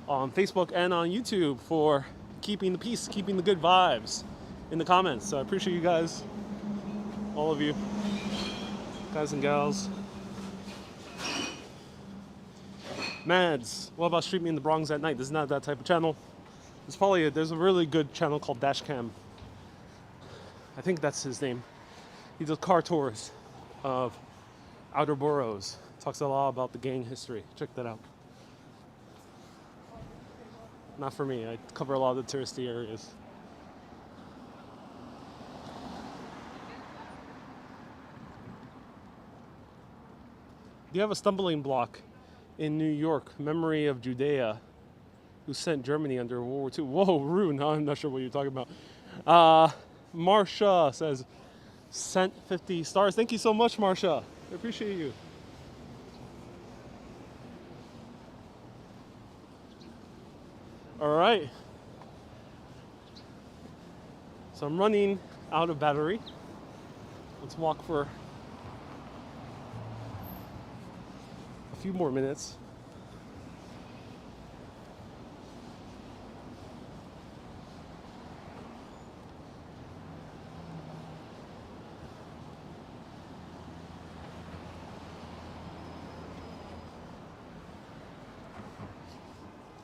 on Facebook and on YouTube for keeping the peace, keeping the good vibes in the comments. So I appreciate you guys, all of you, guys and gals. Mads, what about Street Me in the Bronx at Night? This is not that type of channel. There's a really good channel called Dashcam. I think that's his name. He does car tours of outer boroughs. Talks a lot about the gang history. Check that out. Not for me. I cover a lot of the touristy areas. Do you have a stumbling block in New York? Memory of Judea, who sent Germany under World War II. Whoa, Rune. I'm not sure what you're talking about. Marsha says, sent 50 stars. Thank you so much, Marsha. I appreciate you. All right. So I'm running out of battery. Let's walk for a few more minutes.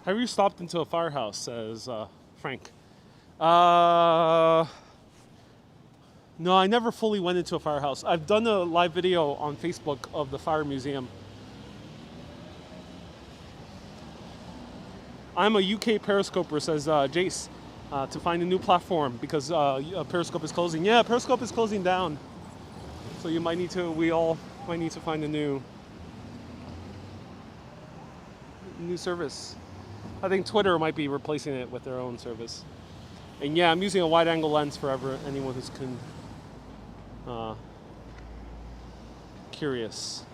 Have you stopped into a firehouse, says Frank. No, I never fully went into a firehouse. I've done a live video on Facebook of the fire museum. I'm a UK Periscoper, says Jace, to find a new platform because Periscope is closing. Yeah, Periscope is closing down. So we all might need to find a new service. I think Twitter might be replacing it with their own service. And yeah, I'm using a wide angle lens for anyone who's curious.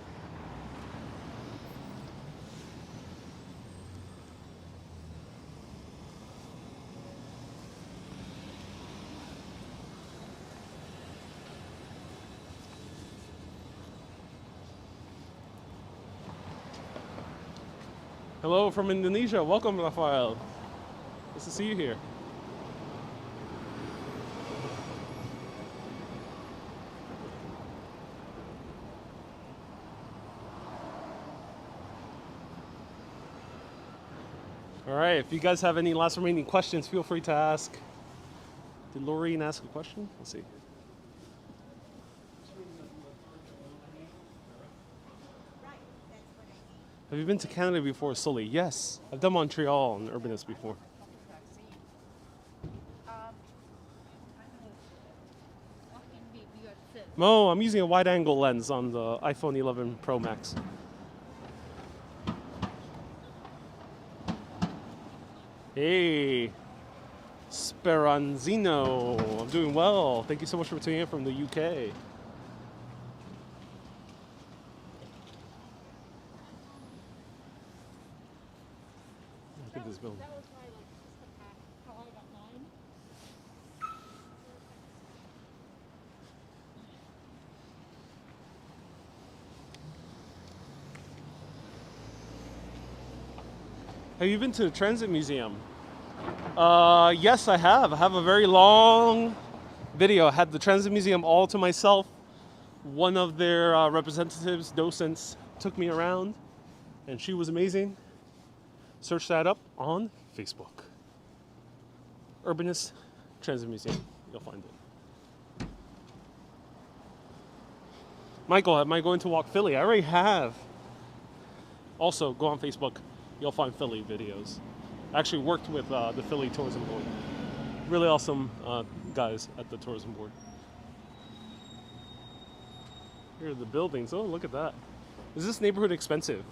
Hello from Indonesia. Welcome, Rafael. Nice to see you here. All right, if you guys have any last remaining questions, feel free to ask. Did Laureen ask a question? Let's see. Have you been to Canada before, Sully? Yes. I've done Montreal and Urbanist before. Mo, I'm using a wide angle lens on the iPhone 11 Pro Max. Hey, Speranzino. I'm doing well. Thank you so much for tuning in from the UK. Look at this building. That was my system hack, how I got mine. Have you been to the Transit Museum? Yes, I have. I have a very long video. I had the Transit Museum all to myself. One of their representatives, docents, took me around, and she was amazing. Search that up on Facebook. Urbanist Transit Museum. You'll find it. Michael, am I going to walk Philly? I already have. Also, go on Facebook. You'll find Philly videos. I actually worked with the Philly Tourism Board. Really awesome guys at the Tourism Board. Here are the buildings. Oh, look at that. Is this neighborhood expensive?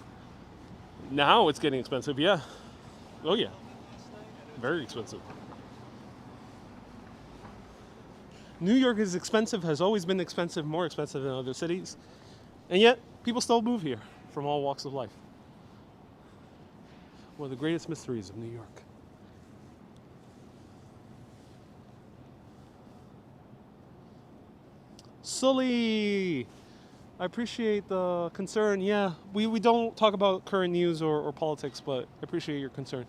Now it's getting expensive, yeah. Oh yeah, very expensive. New York is expensive, has always been expensive, more expensive than other cities. And yet, people still move here from all walks of life. One of the greatest mysteries of New York. Sully! I appreciate the concern. Yeah, we don't talk about current news or politics, but I appreciate your concern.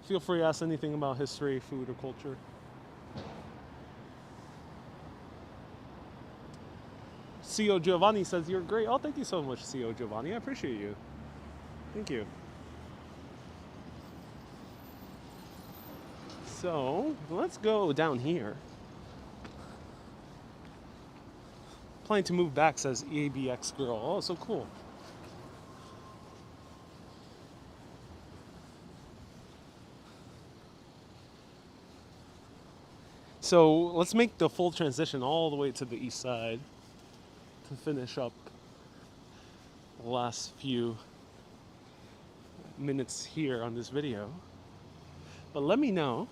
Feel free to ask anything about history, food, or culture. C.O. Giovanni says you're great. Oh, thank you so much, C.O. Giovanni. I appreciate you. Thank you. So, let's go down here. Planning to move back, says EABX girl. Oh, so cool. So let's make the full transition all the way to the east side to finish up the last few minutes here on this video. But let me know.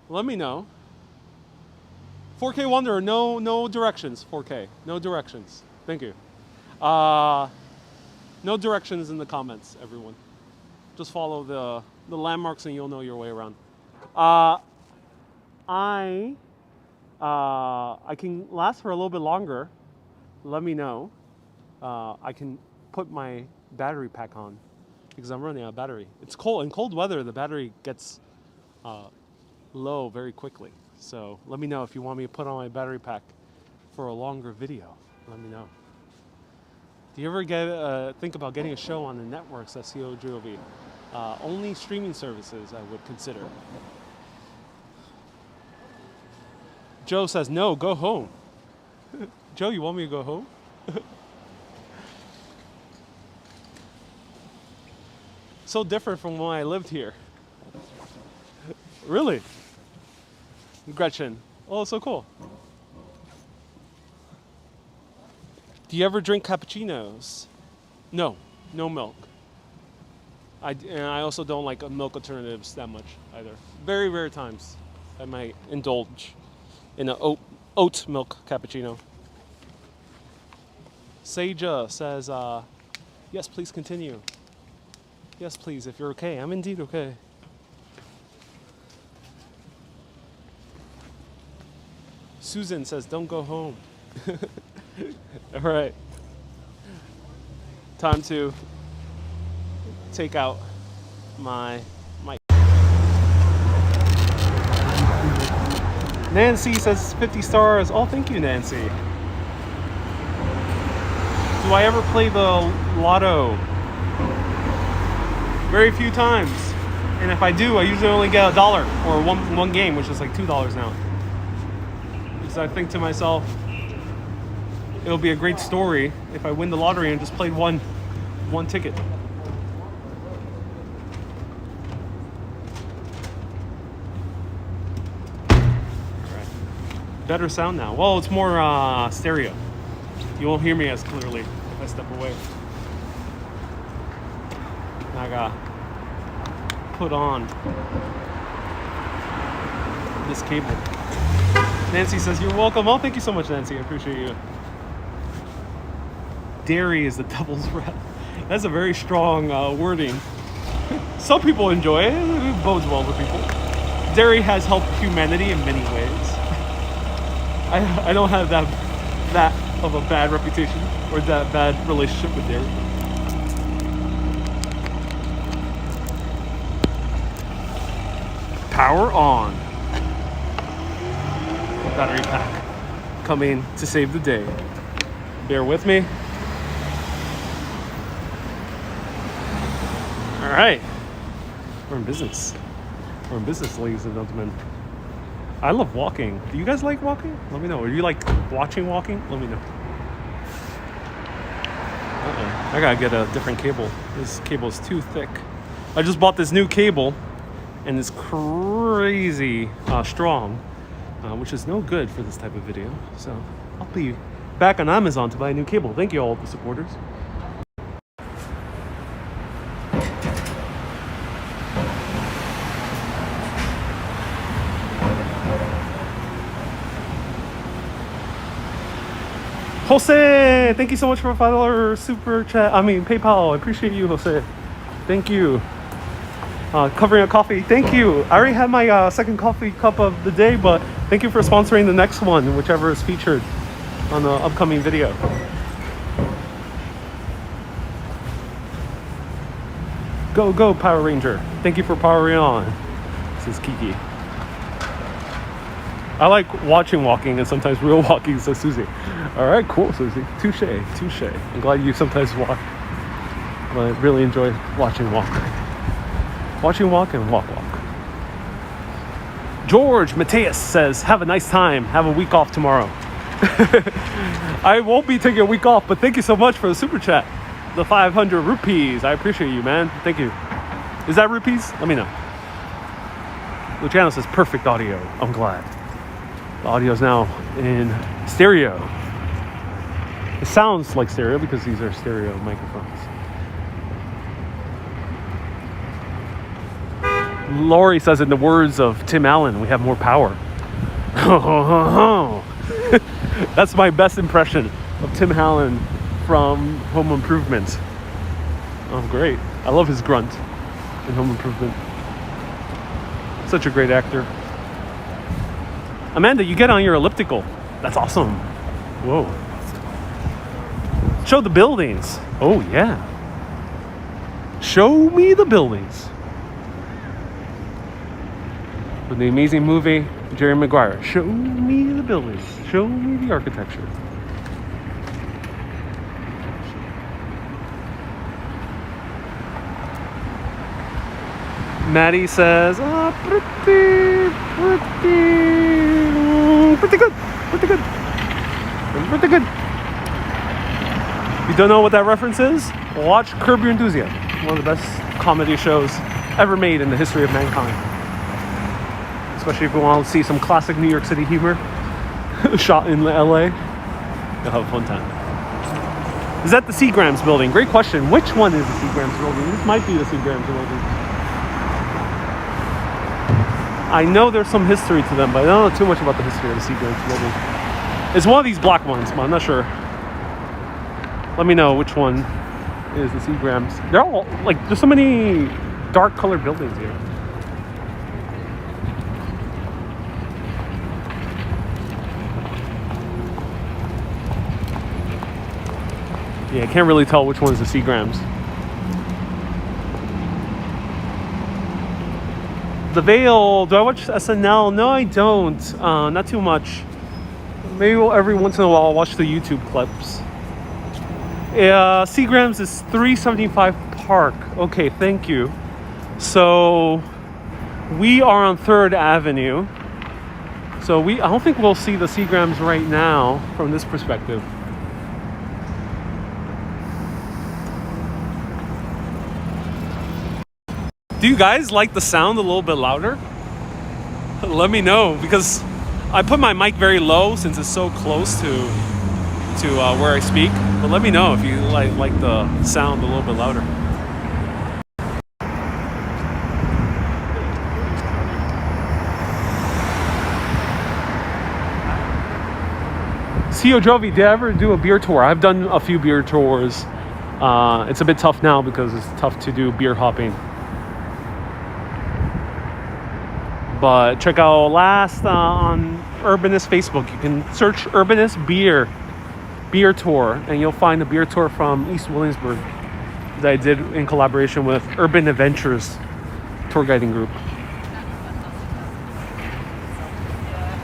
Let me know. 4K Wanderer, no directions. 4K, no directions. Thank you. No directions in the comments, everyone. Just follow the landmarks and you'll know your way around. I can last for a little bit longer. Let me know. I can put my battery pack on because I'm running out of battery. It's cold. In cold weather, the battery gets low very quickly. So let me know if you want me to put on my battery pack for a longer video. Let me know. Do you ever think about getting a show on the networks at COGOV? Only streaming services I would consider. Joe says, no, go home. Joe, you want me to go home? So different from when I lived here. Really? Gretchen. Oh, so cool. Do you ever drink cappuccinos? No, no milk. And I also don't like milk alternatives that much either. Very rare times I might indulge in an oat milk cappuccino. Seija says, yes, please continue. Yes, please, if you're okay. I'm indeed okay. Susan says, don't go home. All right. Time to take out my mic. Nancy says 50 stars. Oh, thank you, Nancy. Do I ever play the lotto? Very few times. And if I do, I usually only get $1 or one game, which is like $2 now. Because I think to myself, it'll be a great story if I win the lottery and just played one ticket. Better sound now. Well, it's more stereo. You won't hear me as clearly if I step away. I gotta put on this cable. Nancy says, you're welcome. Oh, thank you so much, Nancy. I appreciate you. Dairy is the devil's breath. That's a very strong wording. Some people enjoy it. It bodes well for people. Dairy has helped humanity in many ways. I don't have that of a bad reputation or that bad relationship with dairy. Power on. Battery pack coming to save the day. Bear with me. All right, we're in business. We're in business, ladies and gentlemen. I love walking. Do you guys like walking? Let me know. Or you like watching walking? Let me know. I gotta get a different cable. This cable is too thick. I just bought this new cable, and it's crazy strong, which is no good for this type of video. So I'll be back on Amazon to buy a new cable. Thank you all the supporters. Jose, thank you so much for a $5 super chat. PayPal. I appreciate you, Jose. Thank you. Covering a coffee. Thank you. I already had my second coffee cup of the day, but thank you for sponsoring the next one, whichever is featured on the upcoming video. Go, go, Power Ranger. Thank you for powering on. This is Kiki. I like watching walking and sometimes real walking, says Susie. All right, cool, Susie. Touche, touche. I'm glad you sometimes walk. But I really enjoy watching walk. Watching walk and walk. George Mateus says, have a nice time. Have a week off tomorrow. I won't be taking a week off, but thank you so much for the super chat. The 500 rupees. I appreciate you, man. Thank you. Is that rupees? Let me know. Luciano says, perfect audio. I'm glad. The audio is now in stereo. It sounds like stereo because these are stereo microphones. Lori says, in the words of Tim Allen, we have more power. That's my best impression of Tim Allen from Home Improvement. Oh, great. I love his grunt in Home Improvement. Such a great actor. Amanda, you get on your elliptical. That's awesome. Whoa. Show the buildings. Oh, yeah. Show me the buildings. With the amazing movie, Jerry Maguire. Show me the buildings. Show me the architecture. Maddie says, oh, pretty good. If you don't know what that reference is, watch Curb Your Enthusiasm. One of the best comedy shows ever made in the history of mankind. Especially if you want to see some classic New York City humor shot in LA. You'll have a fun time. Is that the Seagrams building? Great question. Which one is the Seagrams building? This might be the Seagrams building. I know there's some history to them, but I don't know too much about the history of the Seagrams building. It's one of these black ones, but I'm not sure. Let me know which one is the Seagrams. They're all, like, there's so many dark colored buildings here. Yeah, I can't really tell which one's the Seagrams. The Veil, do I watch SNL? No, I don't. Not too much. Maybe every once in a while I'll watch the YouTube clips. Seagrams is 375 Park. Okay, thank you. So we are on 3rd Avenue. So I don't think we'll see the Seagrams right now from this perspective. Do you guys like the sound a little bit louder? Let me know, because I put my mic very low since it's so close to where I speak. But let me know if you like the sound a little bit louder. CEO Jovi, did I ever do a beer tour? I've done a few beer tours. It's a bit tough now because it's tough to do beer hopping. But check out last on Urbanist Facebook. You can search Urbanist beer tour, and you'll find a beer tour from East Williamsburg that I did in collaboration with Urban Adventures tour guiding group.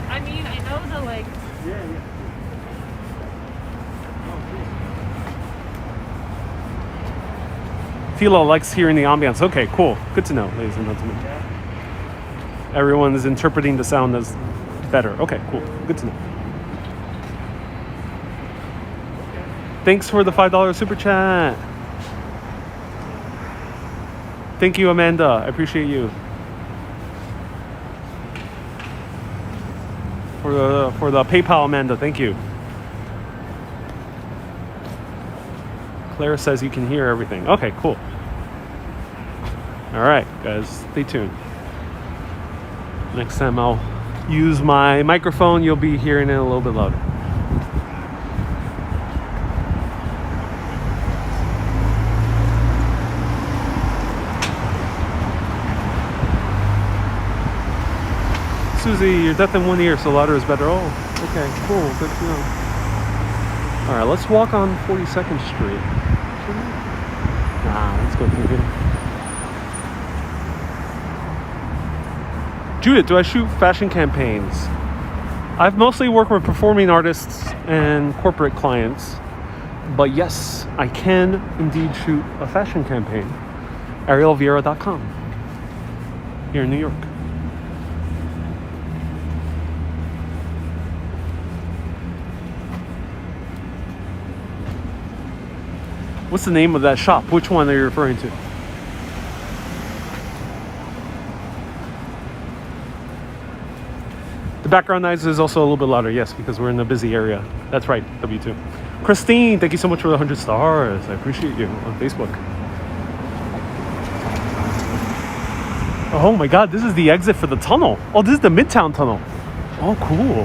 I mean, I know the like. Philo likes hearing the ambiance. Okay, cool. Good to know, ladies and gentlemen. Everyone is interpreting the sound as better. Okay, cool. Good to know. Thanks for the $5 super chat. Thank you, Amanda. I appreciate you. For the PayPal, Amanda. Thank you. Claire says you can hear everything. Okay, cool. All right, guys, stay tuned. Next time I'll use my microphone, you'll be hearing it a little bit louder. Susie, you're deaf in one ear, so louder is better. Oh, okay, cool, good to know. All right, let's walk on 42nd Street. Let's go through here. Judith, do I shoot fashion campaigns? I've mostly worked with performing artists and corporate clients, but yes, I can indeed shoot a fashion campaign. ArielVieira.com here in New York. What's the name of that shop? Which one are you referring to? The background noise is also a little bit louder, yes, because we're in a busy area. That's right, W2. Christine, thank you so much for the 100 stars. I appreciate you on Facebook. Oh my God, this is the exit for the tunnel. Oh, this is the Midtown tunnel. Oh, cool.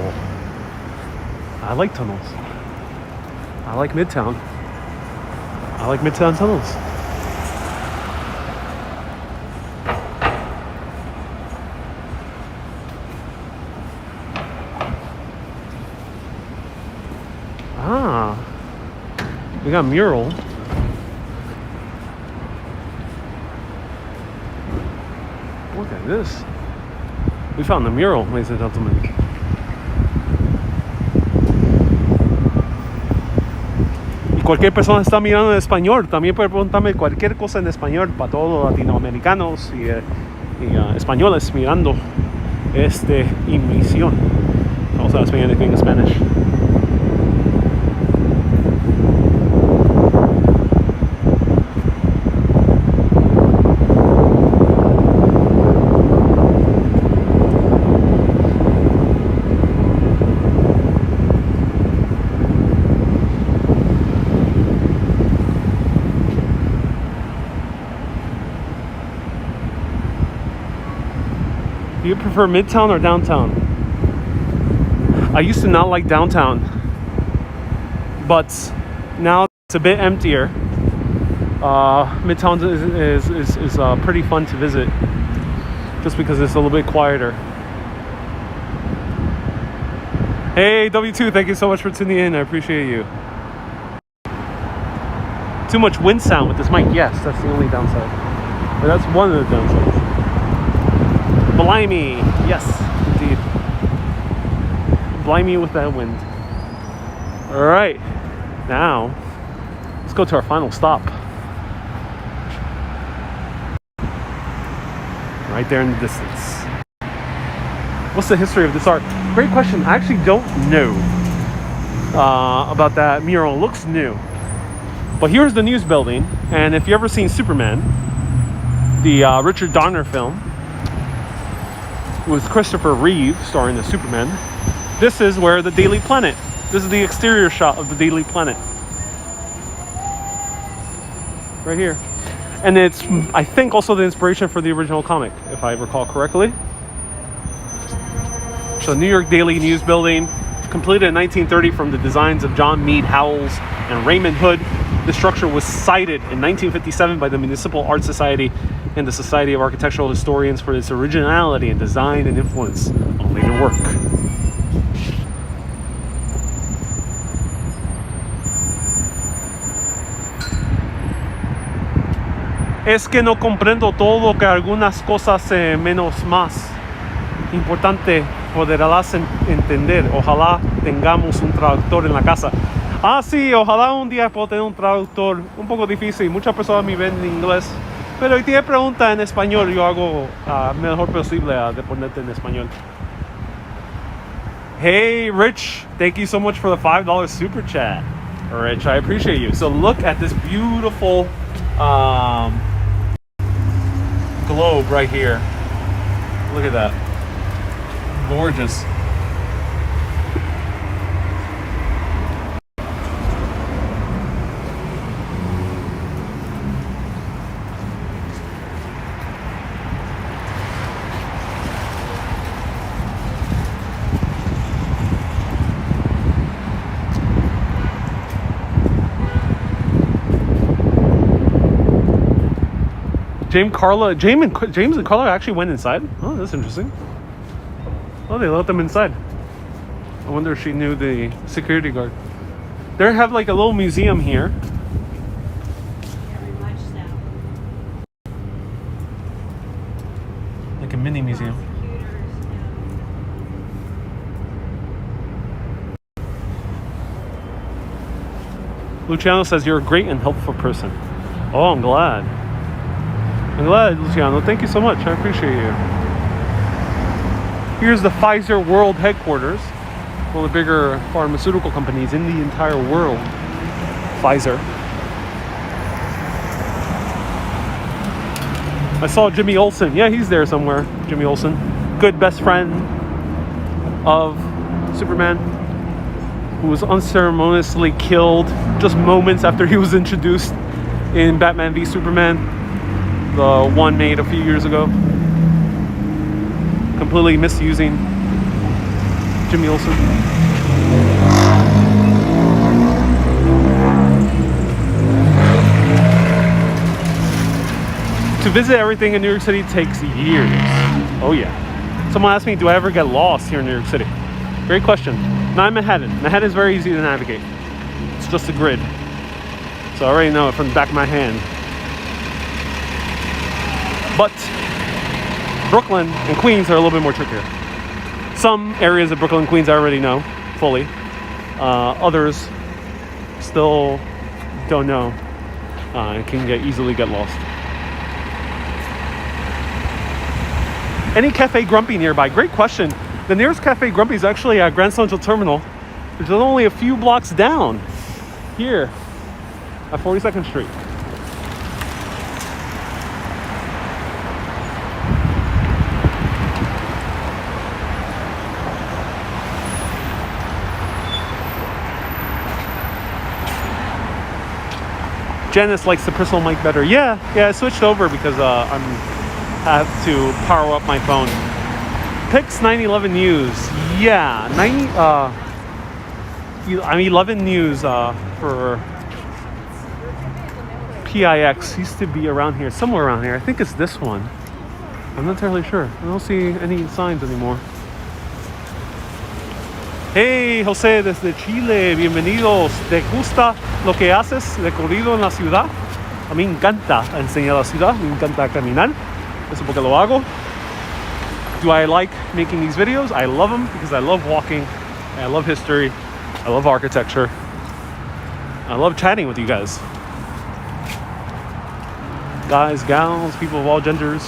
I like tunnels. I like Midtown. I like Midtown tunnels. Ah, we got a mural. Look at this. We found the mural, ladies and gentlemen. Y cualquier persona está mirando en español, también puede preguntarme cualquier cosa en español para todos los latinoamericanos y españoles mirando esta emisión. Also ask me anything in Spanish. Do you prefer Midtown or downtown? I used to not like downtown, but now it's a bit emptier. Midtown is pretty fun to visit, just because it's a little bit quieter. Hey W2, thank you so much for tuning in. I appreciate you. Too much wind sound with this mic. Yes, that's the only downside. But that's one of the downsides. Blimey, yes, indeed. Blimey with that wind. All right, now let's go to our final stop. Right there in the distance. What's the history of this art? Great question. I actually don't know about that mural. It looks new. But here's the news building, and if you've ever seen Superman, the Richard Donner film, with Christopher Reeve starring as Superman, this is where the Daily Planet. This is the exterior shot of the Daily Planet. Right here. And it's, I think, also the inspiration for the original comic, if I recall correctly. So New York Daily News Building, completed in 1930 from the designs of John Mead Howells and Raymond Hood. The structure was cited in 1957 by the Municipal Art Society and the Society of Architectural Historians for its originality in design and influence on later work. Es que no comprendo todo, que algunas cosas menos más importante poderlas entender. Ojalá tengamos un traductor en la casa. Ah, sí, ojalá un día pueda tener un traductor. Un poco difícil, muchas personas me ven en inglés. Pero si tienes pregunta en español, yo hago mejor posible de ponerte en español. Hey, Rich, thank you so much for the $5 super chat. Rich, I appreciate you. So look at this beautiful globe right here. Look at that. Gorgeous. James and Carla actually went inside. Oh, that's interesting. Oh, they let them inside. I wonder if she knew the security guard. They have like a little museum here. Very much so. Like a mini museum. Computers. Luciano says you're a great and helpful person. Oh, I'm glad. I'm glad, Luciano. Thank you so much. I appreciate you. Here's the Pfizer World Headquarters. One of the bigger pharmaceutical companies in the entire world. Pfizer. I saw Jimmy Olsen. Yeah, he's there somewhere. Jimmy Olsen. Good best friend of Superman, who was unceremoniously killed just moments after he was introduced in Batman v Superman, the one made a few years ago. Completely misusing Jimmy Olsen. To visit everything in New York City takes years. Oh yeah. Someone asked me, do I ever get lost here in New York City? Great question. Not in Manhattan. Manhattan is very easy to navigate. It's just a grid. So I already know it from the back of my hand. But Brooklyn and Queens are a little bit more trickier. Some areas of Brooklyn and Queens I already know fully. Others still don't know. And can easily get lost. Any Cafe Grumpy nearby? Great question. The nearest Cafe Grumpy is actually at Grand Central Terminal, which is only a few blocks down here at 42nd Street. Janice likes the personal mic better. Yeah, I switched over because I have to power up my phone. Pix 911 News. Yeah, 11 News for PIX used to be around here, somewhere around here. I think it's this one. I'm not entirely sure. I don't see any signs anymore. Hey, José desde Chile, bienvenidos. ¿Te gusta lo que haces de corrido en la ciudad? A mí me encanta enseñar la ciudad, me encanta caminar. Eso porque lo hago. Do I like making these videos? I love them because I love walking. I love history. I love architecture. I love chatting with you guys. Guys, gals, people of all genders.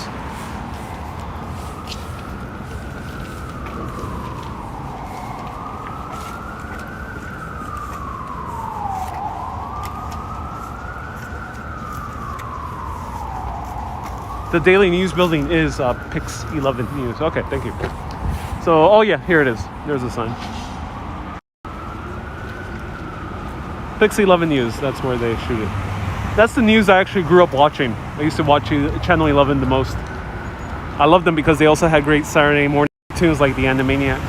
The Daily News building is Pix 11 News. Okay, thank you. So, oh yeah, here it is. There's the sign. Pix 11 News, that's where they shoot it. That's the news I actually grew up watching. I used to watch Channel 11 the most. I love them because they also had great Saturday morning tunes like the Animaniacs.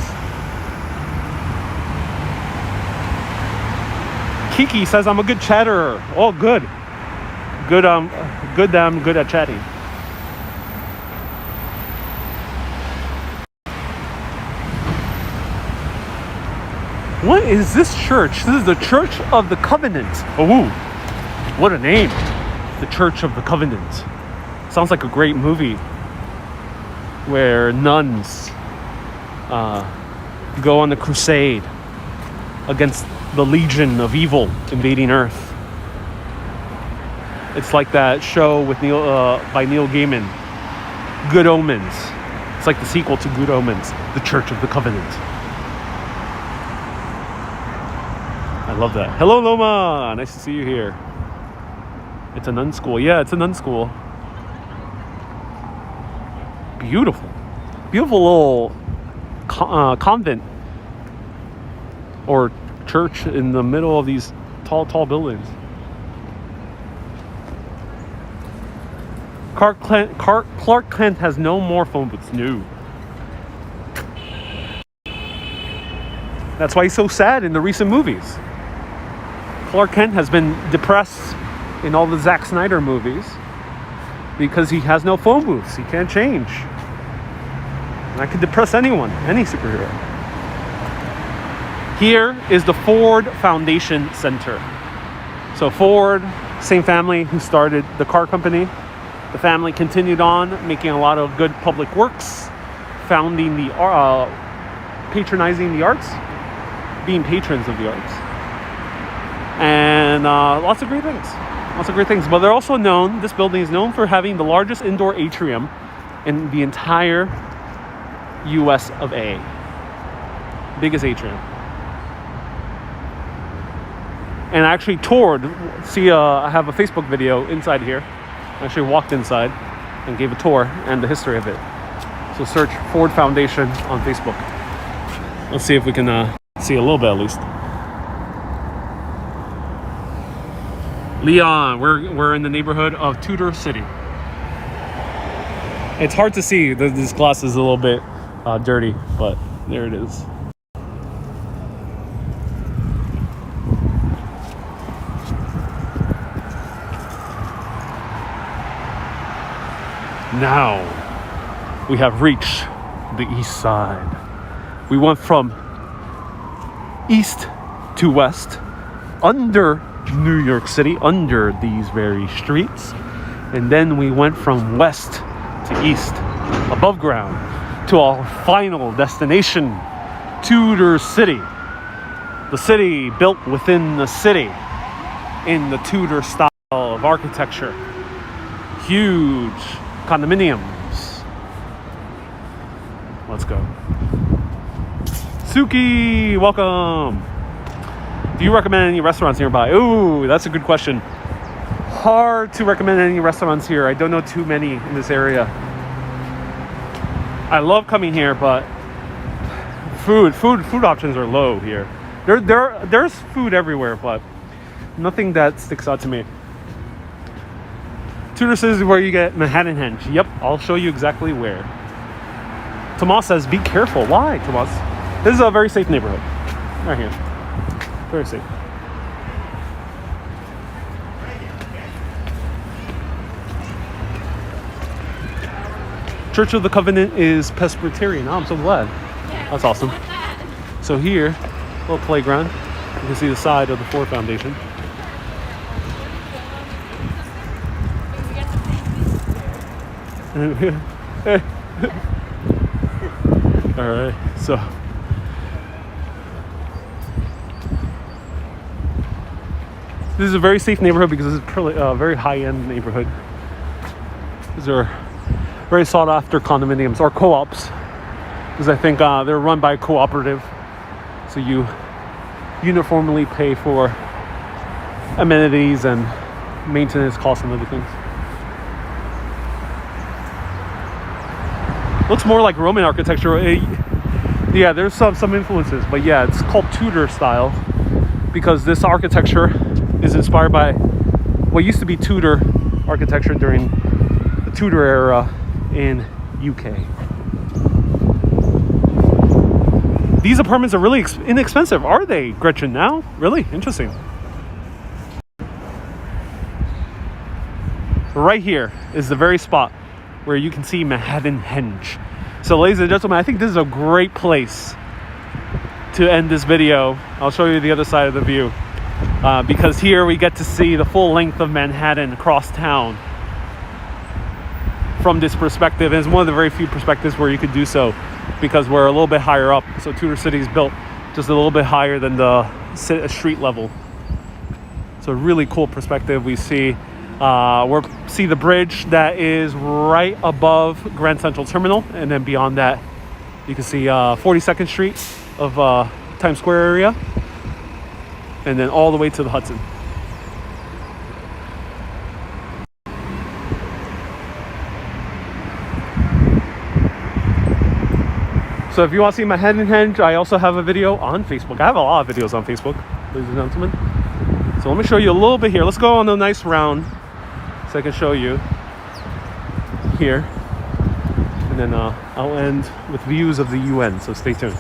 Kiki says I'm a good chatterer. Oh, good. Good, I'm good at chatting. What is this church? This is the Church of the Covenant. Oh, what a name. The Church of the Covenant. Sounds like a great movie where nuns go on the crusade against the legion of evil invading Earth. It's like that show with by Neil Gaiman, Good Omens. It's like the sequel to Good Omens, The Church of the Covenant. I love that. Hello, Loma. Nice to see you here. It's a nun school. Yeah, it's a nun school. Beautiful. Beautiful little convent or church in the middle of these tall buildings. Clark Kent has no more phone booths. No. That's why he's so sad in the recent movies. Clark Kent has been depressed in all the Zack Snyder movies because he has no phone booths. He can't change. And that could depress anyone, any superhero. Here is the Ford Foundation Center. So Ford, same family who started the car company. The family continued on making a lot of good public works, patronizing the arts, being patrons of the arts. and lots of great things. Lots of great things. But they're also known, this building is known for having the largest indoor atrium in the entire US of A. Biggest atrium. And I actually toured, I have a Facebook video inside here. I actually walked inside and gave a tour and the history of it. So search Ford Foundation on Facebook. Let's see if we can see a little bit at least. Leon, we're in the neighborhood of Tudor City. It's hard to see, this glass is a little bit dirty, but there it is. Now we have reached the east side. We went from east to west under New York City, under these very streets, and then we went from west to east, above ground, to our final destination, Tudor City. The city built within the city in the Tudor style of architecture. Huge condominiums. Let's go. Suki, welcome. Do you recommend any restaurants nearby? Ooh, that's a good question. Hard to recommend any restaurants here. I don't know too many in this area. I love coming here, but food options are low here. There's food everywhere, but nothing that sticks out to me. Tudor City is where you get Manhattan Henge. Yep, I'll show you exactly where. Tomas says, be careful. Why, Tomas? This is a very safe neighborhood. Right here. Very safe. Church of the Covenant is Presbyterian. Oh, I'm so glad. That's awesome. So here, little playground. You can see the side of the Ford Foundation. All right, so this is a very safe neighborhood because it's a very high-end neighborhood. These are very sought-after condominiums or co-ops, because I think they're run by a cooperative, so you uniformly pay for amenities and maintenance costs and other things. Looks more like Roman architecture. Yeah, there's some influences, but yeah, it's called Tudor style because this architecture is inspired by what used to be Tudor architecture during the Tudor era in UK. These apartments are really inexpensive, are they, Gretchen? Now? Really? Interesting. Right here is the very spot where you can see Manhattan Henge. So ladies and gentlemen, I think this is a great place to end this video. I'll show you the other side of the view because here we get to see the full length of Manhattan, Crosstown, from this perspective. And it's one of the very few perspectives where you could do so because we're a little bit higher up. So Tudor City is built just a little bit higher than the street level. So a really cool perspective. We see the bridge that is right above Grand Central Terminal, and then beyond that you can see 42nd Street of Times Square area, and then all the way to the Hudson. So if you want to see Manhattan Henge, I also have a video on Facebook. I have a lot of videos on Facebook, ladies and gentlemen. So let me show you a little bit here. Let's go on a nice round so I can show you here, and then I'll end with views of the UN, so stay tuned.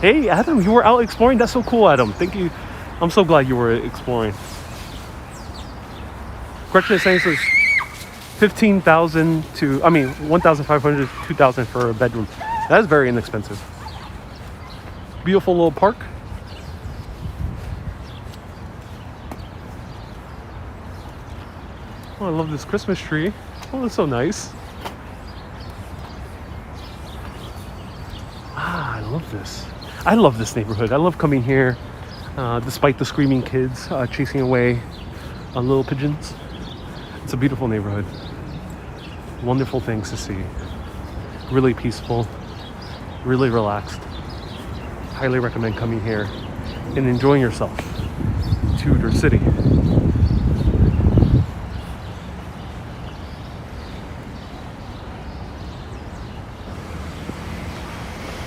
Hey Adam, you were out exploring? That's so cool, Adam. Thank you. I'm so glad you were exploring. Gretchen is saying so 15,000 to, 1,500 to 2,000 for a bedroom. That is very inexpensive. Beautiful little park. Oh, I love this Christmas tree. Oh, that's so nice. Ah, I love this. I love this neighborhood. I love coming here, despite the screaming kids chasing away little pigeons. It's a beautiful neighborhood. Wonderful things to see. Really peaceful, really relaxed. Highly recommend coming here and enjoying yourself. Tudor City.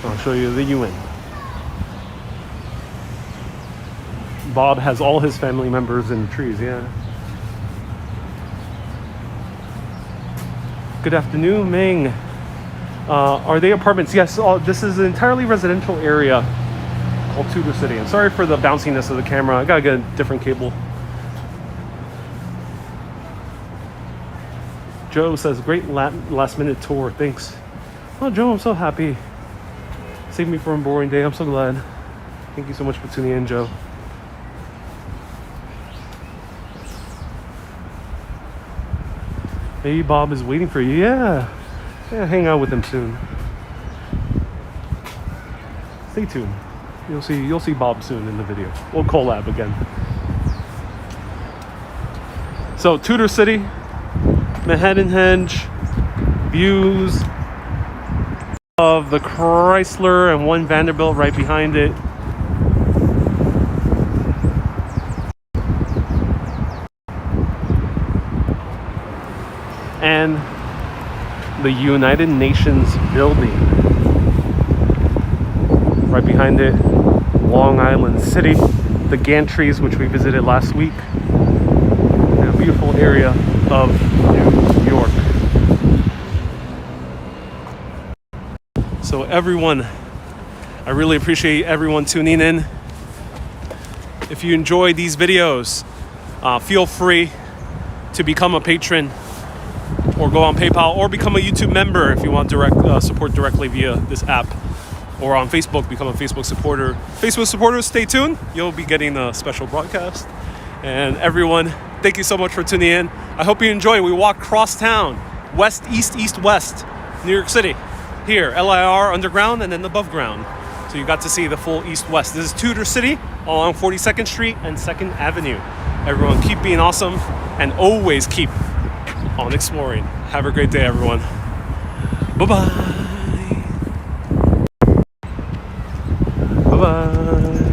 I'll show you the UN. Bob has all his family members in the trees, yeah. Good afternoon, Ming. Are they apartments? Yes, this is an entirely residential area called Tudor City. I'm sorry for the bounciness of the camera. I gotta get a different cable. Joe says, great last minute tour, thanks. Oh, Joe, I'm so happy. Saved me from a boring day, I'm so glad. Thank you so much for tuning in, Joe. Maybe Bob is waiting for you. Yeah, hang out with him soon. Stay tuned. You'll see Bob soon in the video. We'll collab again. So Tudor City, Manhattan Henge, views of the Chrysler and one Vanderbilt right behind it. And the United Nations building right behind it. Long Island City, the gantries which we visited last week. A beautiful area of New York. So everyone, I really appreciate everyone tuning in. If you enjoy these videos, feel free to become a patron or go on PayPal or become a YouTube member if you want direct support directly via this app, or on Facebook, become a Facebook supporter. Facebook supporters, stay tuned. You'll be getting a special broadcast. And everyone, thank you so much for tuning in. I hope you enjoy. We walked Crosstown, west, east, west, New York City. Here, LIR underground and then above ground. So you got to see the full east-west. This is Tudor City along 42nd Street and 2nd Avenue. Everyone, keep being awesome and always keep on exploring. Have a great day, everyone. Bye-bye. Bye-bye.